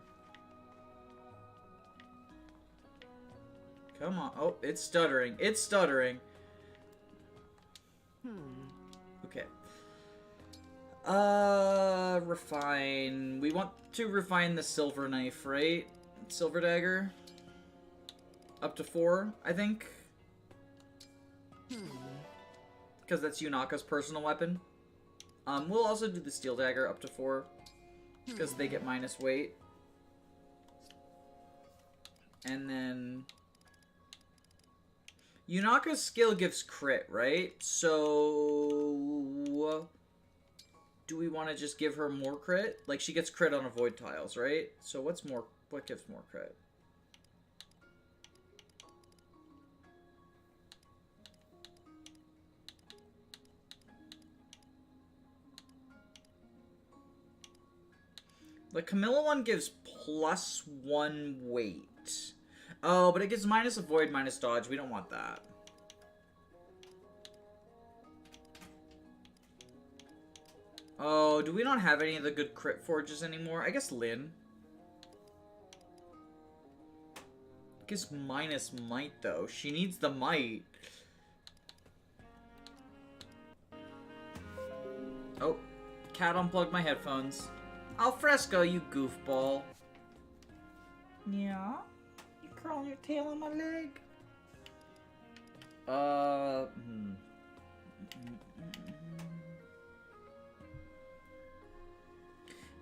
Come on. Oh, it's stuttering. It's stuttering. Okay. Refine. We want to refine the silver knife, right? Silver dagger. Up to 4, I think. Because that's Yunaka's personal weapon. We'll also do the steel dagger up to 4. Because they get minus weight. And then... Yunaka's skill gives crit, right? So do we want to just give her more crit? Like, she gets crit on avoid tiles, right? So what gives more crit? The Camilla one gives +1 weight. Oh, but it gives minus avoid, minus dodge. We don't want that. Oh, do we not have any of the good crit forges anymore? I guess Lynn. It gives minus might, though. She needs the might. Oh, cat unplugged my headphones. Alfresco, you goofball. Yeah? You curling your tail on my leg?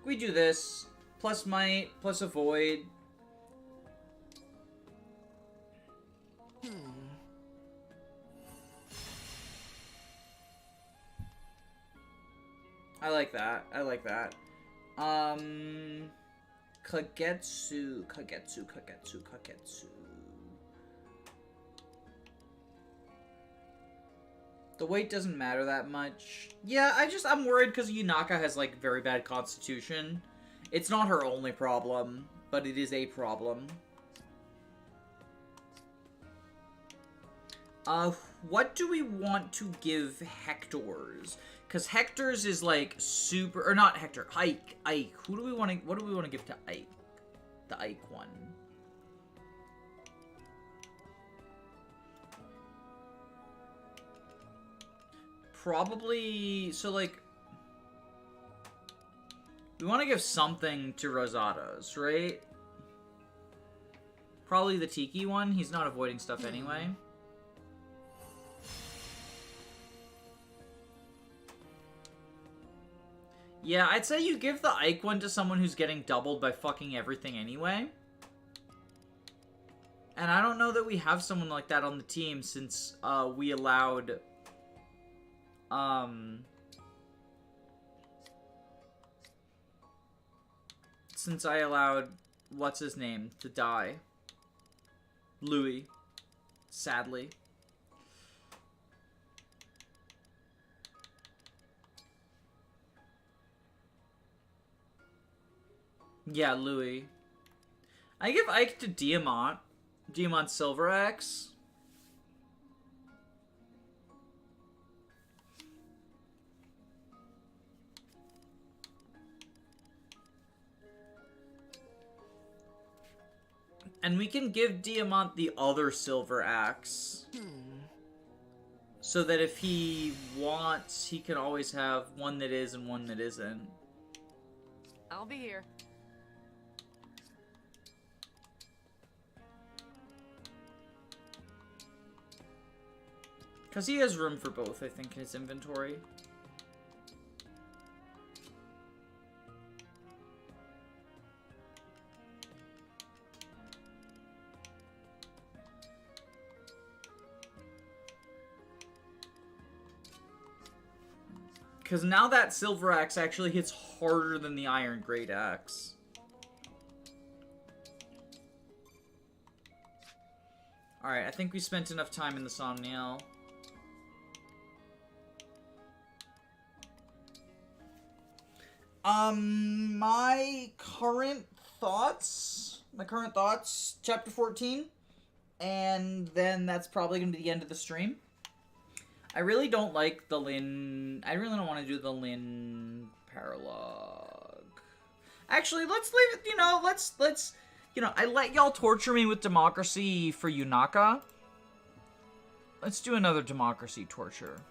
We do this. Plus might, plus avoid. I like that. I like that. Kagetsu. The weight doesn't matter that much. Yeah, I'm worried because Yunaka has, like, very bad constitution. It's not her only problem, but it is a problem. What do we want to give Hector's? Because Hector's is, like, super... Or not Hector. Ike. What do we want to give to Ike? The Ike one. Probably... So, like... We want to give something to Rosados, right? Probably the Tiki one. He's not avoiding stuff anyway. Yeah, I'd say you give the Ike one to someone who's getting doubled by fucking everything anyway. And I don't know that we have someone like that on the team since we allowed... Since I allowed... What's his name? To die. Louis. Sadly. Yeah, Louis. I give Ike to Diamant. Diamant Silver Axe. And we can give Diamant the other Silver Axe. So that if he wants, he can always have one that is and one that isn't. I'll be here. Because he has room for both, I think, in his inventory. Because now that Silver Axe actually hits harder than the Iron Great Axe. Alright, I think we spent enough time in the Somniel. My current thoughts, chapter 14, and then that's probably going to be the end of the stream. I really don't like the Lin, I really don't want to do the Lin paralogue. Actually, let's leave it, I let y'all torture me with democracy for Yunaka. Let's do another democracy torture.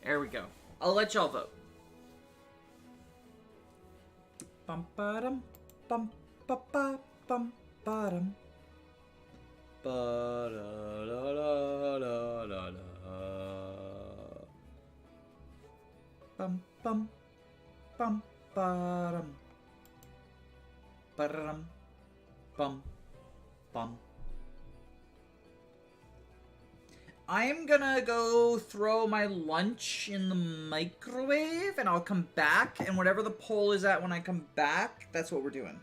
There we go. I'll let y'all vote. Bum ba-dum, bum ba ba bum ba-dum. Ba da da da da da da. Bum bum bum ba-dum. Ba-dum bum bum. I'm gonna go throw my lunch in the microwave and I'll come back, and whatever the poll is at when I come back, that's what we're doing.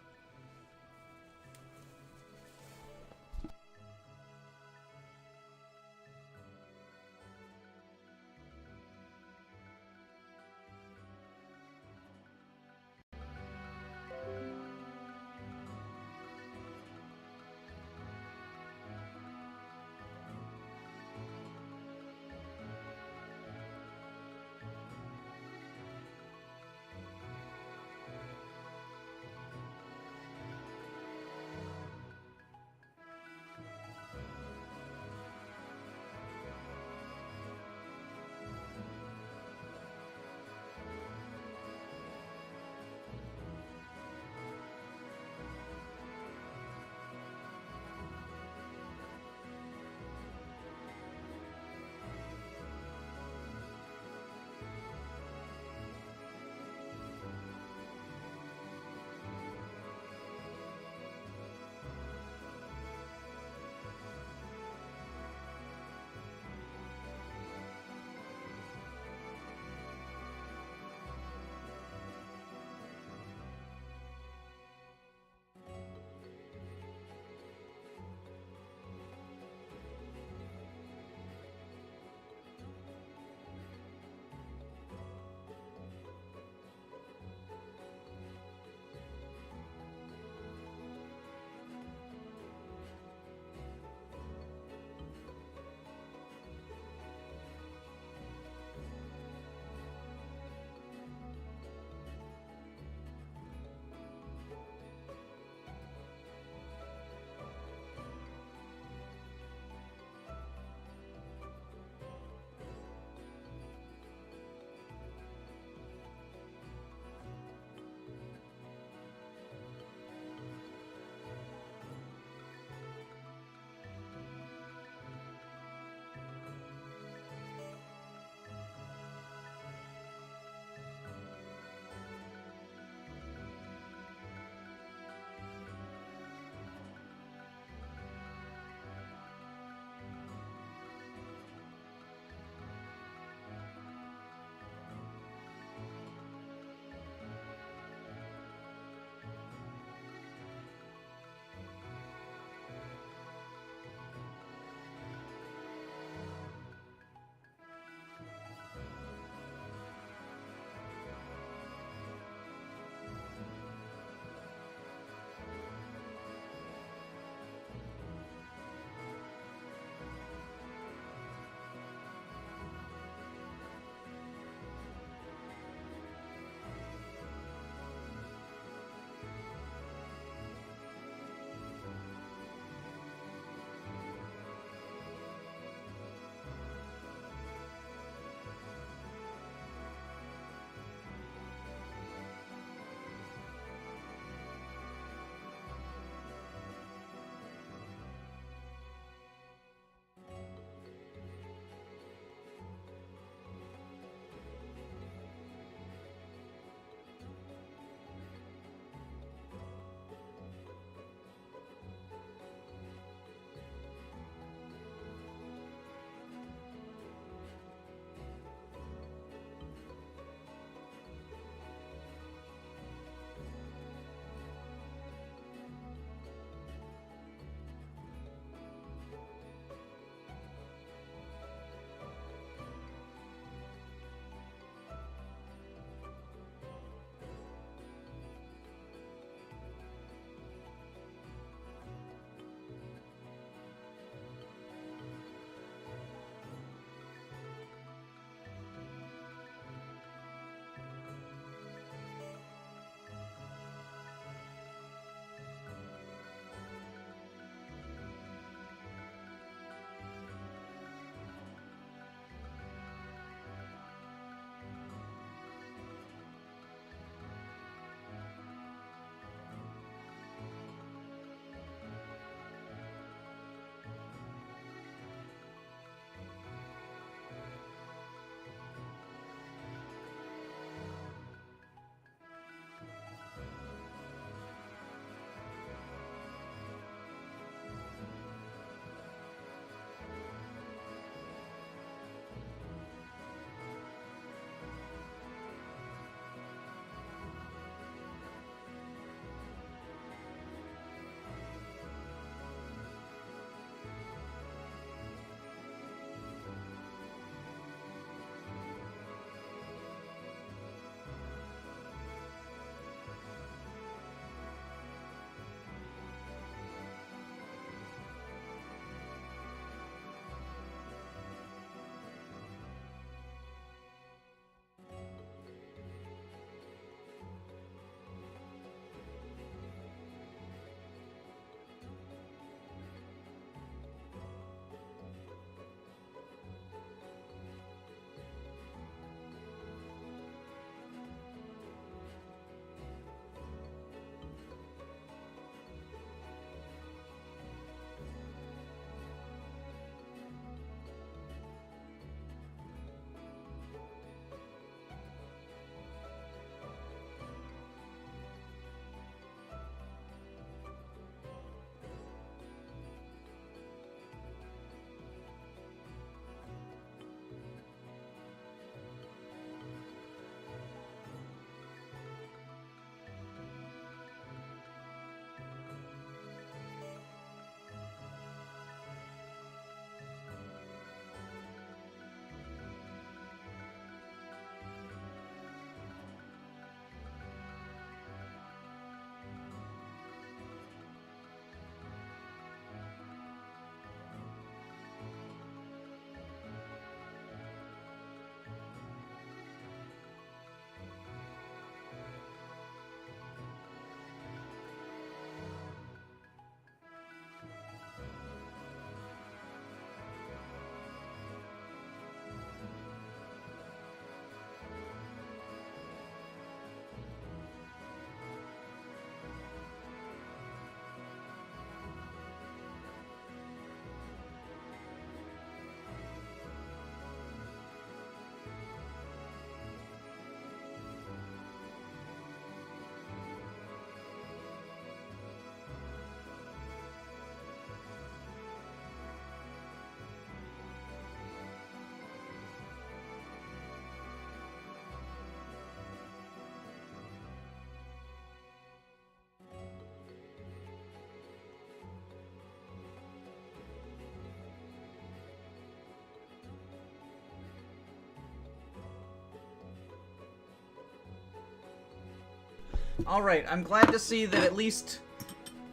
Alright, I'm glad to see that at least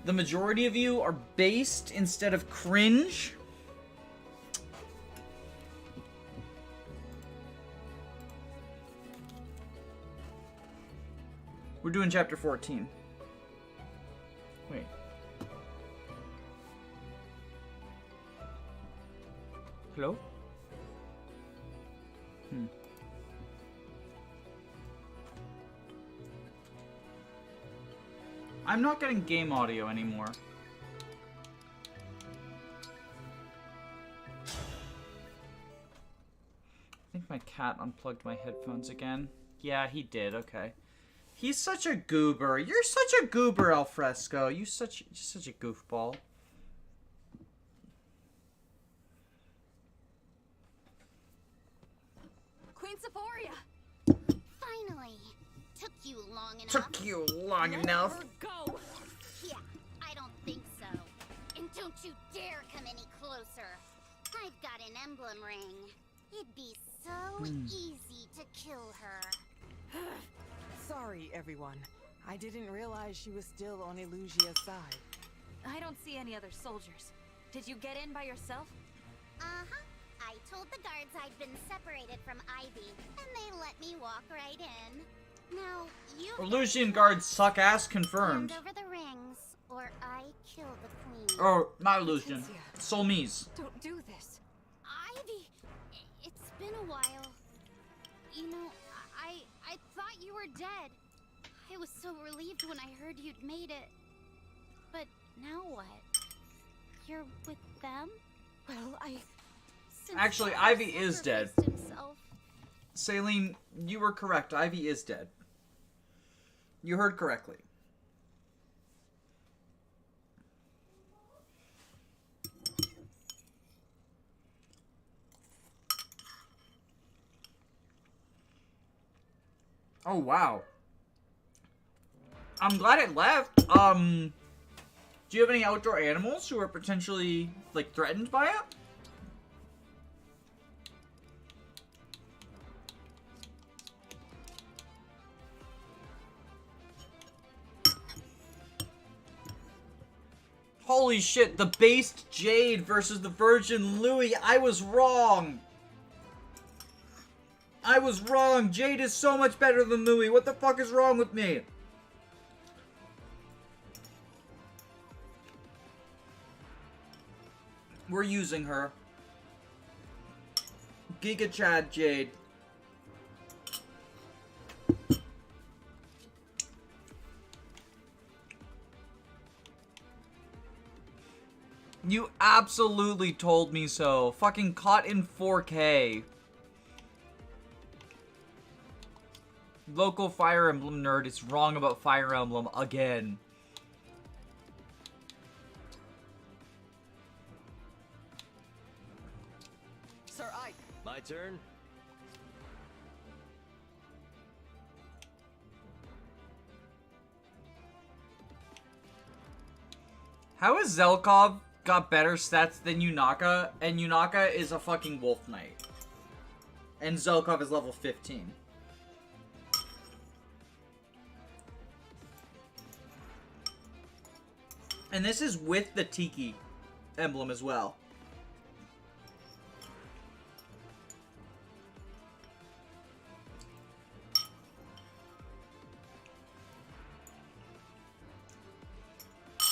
the majority of you are based instead of cringe. We're doing chapter 14. Wait. Hello? I'm not getting game audio anymore. I think my cat unplugged my headphones again. Yeah, he did. Okay. He's such a goober. You're such a goober, Alfresco. You're such a goofball. Queen Sephoria! Finally! Took you long enough. Took you long enough. Go! Yeah, I don't think so. And don't you dare come any closer. I've got an emblem ring. It'd be so easy to kill her. Sorry, everyone. I didn't realize she was still on Elusia's side. I don't see any other soldiers. Did you get in by yourself? Uh-huh. I told the guards I'd been separated from Ivy, and they let me walk right in. Now, you Elusian guards suck ass confirmed. hand over the rings, or I kill the queen. Oh, not Elusian. Solmise. Don't do this. Ivy, it's been a while. You know, I thought you were dead. I was so relieved when I heard you'd made it. But now what? You're with them? Well, Since Actually, Father Ivy is dead. sacrificed himself. Saline, you were correct. Ivy is dead. You heard correctly. Oh, wow. I'm glad it left. Do you have any outdoor animals who are potentially, like, threatened by it? Holy shit, the based Jade versus the Virgin Louis. I was wrong. I was wrong. Jade is so much better than Louis. What the fuck is wrong with me? We're using her. Giga Chad Jade. You absolutely told me so. Fucking caught in 4K. Local Fire Emblem nerd is wrong about Fire Emblem again. Sir Ike. My turn? How has Zelkov got better stats than Yunaka, and Yunaka is a fucking Wolf Knight? And Zelkov is level 15. And this is with the Tiki emblem as well.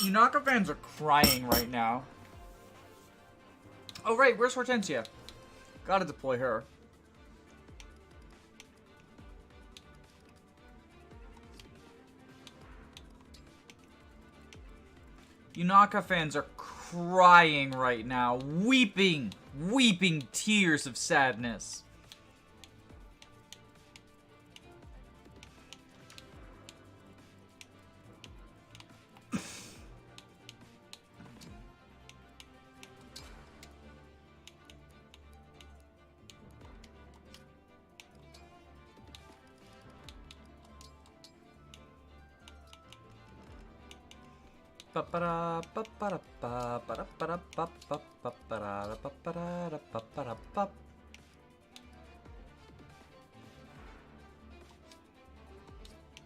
Yunaka fans are crying right now. Oh right, where's Hortensia? Gotta deploy her. Yunaka fans are crying right now, weeping tears of sadness.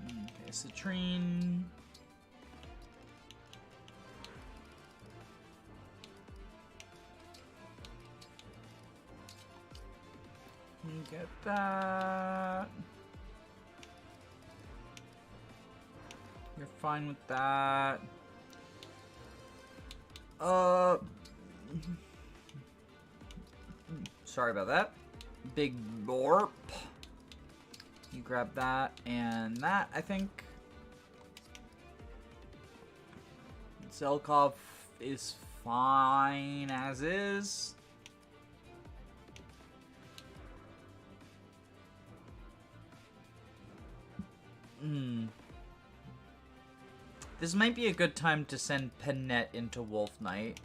Okay. citrine. You get that. You're fine with that. Sorry about that. Big Borp. You grab that and that, I think. Zelkov is fine as is. This might be a good time to send Pennet into Wolf Knight.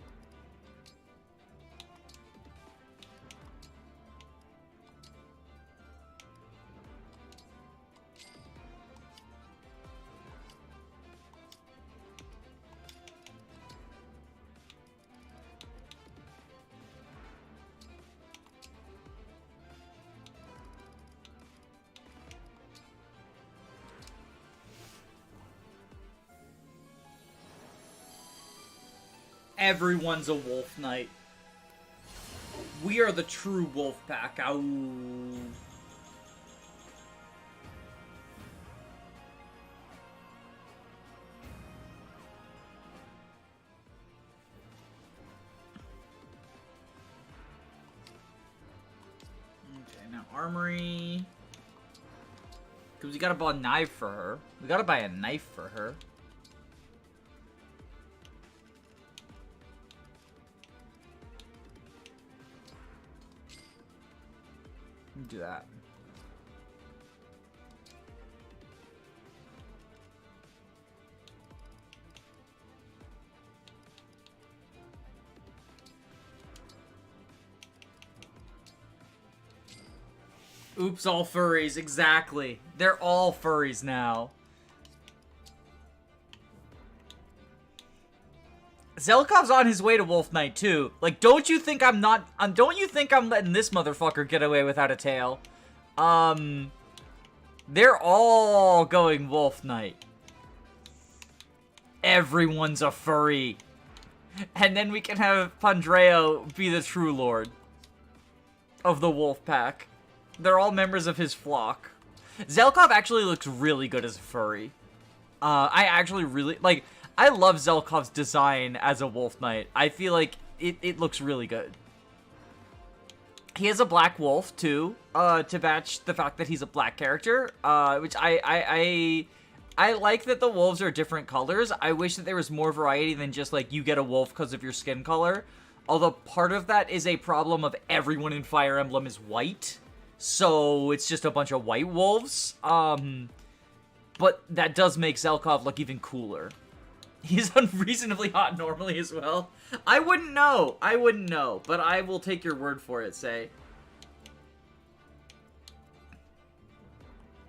Everyone's a wolf knight. We are the true wolf pack. Ow. Okay, now armory. Because we gotta buy a knife for her. We gotta buy a knife for her. Do that. Oops, all furries, exactly. They're all furries now. Zelkov's on his way to Wolf Knight too. Like, don't you think I'm not? Don't you think I'm letting this motherfucker get away without a tail? They're all going Wolf Knight. Everyone's a furry, and then we can have Pandreo be the true lord of the wolf pack. They're all members of his flock. Zelkov actually looks really good as a furry. I actually really like. I love Zelkov's design as a wolf knight. I feel like it looks really good. He has a black wolf too, to match the fact that he's a black character. Which I like that the wolves are different colors. I wish that there was more variety than just like you get a wolf because of your skin color. Although part of that is a problem of everyone in Fire Emblem is white, so it's just a bunch of white wolves. But that does make Zelkov look even cooler. He's unreasonably hot normally as well. I wouldn't know. I wouldn't know. But I will take your word for it, say.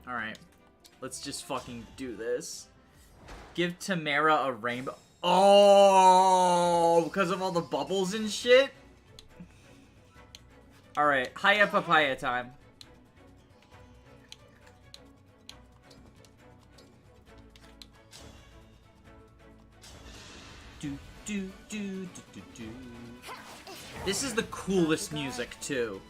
Alright. Let's just fucking do this. Give Tamara a rainbow. Oh! Because of all the bubbles and shit? Alright. Hiya papaya time. This is the coolest music too.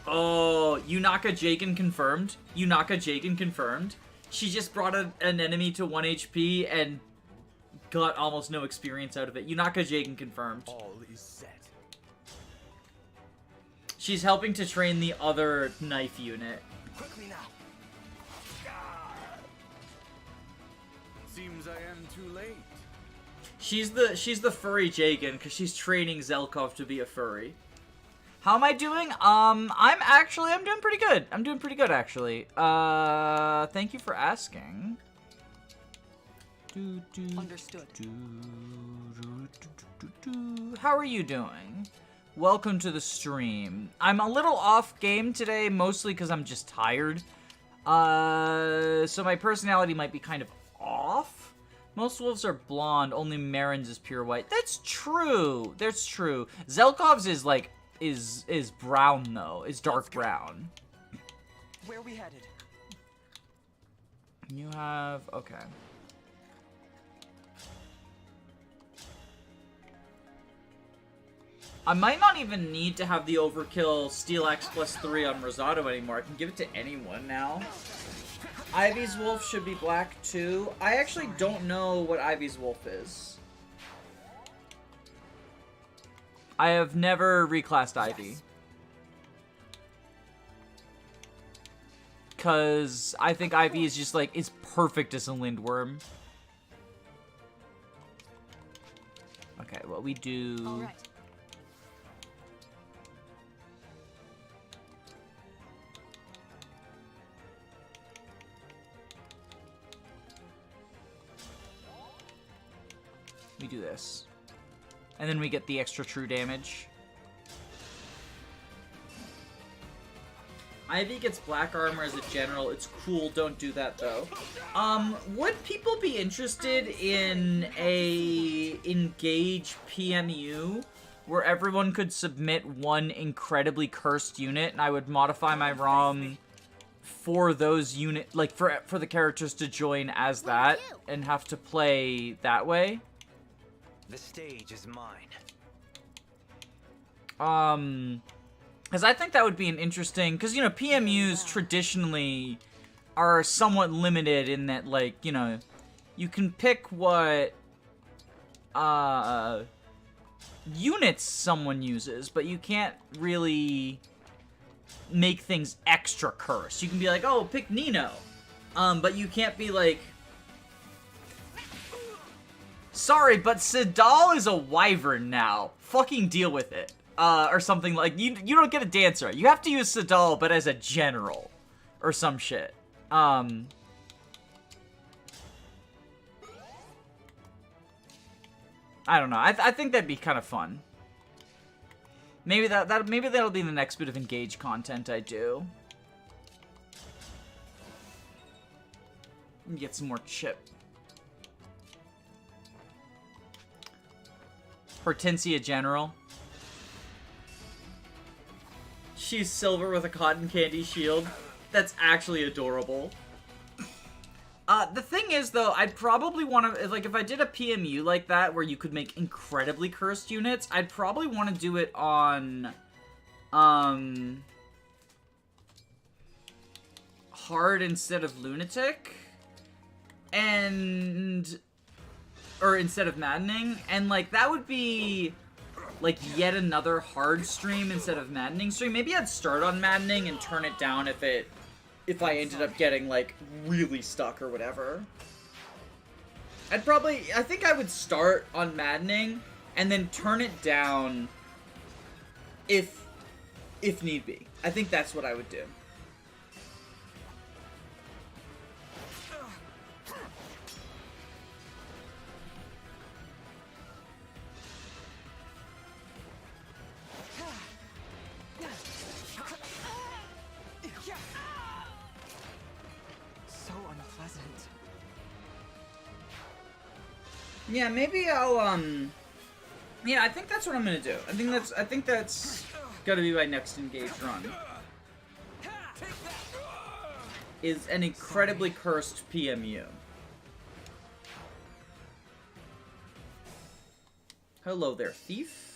Oh, Yunaka Jagen confirmed. Yunaka Jagen confirmed. She just brought an enemy to 1 HP and got almost no experience out of it. Yunaka Jagen confirmed. All is set. She's helping to train the other knife unit. Quickly now. Seems I am too late. She's the furry Jagen because she's training Zelkov to be a furry. How am I doing? I'm doing pretty good. I'm doing pretty good actually. Thank you for asking. Understood. How are you doing? Welcome to the stream. I'm a little off game today, mostly because I'm just tired. So my personality might be kind of off. Most wolves are blonde, only Marin's is pure white. That's true. That's true. Zelkov's is like is brown though. Is dark brown. Where we headed? You have... okay. I might not even need to have the overkill Steel X +3 on Rosado anymore. I can give it to anyone now. Ivy's Wolf should be black too. I actually don't know what Ivy's Wolf is. I have never reclassed Ivy. Because I think Ivy is just like, is perfect as a Lindworm. Okay, well we do... All right. We do this. And then we get the extra true damage. Ivy gets black armor as a general. It's cool. Don't do that, though. Would people be interested in a engage PMU where everyone could submit one incredibly cursed unit and I would modify my ROM for those unit, like for the characters to join as that and have to play that way? The stage is mine. Because I think that would be an interesting... Because, you know, PMUs traditionally are somewhat limited in that, like, you know, you can pick what units someone uses, but you can't really make things extra cursed. You can be like, oh, pick Nino. But you can't be like... Sorry, but Sidal is a wyvern now. Fucking deal with it. Or something like... You don't get a dancer. You have to use Sidal, but as a general. Or some shit. I don't know. I think that'd be kind of fun. Maybe maybe that'll be the next bit of engage content I do. Let me get some more chip. Hortensia General. She's silver with a cotton candy shield. That's actually adorable. The thing is, though, I'd probably want to... Like, if I did a PMU like that, where you could make incredibly cursed units, I'd probably want to do it on... hard instead of lunatic. And... Or instead of maddening. And, like, that would be... like, yet another hard stream instead of maddening stream. Maybe I'd start on maddening and turn it down if I ended up getting, like, really stuck or whatever. I think I would start on maddening and then turn it down if need be. I think that's what I would do. Yeah, maybe I'll, yeah, I think that's what I'm gonna do. I think that's gotta be my next engage run. Is an incredibly cursed PMU. Hello there, thief.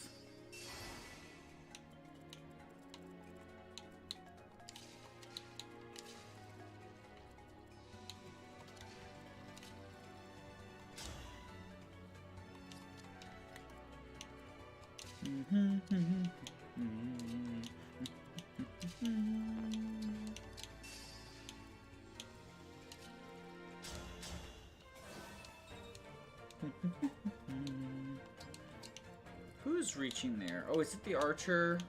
Who's reaching there? Oh, is it the archer?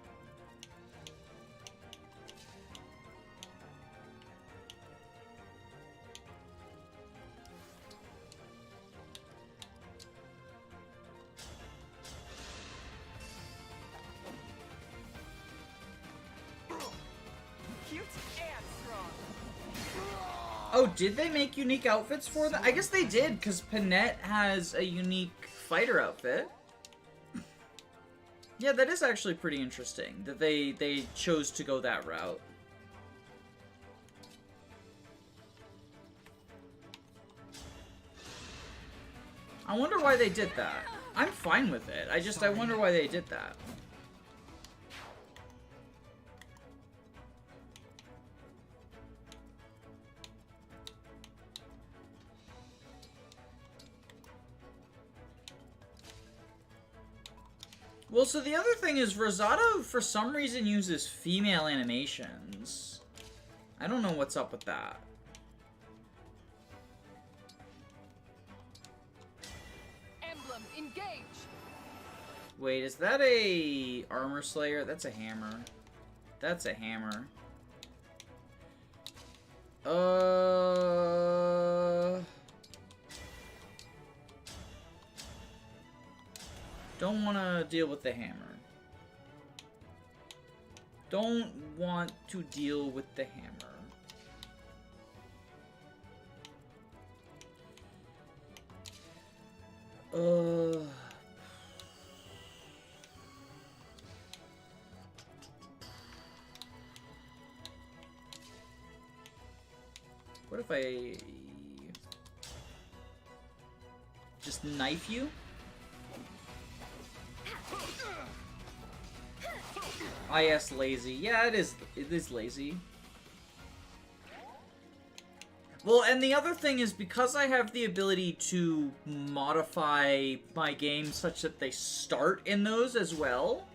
Oh, did they make unique outfits for them? I guess they did, because Panette has a unique fighter outfit. Yeah, that is actually pretty interesting, that they chose to go that route. I wonder why they did that. I'm fine with it. I wonder why they did that. Well, so the other thing is Rosado, for some reason, uses female animations. I don't know what's up with that. Emblem, engage! Wait, is that a armor slayer? That's a hammer. That's a hammer. Don't want to deal with the hammer. Don't want to deal with the hammer. What if I just knife you? Ah, yes, lazy. Yeah, it is lazy. Well, and the other thing is, because I have the ability to modify my game such that they start in those as well.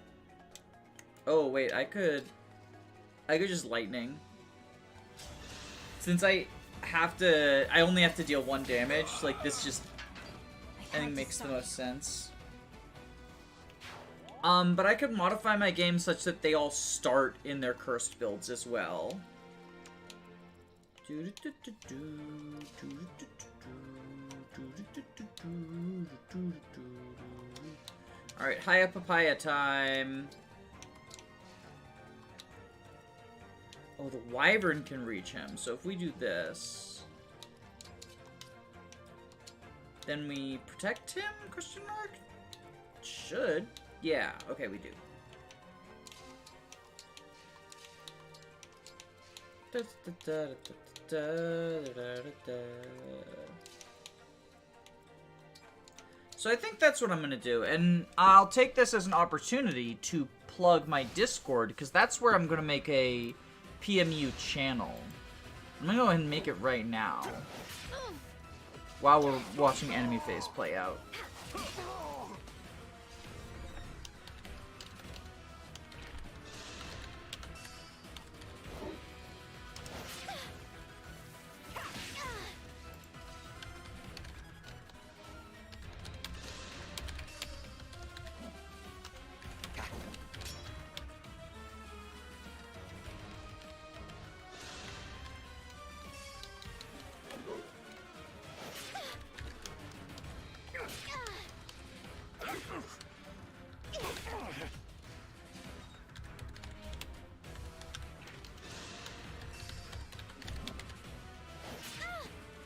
Oh, wait, I could just lightning. Since I only have to deal 1 damage, like, this just, I think, makes the most sense. But I could modify my game such that they all start in their cursed builds as well. Alright, Haya Papaya time. Oh, the Wyvern can reach him, so if we do this... Then we protect him? Question mark? Should. Yeah, okay, we do. So I think that's what I'm gonna do, and I'll take this as an opportunity to plug my Discord, because that's where I'm gonna make a PMU channel. I'm gonna go ahead and make it right now, while we're watching enemy phase play out.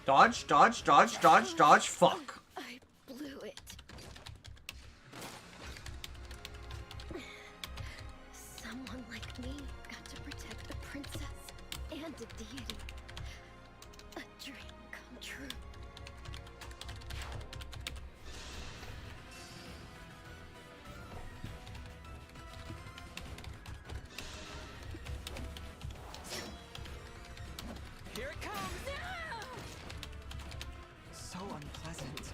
Dodge, dodge, dodge, dodge, dodge, fuck. I blew it. Someone like me got to protect the princess and a deity. A dream come true. Here it comes! So unpleasant.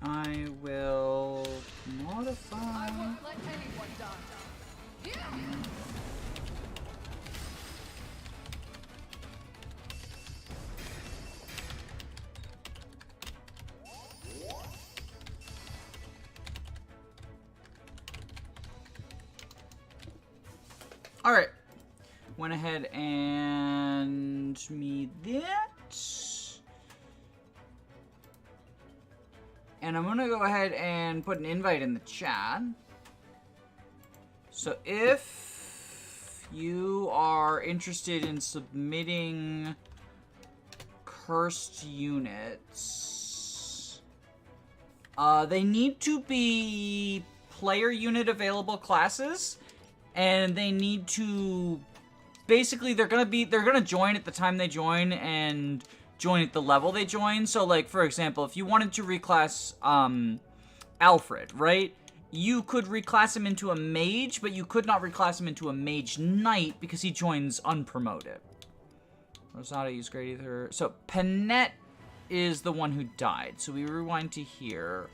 I will modify. I won't let anyone die. Alright. Went ahead and me that. And I'm gonna go ahead and put an invite in the chat. So if you are interested in submitting cursed units, They need to be player unit available classes, and they need to basically they're gonna join at the time they join and join at the level they join. So like for example, if you wanted to reclass Alfred, right? You could reclass him into a mage, but you could not reclass him into a mage knight because he joins unpromoted. Rosada used great either. So Panette is the one who died. So we rewind to here.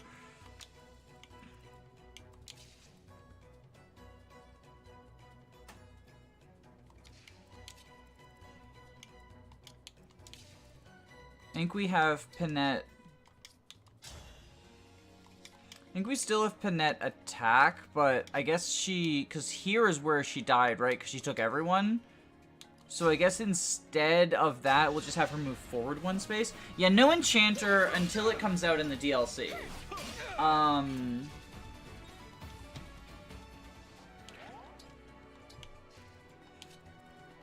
I think we have Panette. I think we still have Panette attack, but I guess because here is where she died, right? Because she took everyone. So I guess instead of that, we'll just have her move forward one space. Yeah, no Enchanter until it comes out in the DLC.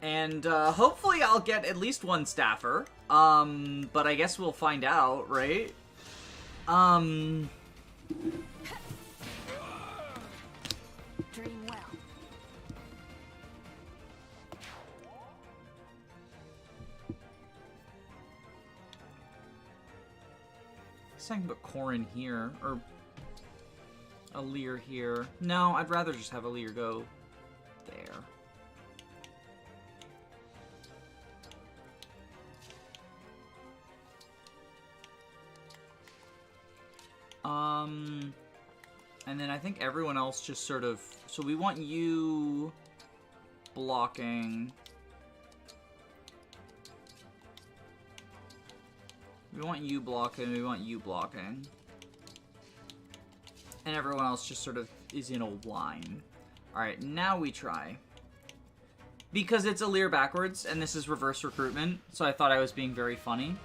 And hopefully I'll get at least one staffer. But I guess we'll find out, right? Dream well. I can put Corrin here, or Alir here. No, I'd rather just have Alir go there. And then I think everyone else just sort of... So we want you blocking. We want you blocking, we want you blocking. And everyone else just sort of is in a line. Alright, now we try. Because it's Alir backwards, and this is reverse recruitment, so I thought I was being very funny.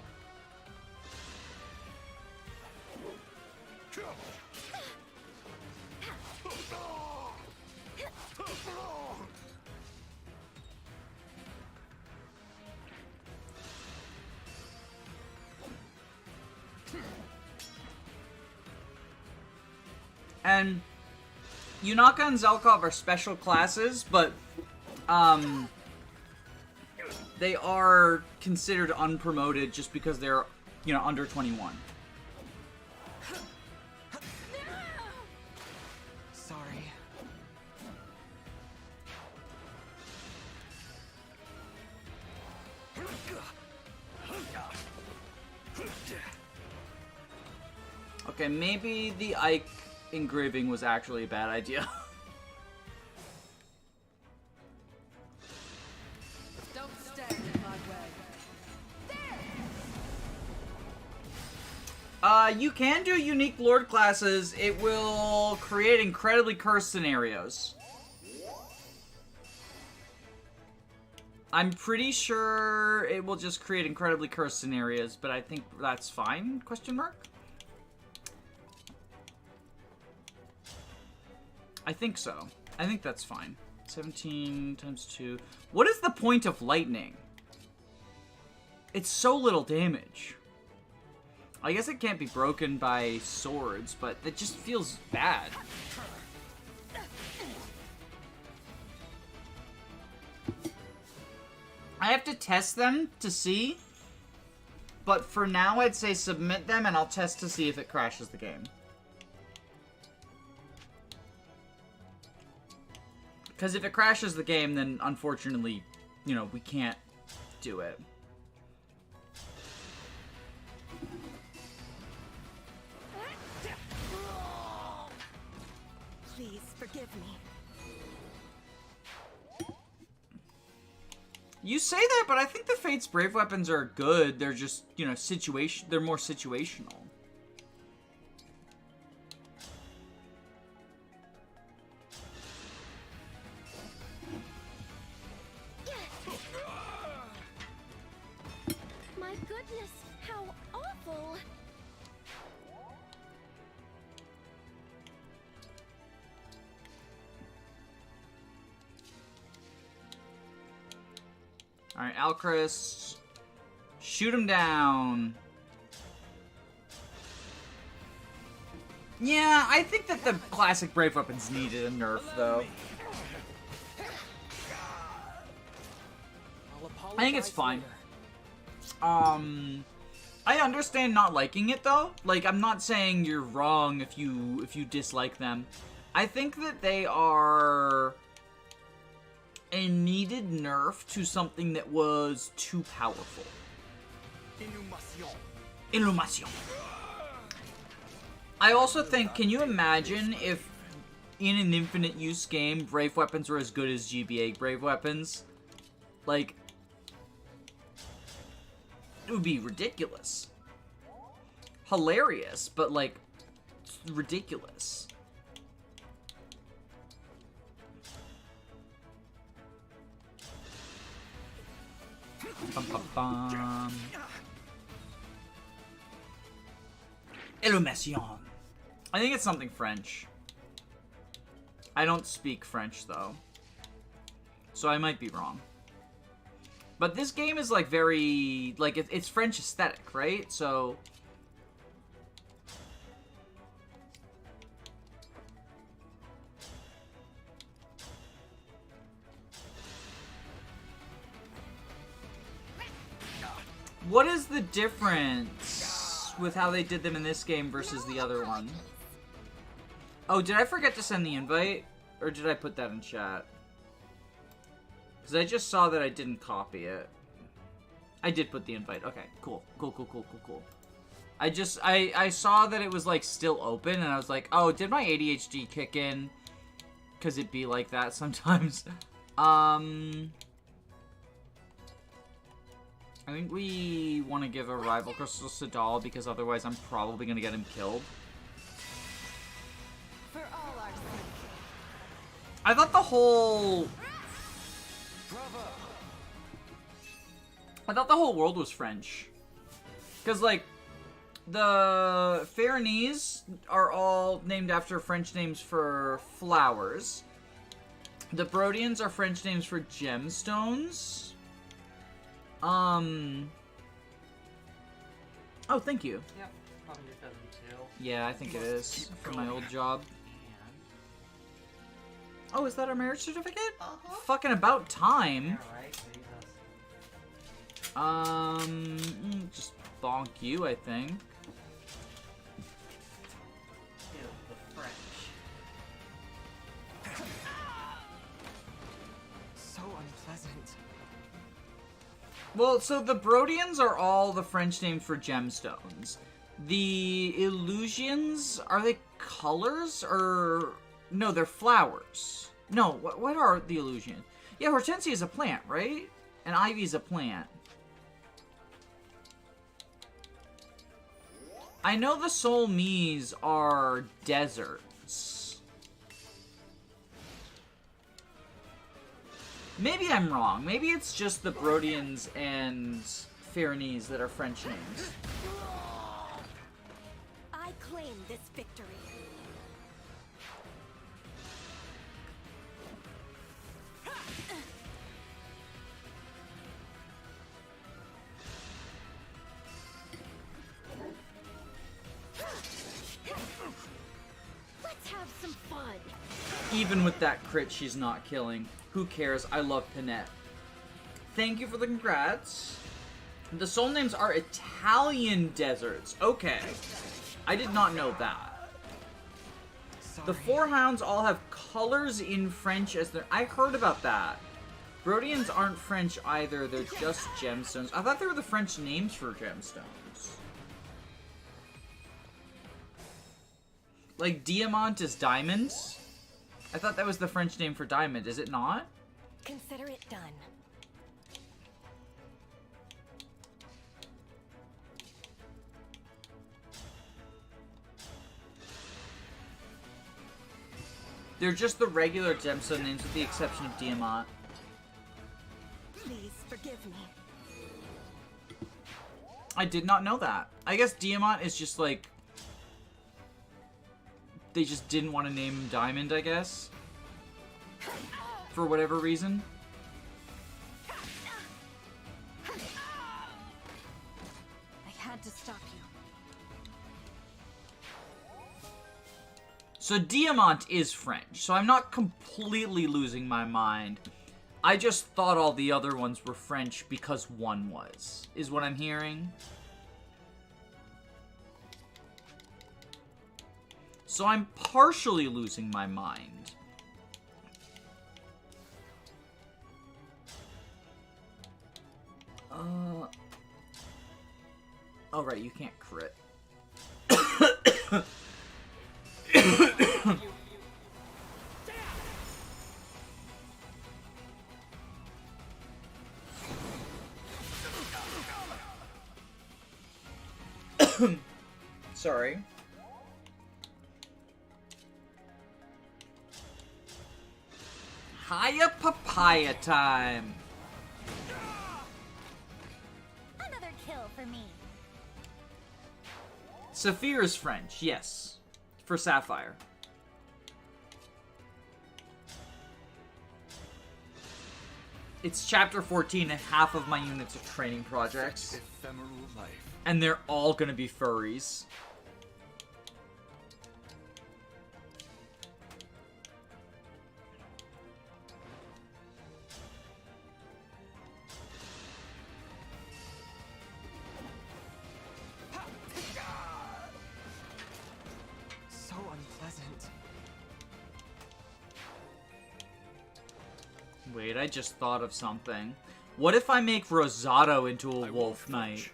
And Yunaka and Zelkov are special classes, but they are considered unpromoted just because they're, you know, under 21. Sorry. Okay, maybe the Ike engraving was actually a bad idea. Don't stand in my way. You can do unique lord classes. It will create incredibly cursed scenarios. I'm pretty sure it will just create incredibly cursed scenarios, but I think that's fine, question mark? I think so. I think that's fine. 17 times 2. What is the point of lightning? It's so little damage. I guess it can't be broken by swords, but it just feels bad. I have to test them to see, but for now I'd say submit them and I'll test to see if it crashes the game. Because if it crashes the game, then unfortunately, you know, we can't do it. Please forgive me. You say that, but I think the Fate's Brave weapons are good. They're just, you know, they're more situational. My goodness, how awful! Alright, Alchrist. Shoot him down. Yeah, I think that the classic Brave weapons needed a nerf, though. I think it's fine. I understand not liking it, though. Like, I'm not saying you're wrong if you dislike them. I think that they are a needed nerf to something that was too powerful. Illumation. I also think, can you imagine if in an infinite use game, Brave weapons were as good as GBA Brave weapons? Like, it would be ridiculous. Hilarious, but like, ridiculous. Bum, bum, bum. Illumation. I think it's something French. I don't speak French, though. So I might be wrong. But this game is, like, very... Like, it's French aesthetic, right? So... What is the difference with how they did them in this game versus the other one? Oh, did I forget to send the invite? Or did I put that in chat? Because I just saw that I didn't copy it. I did put the invite. Okay, cool. Cool. I saw that it was, like, still open, and I was like, oh, did my ADHD kick in? Because it be like that sometimes. I think we want to give a rival crystal to Sadal, because otherwise I'm probably going to get him killed. For all our sake. I thought the whole... I thought the whole world was French. Because, like, the Pyrenees are all named after French names for flowers. The Brodians are French names for gemstones. Oh, thank you. Yep, probably your cousin too. Yeah, I think it is. From my old job. Oh, is that our marriage certificate? Fucking about time. Yeah, right. Just bonk you, I think. Ew, the French. So unpleasant. Well, so the Brodians are all the French names for gemstones. The Illusions, are they colors or... No, they're flowers. No, what are the Illusions? Yeah, Hortensia is a plant, right? And Ivy is a plant. I know the Solmise are deserts. Maybe I'm wrong. Maybe it's just the Brodians and Pyrenees that are French names. I claim this victory. Let's have some fun. Even with that crit, she's not killing. Who cares? I love Pinette. Thank you for the congrats. The soul names are Italian deserts. Okay. I did not know that. The Four Hounds all have colors in French as their... I heard about that. Brodians aren't French either. They're just gemstones. I thought they were the French names for gemstones. Like, diamant is diamond? I thought that was the French name for diamond. Is it not? Consider it done. They're just the regular gemstone names with the exception of diamant. Please forgive me. I did not know that. I guess diamant is just like... They just didn't want to name him Diamond, I guess. For whatever reason. I had to stop you. So Diamant is French, so I'm not completely losing my mind. I just thought all the other ones were French because one was, is what I'm hearing. So I'm partially losing my mind. Oh, right, you can't crit. Sorry. Hiya papaya time. Another kill for me. Saphir is French, yes. For Sapphire. It's chapter 14 and half of my units are training projects. Ephemeral life. And they're all gonna be furries. So unpleasant. Wait, I just thought of something. What if I make Rosado into a wolf knight?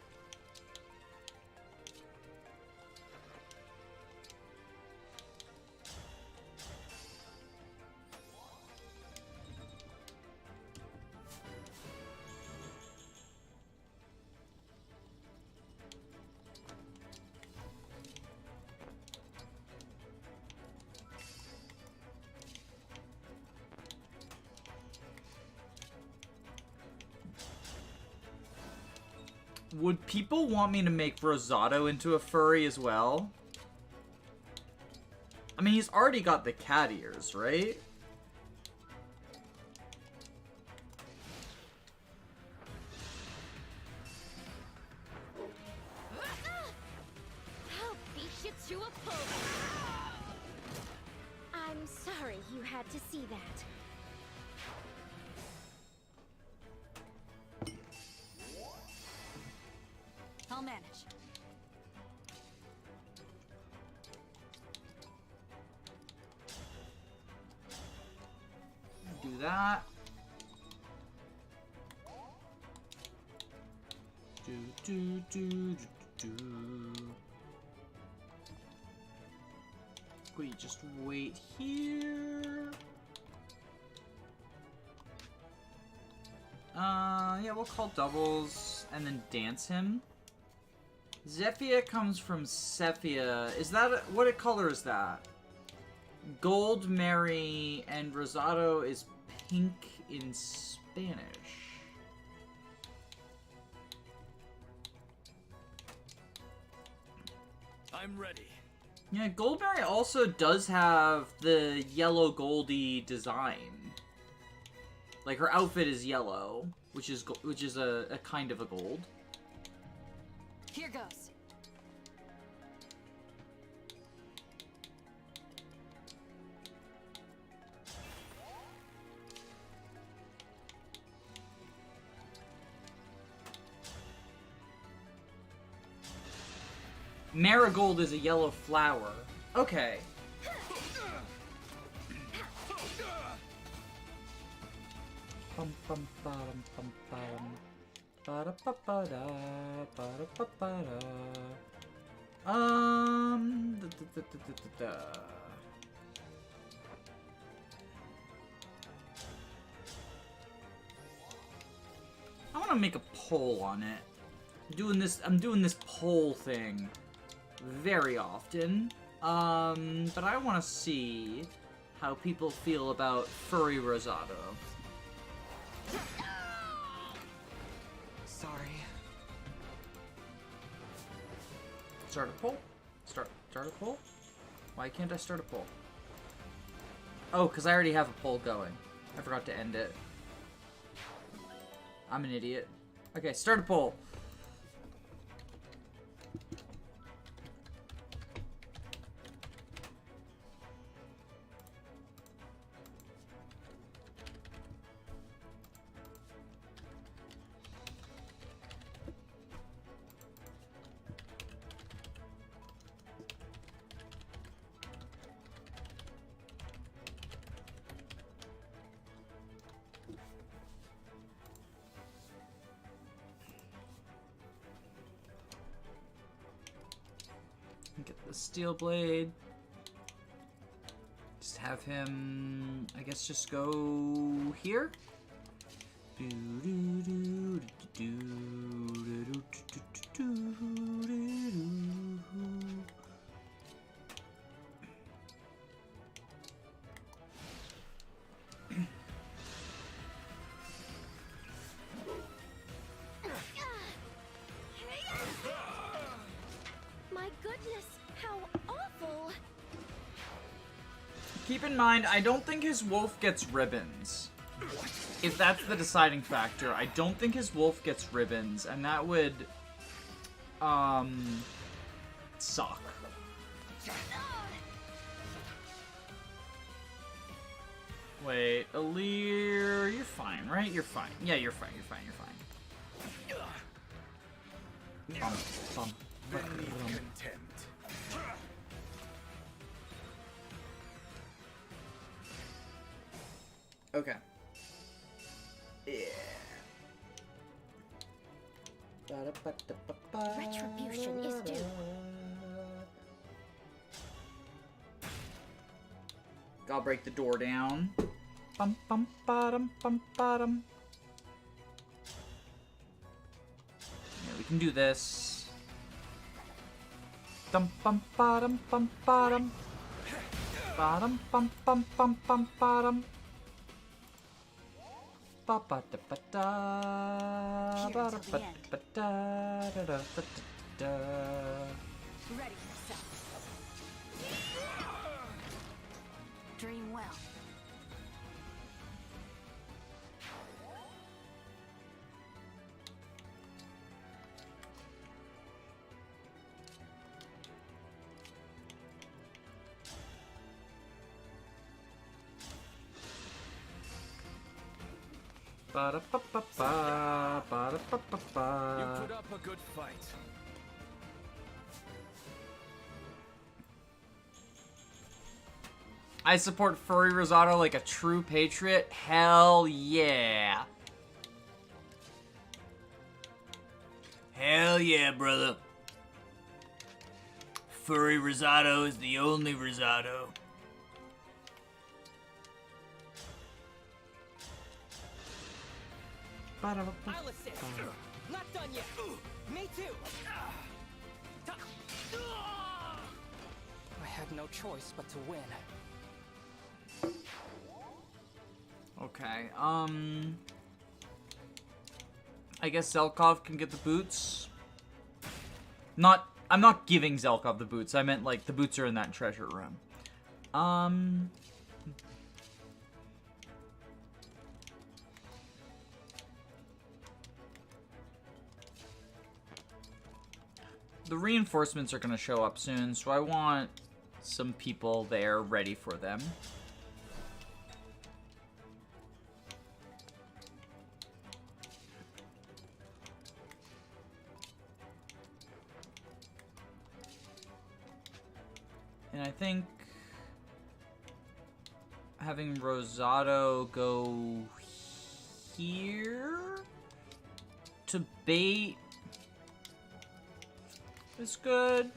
Would people want me to make Rosado into a furry as well? I mean, he's already got the cat ears, right? I'll beat you to a pulp. I'm sorry you had to see that. I'll manage. Do that. Wait, just wait here. Yeah, we'll call doubles and then dance him. Zephia comes from Sephia. Is that what color is that? Gold, Mary, and Rosado is pink in Spanish. I'm ready. Yeah, Goldberry also does have the yellow goldy design. Like her outfit is yellow, which is a kind of a gold. Here goes. Marigold is a yellow flower. Okay. Bum bum bum bum bum. Ba da ba ba da ba da ba ba da. Da, da, da, da, da, da. I want to make a poll on it. I'm doing this poll thing very often. But I want to see how people feel about furry Rosado. Sorry. Start a poll? Start a poll? Why can't I start a poll? Oh, because I already have a poll going. I forgot to end it. I'm an idiot. Okay, start a poll. Get the steel blade. Just have him, I guess, just go here. My goodness, how awful! Keep in mind, I don't think his wolf gets ribbons. If that's the deciding factor, I don't think his wolf gets ribbons, and that would, suck. Wait, Alir, you're fine, right? You're fine. Yeah, you're fine, you're fine, you're fine. Bum, bum. Contempt. Okay. Yeah. Retribution is due. I'll break the door down. Bum bum bottom bum bottom. Yeah, we can do this. Dum bum bottom bum bottom. Bottom bum bum bum bum bottom. Ba ba da ba da. Ba da ba da da da da da. Ready yourself. Dream well. Ba-da-ba-ba-ba, ba-da-ba-ba-ba. You put up a good fight. I support Furry Rosado like a true patriot. Hell yeah. Hell yeah, brother. Furry Rosado is the only Rosado. I'll assist. Not done yet. Me too. I had no choice but to win. Okay, I guess Zelkov can get the boots. I'm not giving Zelkov the boots. I meant, like, the boots are in that treasure room. The reinforcements are gonna show up soon, so I want some people there ready for them. And I think having Rosado go here to bait is good.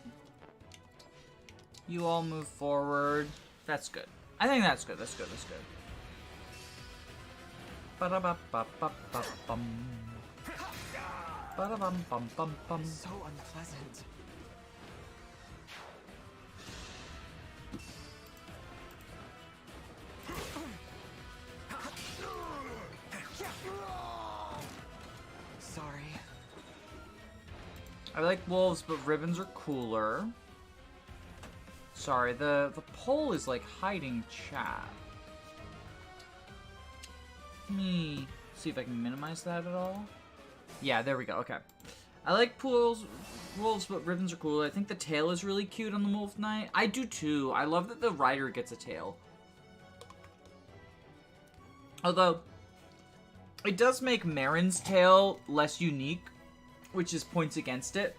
You all move forward. That's good. I think that's good. That's good. That's good. Ba-da-ba-ba-ba-ba-bum. Ba-da-bum-bum-bum-bum. So unpleasant. Sorry. I like wolves, but ribbons are cooler. Sorry, the poll is like hiding chat. Let me see if I can minimize that at all. Yeah, there we go. Okay. I like wolves, but ribbons are cool. I think the tail is really cute on the Wolf Knight. I do too. I love that the rider gets a tail. Although, it does make Marin's tail less unique, which is points against it.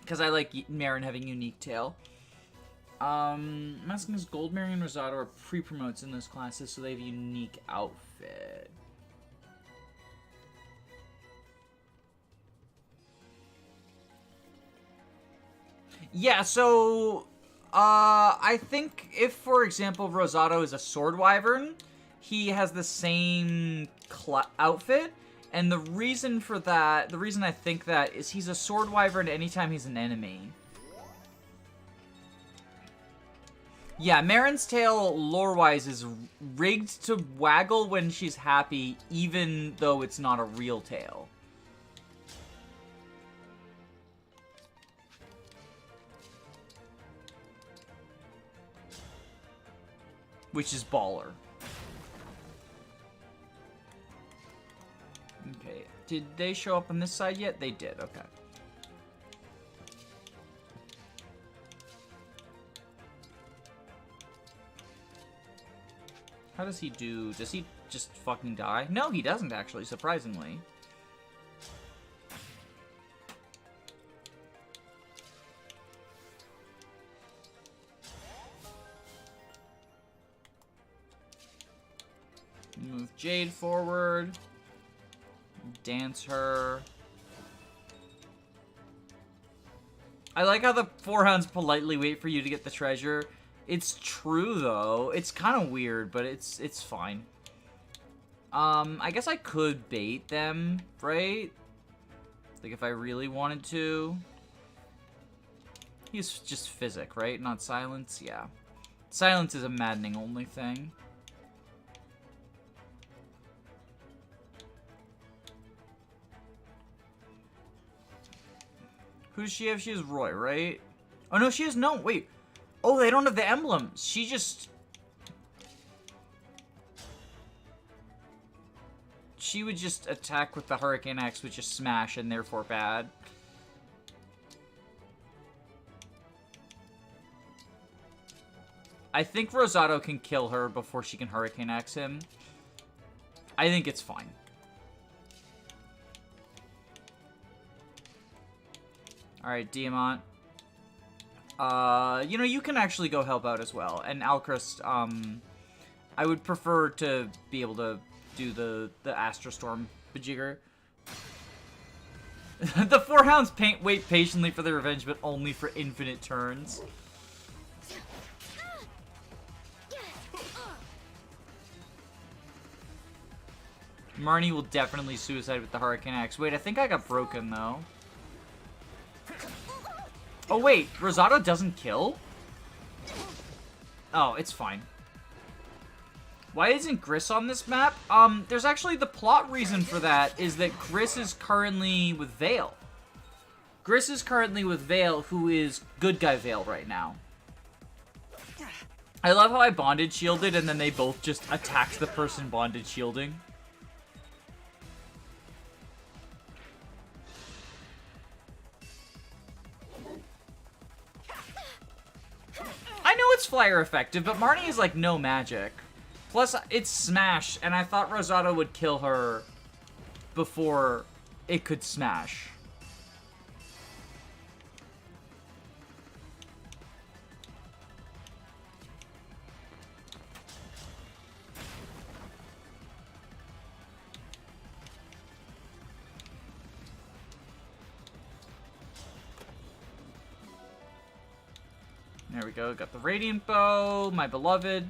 Because I like Marin having unique tail. I'm asking is Gold Marin and Rosado are pre-promotes in those classes, so they have a unique outfit. Yeah, so I think if, for example, Rosato is a sword wyvern, he has the same outfit, and the reason for that, the reason I think that is he's a sword wyvern anytime he's an enemy. Yeah, Marin's tail, lore-wise, is rigged to waggle when she's happy, even though it's not a real tail. Which is baller. Okay, did they show up on this side yet? They did, okay. How does he do? Does he just fucking die? No, he doesn't actually, surprisingly. Move Jade forward. Dance her. I like how the four hounds politely wait for you to get the treasure. It's true, though. It's kind of weird, but it's fine. I guess I could bait them, right? Like, if I really wanted to. He's just physic, right? Not silence? Yeah. Silence is a maddening only thing. Who does she have? She has Roy, right? Oh, no, she has no. Wait. Oh, they don't have the emblems. She just... She would just attack with the Hurricane Axe, which is smash, and therefore bad. I think Rosato can kill her before she can Hurricane Axe him. I think it's fine. Alright, Diamant. You know, you can actually go help out as well. And Alchrist, I would prefer to be able to do the Astra Storm bejigger. The four hounds wait patiently for their revenge, but only for infinite turns. Marnie will definitely suicide with the Hurricane Axe. Wait, I think I got broken, though. Oh, wait. Rosato doesn't kill? Oh, it's fine. Why isn't Gris on this map? There's actually the plot reason for that is that Gris is currently with Vale. Gris is currently with Vale, who is good guy Vale right now. I love how I bonded shielded and then they both just attacked the person bonded shielding. I know it's flyer effective, but Marnie is like no magic. Plus, it's smash, and I thought Rosato would kill her before it could smash. There we go, got the Radiant Bow, my beloved.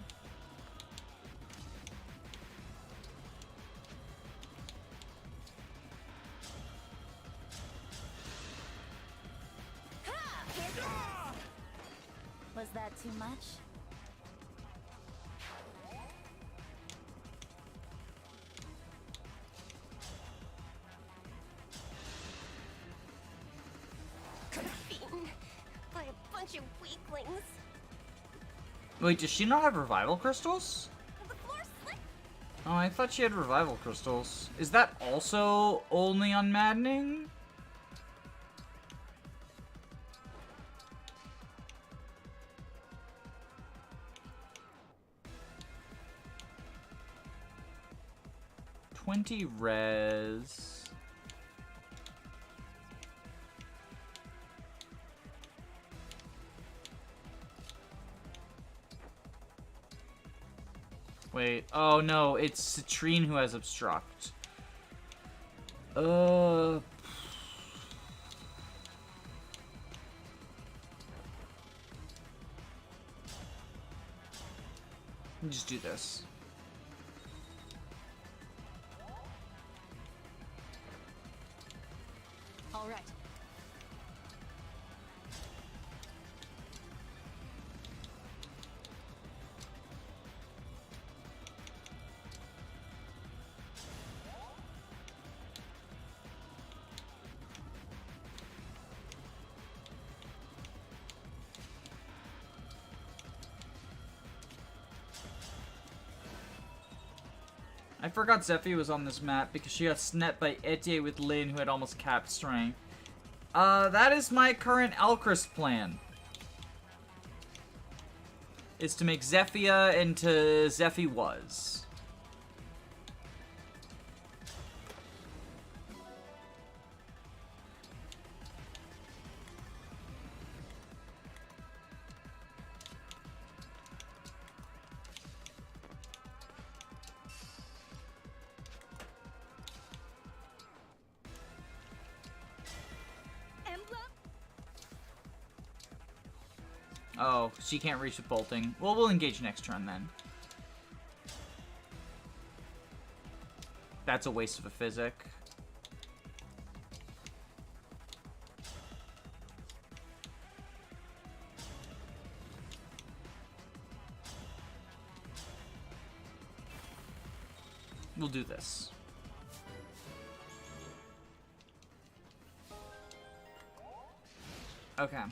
Was that too much? Beaten by a bunch of weaklings. Wait, does she not have revival crystals? The floor's slick. Oh, I thought she had revival crystals. Is that also only on Maddening? $20 res. Wait, oh no, it's Citrine who has obstruct. Just do this. All right. I forgot Zephy was on this map because she got snapped by Etier with Lyn, who had almost capped strength. That is my current Alchrist plan. Is to make Zephia into Zephy was. Emblem? Oh, she can't reach with bolting. Well, we'll engage next turn then. That's a waste of a physic. We'll do this. Okay.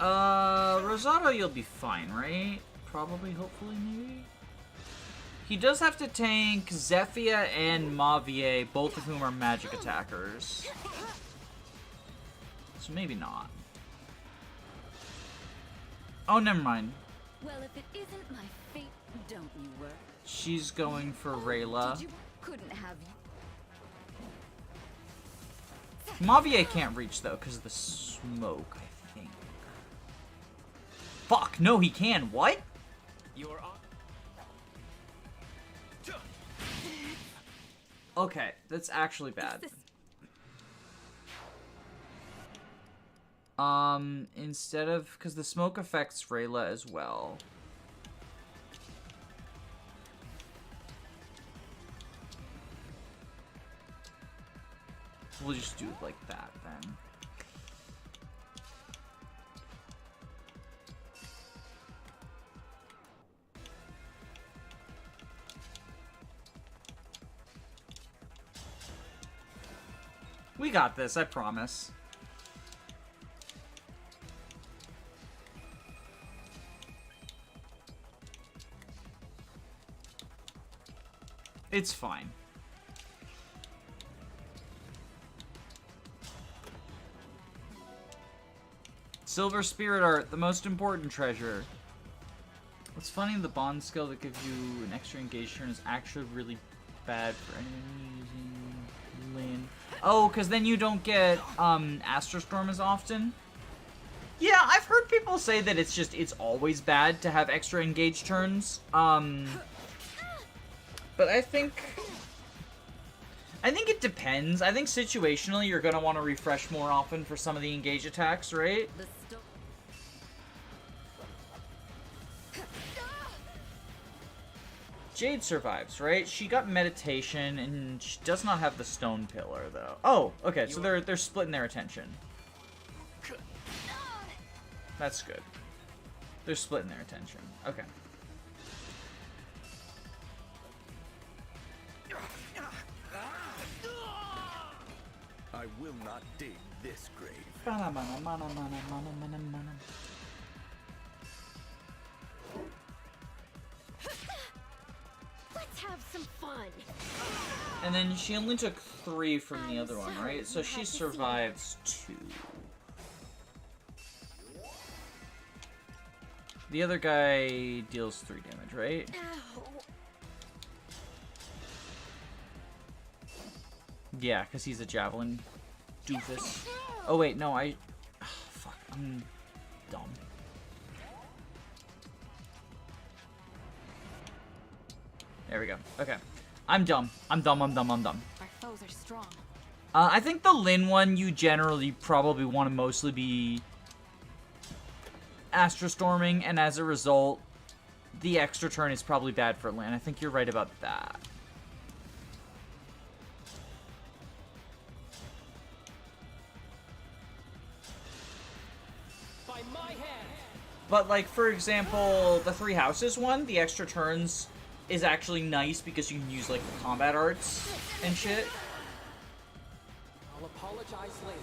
Rosado, you'll be fine, right? Probably, hopefully, maybe? He does have to tank Zephia and Mavier, both of whom are magic attackers. So maybe not. Oh, never mind. Well, if it isn't my fate, don't you worry. She's going for Rayla. Did you couldn't have Mavier can't reach, though, because of the smoke, I think. Fuck, no, he can. What? You're on. Okay, that's actually bad. Instead of... because the smoke affects Rayla as well. We'll just do it like that, then. We got this, I promise. It's fine. Silver Spirit Art, the most important treasure. What's funny, the bond skill that gives you an extra engaged turn is actually really bad for anyone using Lyn. Oh, because then you don't get Astrostorm as often? Yeah, I've heard people say that it's always bad to have extra engaged turns. But I think it depends. I think situationally you're going to want to refresh more often for some of the engage attacks, right? Jade survives, right? She got meditation and she does not have the stone pillar though. Oh, okay, so they're splitting their attention. That's good. They're splitting their attention. Okay. I will not dig this grave. Let's have some fun. And then she only took 3 from the other one, right? So she survives 2. The other guy deals 3 damage, right? Yeah, because he's a javelin doofus. Oh wait, no, fuck, I'm dumb. There we go. Okay. I'm dumb. I'm dumb. Our foes are strong. I think the Lin one, you generally probably want to mostly be Astrostorming, and as a result, the extra turn is probably bad for Lin. I think you're right about that. By my hand. But, like, for example, the Three Houses one, the extra turns is actually nice because you can use, like, the combat arts and shit. I'll apologize later.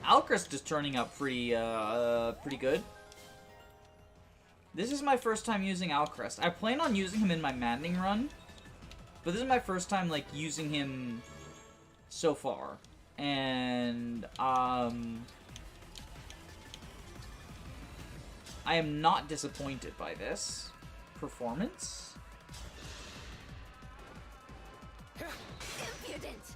Alchrist is turning up pretty good. This is my first time using Alchrist. I plan on using him in my maddening run, but this is my first time, like, using him so far. And, I am not disappointed by this performance. Impudent!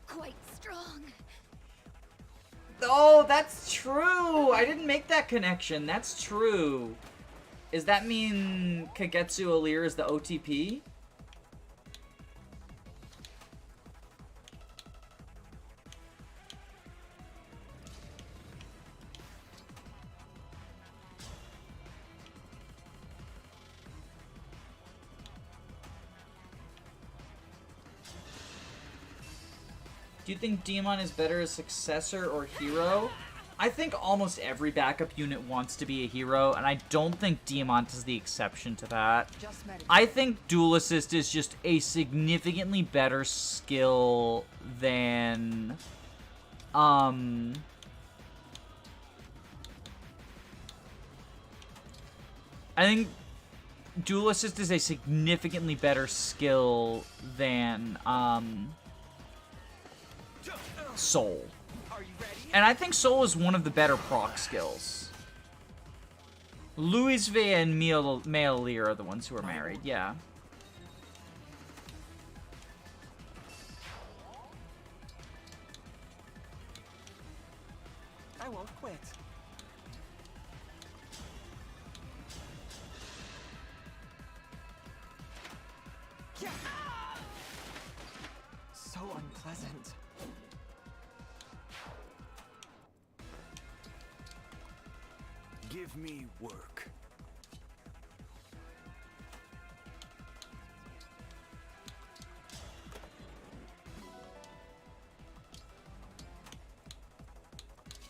Quite strong. Oh, that's true! I didn't make that connection. That's true. Does that mean Kagetsu Alir is the OTP? Do you think Demon is better as successor or hero? I think almost every backup unit wants to be a hero, and I don't think Diamant is the exception to that. I think Dual Assist is just a significantly better skill than... I think Dual Assist is a significantly better skill than, Soul. And I think Soul is one of the better proc skills. Louis V and Mealir are the ones who are married, yeah. I won't quit. Yeah. So unpleasant. Give me work.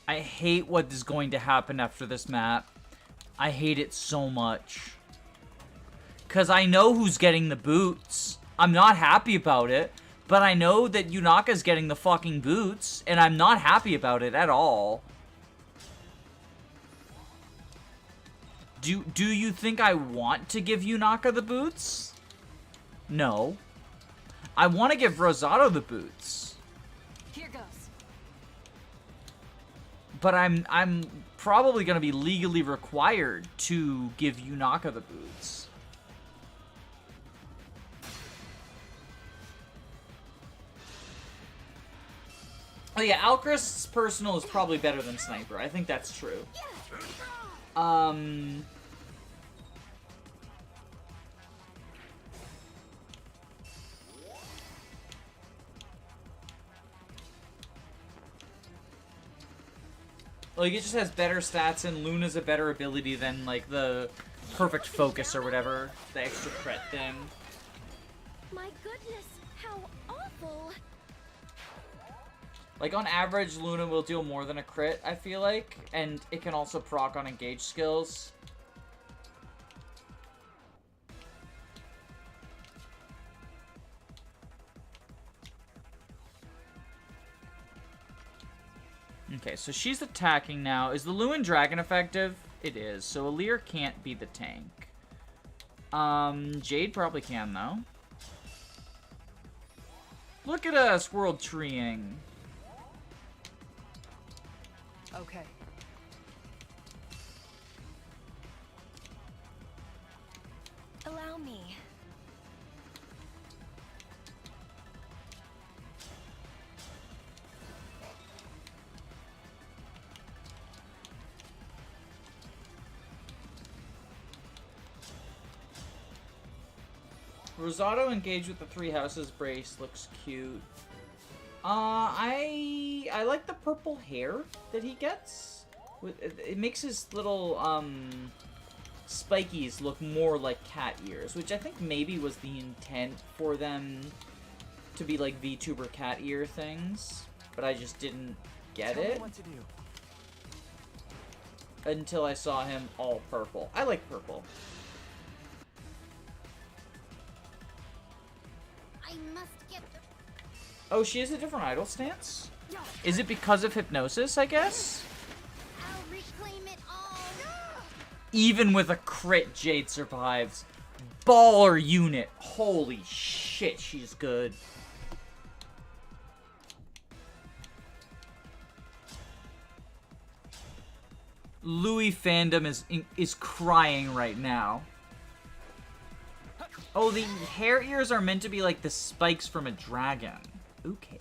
I hate what is going to happen after this map. I hate it so much. Because I know who's getting the boots. I'm not happy about it, but I know that Yunaka's getting the fucking boots, and I'm not happy about it at all. Do you think I want to give Yunaka the boots? No. I want to give Rosado the boots. Here goes. But I'm probably going to be legally required to give Yunaka the boots. Oh yeah, Alchrist's personal is probably better than Sniper. I think that's true. Like, it just has better stats, and Luna's a better ability than, like, the perfect focus or whatever. The extra crit thing. My goodness, how awful! Like, on average, Luna will deal more than a crit, I feel like. And it can also proc on engage skills. Okay, so she's attacking now. Is the Luin Dragon effective? It is. So Alir can't be the tank. Jade probably can, though. Look at us, world treeing. Okay. Allow me. Rosado engaged with the Three Houses brace looks cute. I like the purple hair that he gets. It makes his little spikies look more like cat ears, which I think maybe was the intent for them to be like VTuber cat ear things, but I just didn't get it until I saw him all purple. I like purple. I must get the... Oh, she has a different idol stance? Is it because of hypnosis, I guess? I'll reclaim it all. Even with a crit, Jade survives. Baller unit. Holy shit, she's good. Louis fandom is crying right now. Oh, the hair ears are meant to be like the spikes from a dragon. Okay.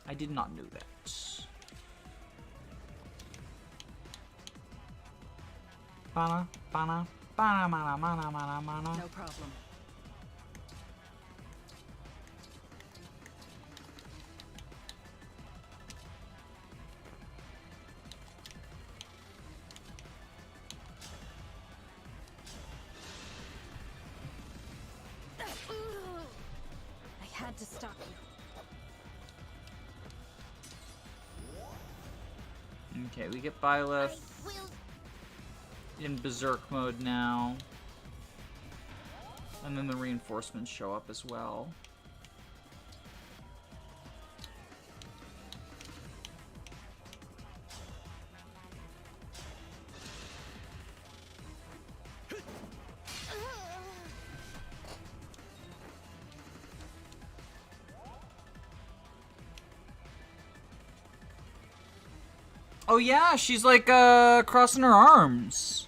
I did not know that. Bana, bana, bana, bana, bana, bana, bana. No problem. I had to stop you. Okay, we get Byleth in Berserk mode now. And then the reinforcements show up as well. Oh yeah, she's like, crossing her arms.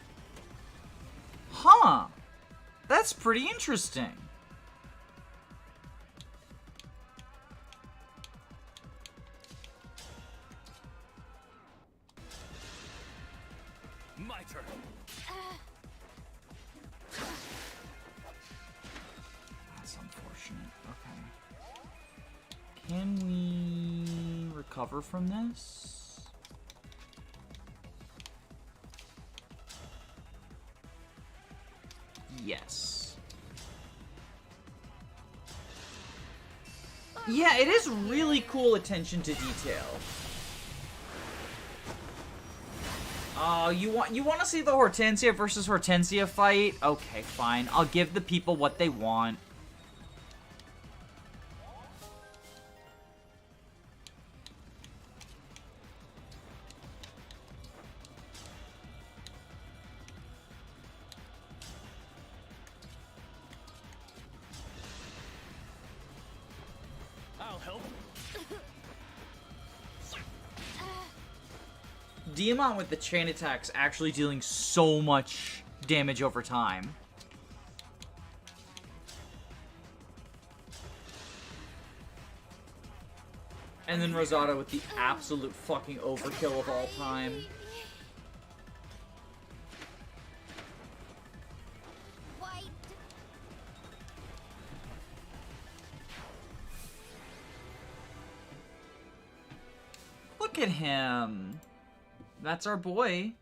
Huh. That's pretty interesting. My turn. That's unfortunate. Okay. Can we recover from this? Yes. Yeah, it is really cool attention to detail. Oh, you want to see the Hortensia versus Hortensia fight? Okay, fine. I'll give the people what they want. I'll help. Diamant with the chain attacks actually dealing so much damage over time. And then Rosado with the absolute fucking overkill of all time. White. Look at him. That's our boy.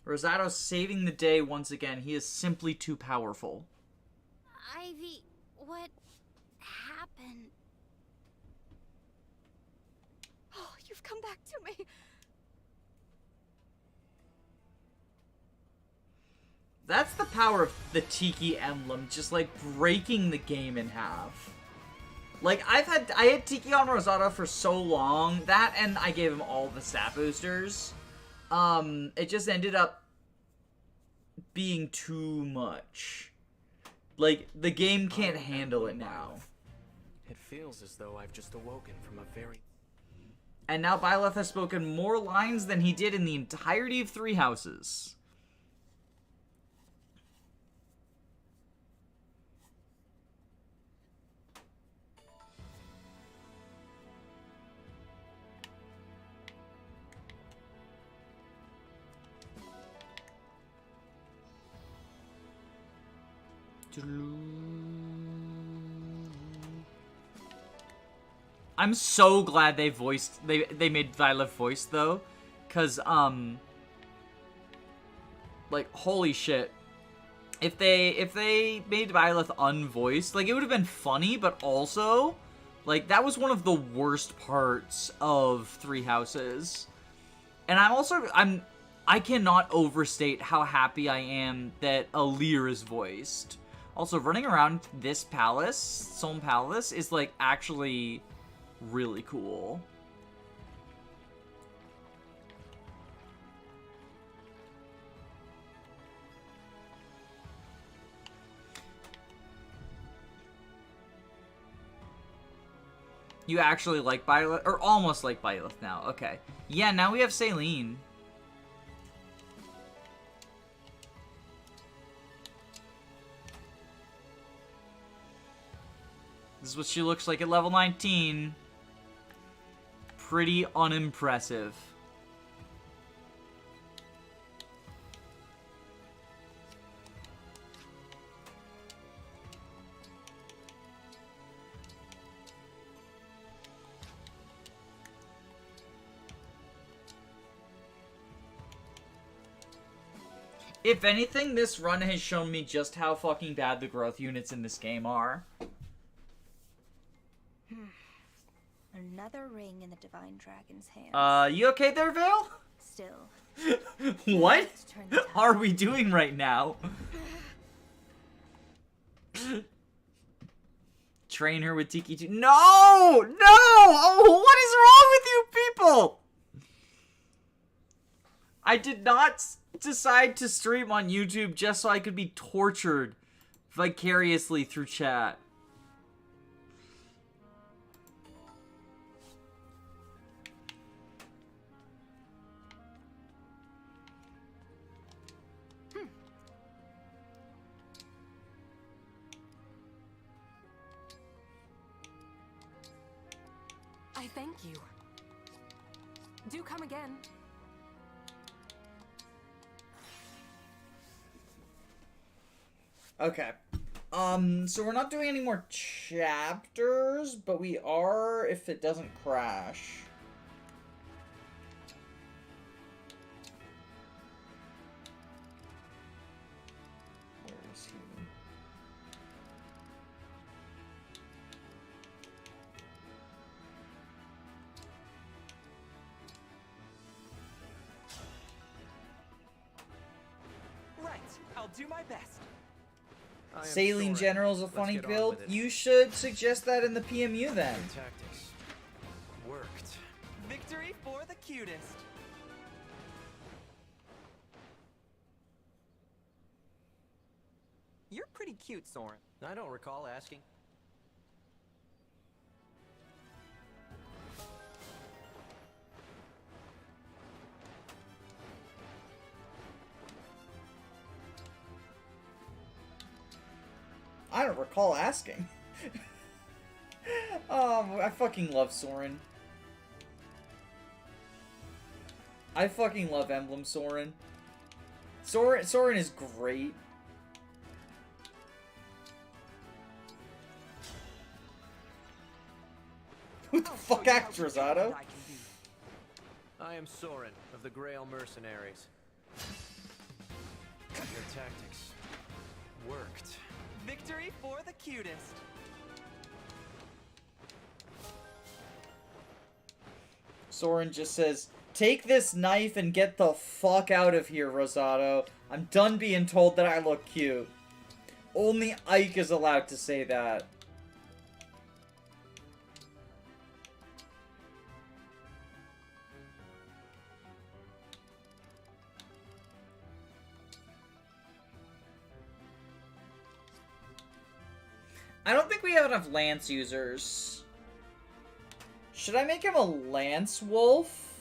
Rosado's saving the day once again. He is simply too powerful. Ivy, what happened? Oh, you've come back to me. That's the power of the Tiki Emblem, just like breaking the game in half. Like, I had Tiki on Rosado for so long, that and I gave him all the stat boosters. It just ended up being too much. Like, the game can't handle it now. It feels as though I've just awoken from a very... And now Byleth has spoken more lines than he did in the entirety of Three Houses. I'm so glad they made Violet voice though, cause like holy shit. If they made Violet unvoiced, like it would have been funny, but also like that was one of the worst parts of Three Houses. And I cannot overstate how happy I am that Alir is voiced. Also, running around this palace, Sohm Palace, is like actually really cool. You actually like Byleth? Or almost like Byleth now. Okay. Yeah, now we have Celine. This is what she looks like at level 19. Pretty unimpressive. If anything, this run has shown me just how fucking bad the growth units in this game are. Another ring in the Divine Dragon's hands. You okay there, Vale? Still. What are we doing right now? Train her with Tiki 2. No! No! Oh, what is wrong with you people? I did not decide to stream on YouTube just so I could be tortured vicariously through chat. I thank you. Do come again. Okay. So we're not doing any more chapters, but we are if it doesn't crash. Where is he? Right, I'll do my best. Saline General's a funny build. You should suggest that in the PMU then. Tactics worked. Victory for the cutest. You're pretty cute, Soren. I don't recall asking. I don't recall asking. Oh, I fucking love Soren. I fucking love Emblem Soren. Soren is great. Who the fuck acts Rosado? I am Soren of the Grail Mercenaries. Your tactics worked. Victory for the cutest. Soren just says, "Take this knife and get the fuck out of here, Rosado. I'm done being told that I look cute." Only Ike is allowed to say that. I don't think we have enough Lance users. Should I make him a Lance Wolf?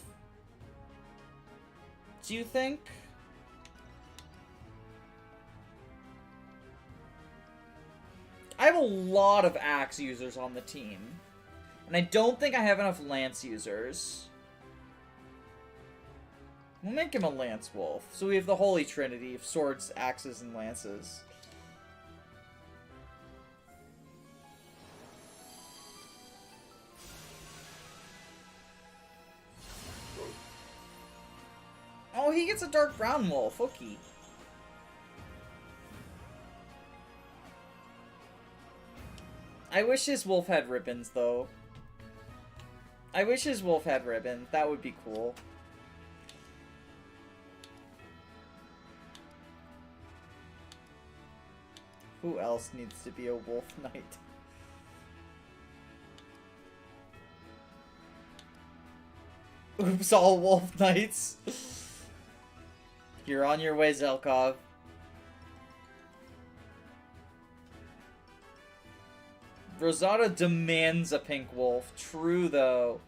Do you think? I have a lot of Axe users on the team. And I don't think I have enough Lance users. We'll make him a Lance Wolf. So we have the Holy Trinity of swords, axes, and lances. he gets a dark brown wolf. Okay. I wish his wolf had ribbons, though. I wish his wolf had ribbons. That would be cool. Who else needs to be a wolf knight? Oops, all wolf knights. You're on your way, Zelkov. Rosada demands a pink wolf. True, though.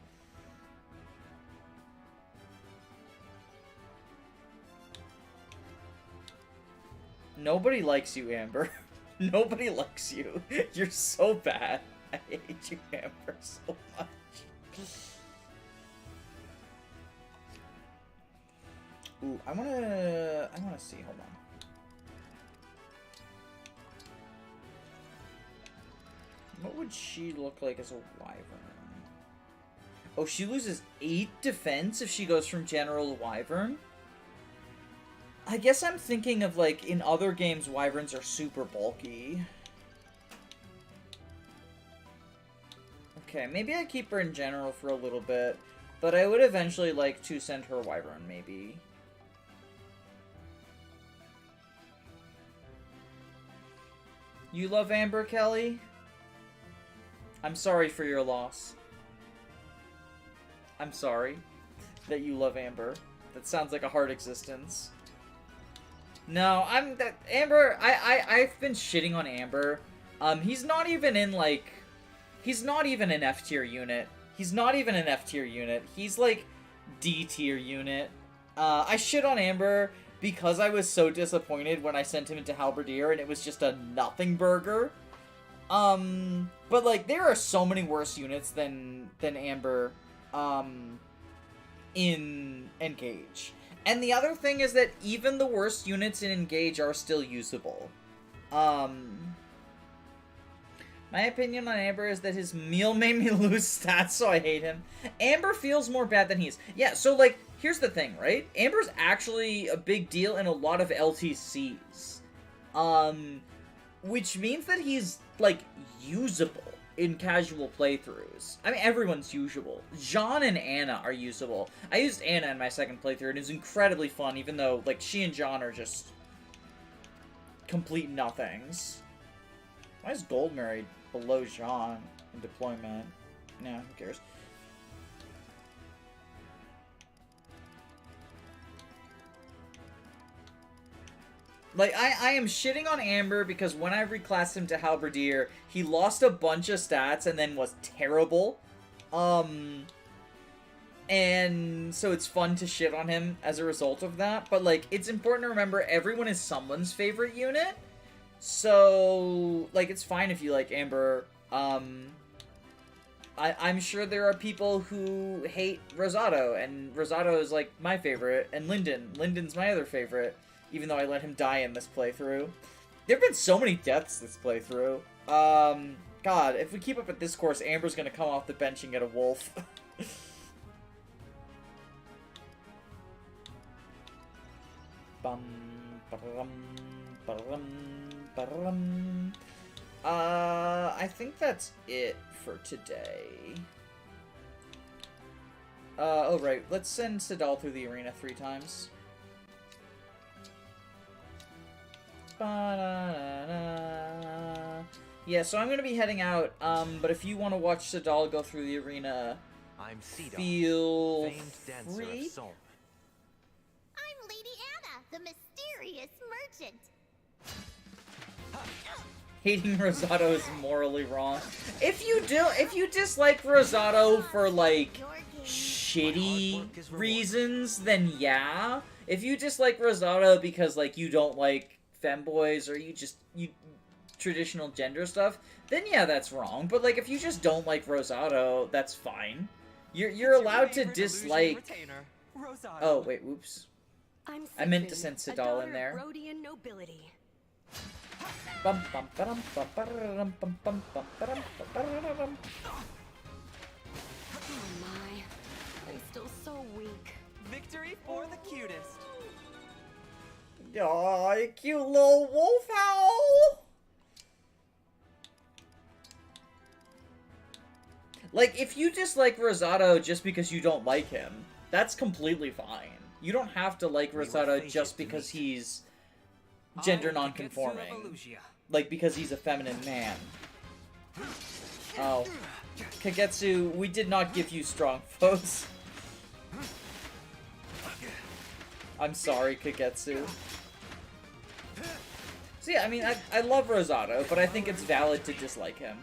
Nobody likes you, Amber. Nobody likes you. You're so bad. I hate you, Amber, so much. Ooh, I wanna see, hold on. What would she look like as a wyvern? Oh, she loses 8 defense if she goes from general to wyvern? I guess I'm thinking of, like, in other games, wyverns are super bulky. Okay, maybe I keep her in general for a little bit, but I would eventually like to send her wyvern, maybe. You love Amber, Kelly? I'm sorry for your loss. I'm sorry that you love Amber. That sounds like a hard existence. No, Amber, I've been shitting on Amber. He's not even in, like, he's not even an F tier unit. He's not even an F tier unit. He's, like, D tier unit. I shit on Amber because I was so disappointed when I sent him into Halberdier and it was just a nothing burger. But, like, there are so many worse units than Amber, in Engage. And the other thing is that even the worst units in Engage are still usable. My opinion on Amber is that his meal made me lose stats, so I hate him. Amber feels more bad than he is. Yeah, so, like, here's the thing, right? Amber's actually a big deal in a lot of LTCs. Which means that he's, like, usable in casual playthroughs. I mean, everyone's usable. Jean and Anna are usable. I used Anna in my second playthrough, and it was incredibly fun, even though, like, she and Jean are just complete nothings. Why is Gold married below Jean in deployment? Nah, who cares? Like, I am shitting on Amber because when I reclassed him to Halberdier, he lost a bunch of stats and then was terrible. And so it's fun to shit on him as a result of that. But, like, it's important to remember everyone is someone's favorite unit. So, like, it's fine if you like Amber. I'm sure there are people who hate Rosado, and Rosado is, like, my favorite, and Lyndon's my other favorite. Even though I let him die in this playthrough. There have been so many deaths this playthrough. God, if we keep up at this course, Amber's gonna come off the bench and get a wolf. Bum, ba-rum, ba-rum, ba-rum. I think that's it for today. Oh right, let's send Sidal through the arena 3 times. Yeah, so I'm gonna be heading out, but if you want to watch Sidal go through the arena, feel free. I'm Lady Anna, the mysterious merchant. Hating Rosado is morally wrong. If you dislike Rosado for, like, shitty reasons, then yeah. If you dislike Rosado because, like, you don't like femboys, or you traditional gender stuff, then yeah, that's wrong. But, like, if you just don't like Rosado, that's fine. You're allowed to dislike. Oh wait, whoops. I meant to send Sidal in there. Bum, bum, ba-dum, bum, ba-da-dum, bum, bum, bum, ba-dum, ba-da-dum. Oh my, I'm still so weak. Victory for the cutest. Aw, you cute little wolf owl. Like, if you dislike Rosado just because you don't like him, that's completely fine. You don't have to like Rosado just because he's gender non-conforming. Like, because he's a feminine man. Oh. Kagetsu, we did not give you strong foes. I'm sorry, Kagetsu. So yeah, I mean, I love Rosado, but I think it's valid to dislike him.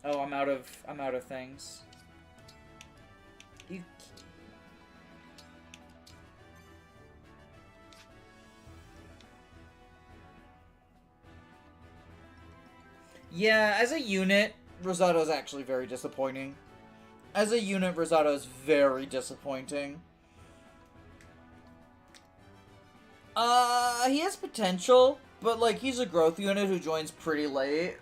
Oh, I'm out of things. You... Yeah, as a unit, Rosado is actually very disappointing. As a unit, Rosado is very disappointing. He has potential, but like he's a growth unit who joins pretty late.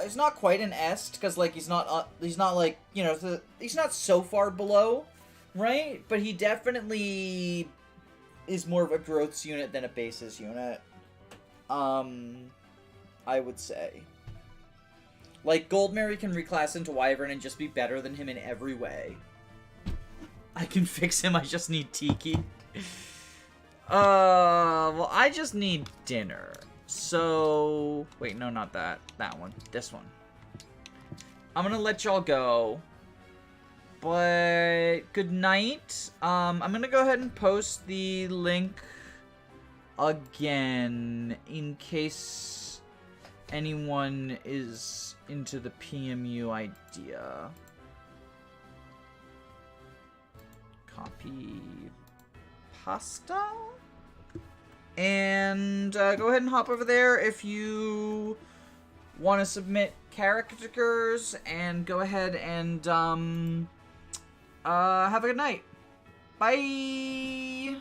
He's not quite an est, because, like, he's not like, you know, he's not so far below, right? But he definitely is more of a growths unit than a bases unit. I would say. Like, Goldmary can reclass into Wyvern and just be better than him in every way. I can fix him, I just need Tiki. Well, I just need dinner. So, wait, no, not that. That one. This one. I'm gonna let y'all go. But, good night. I'm gonna go ahead and post the link again in case anyone is into the PMU idea. Copy pasta? And go ahead and hop over there if you want to submit characters, and go ahead and have a good night. Bye!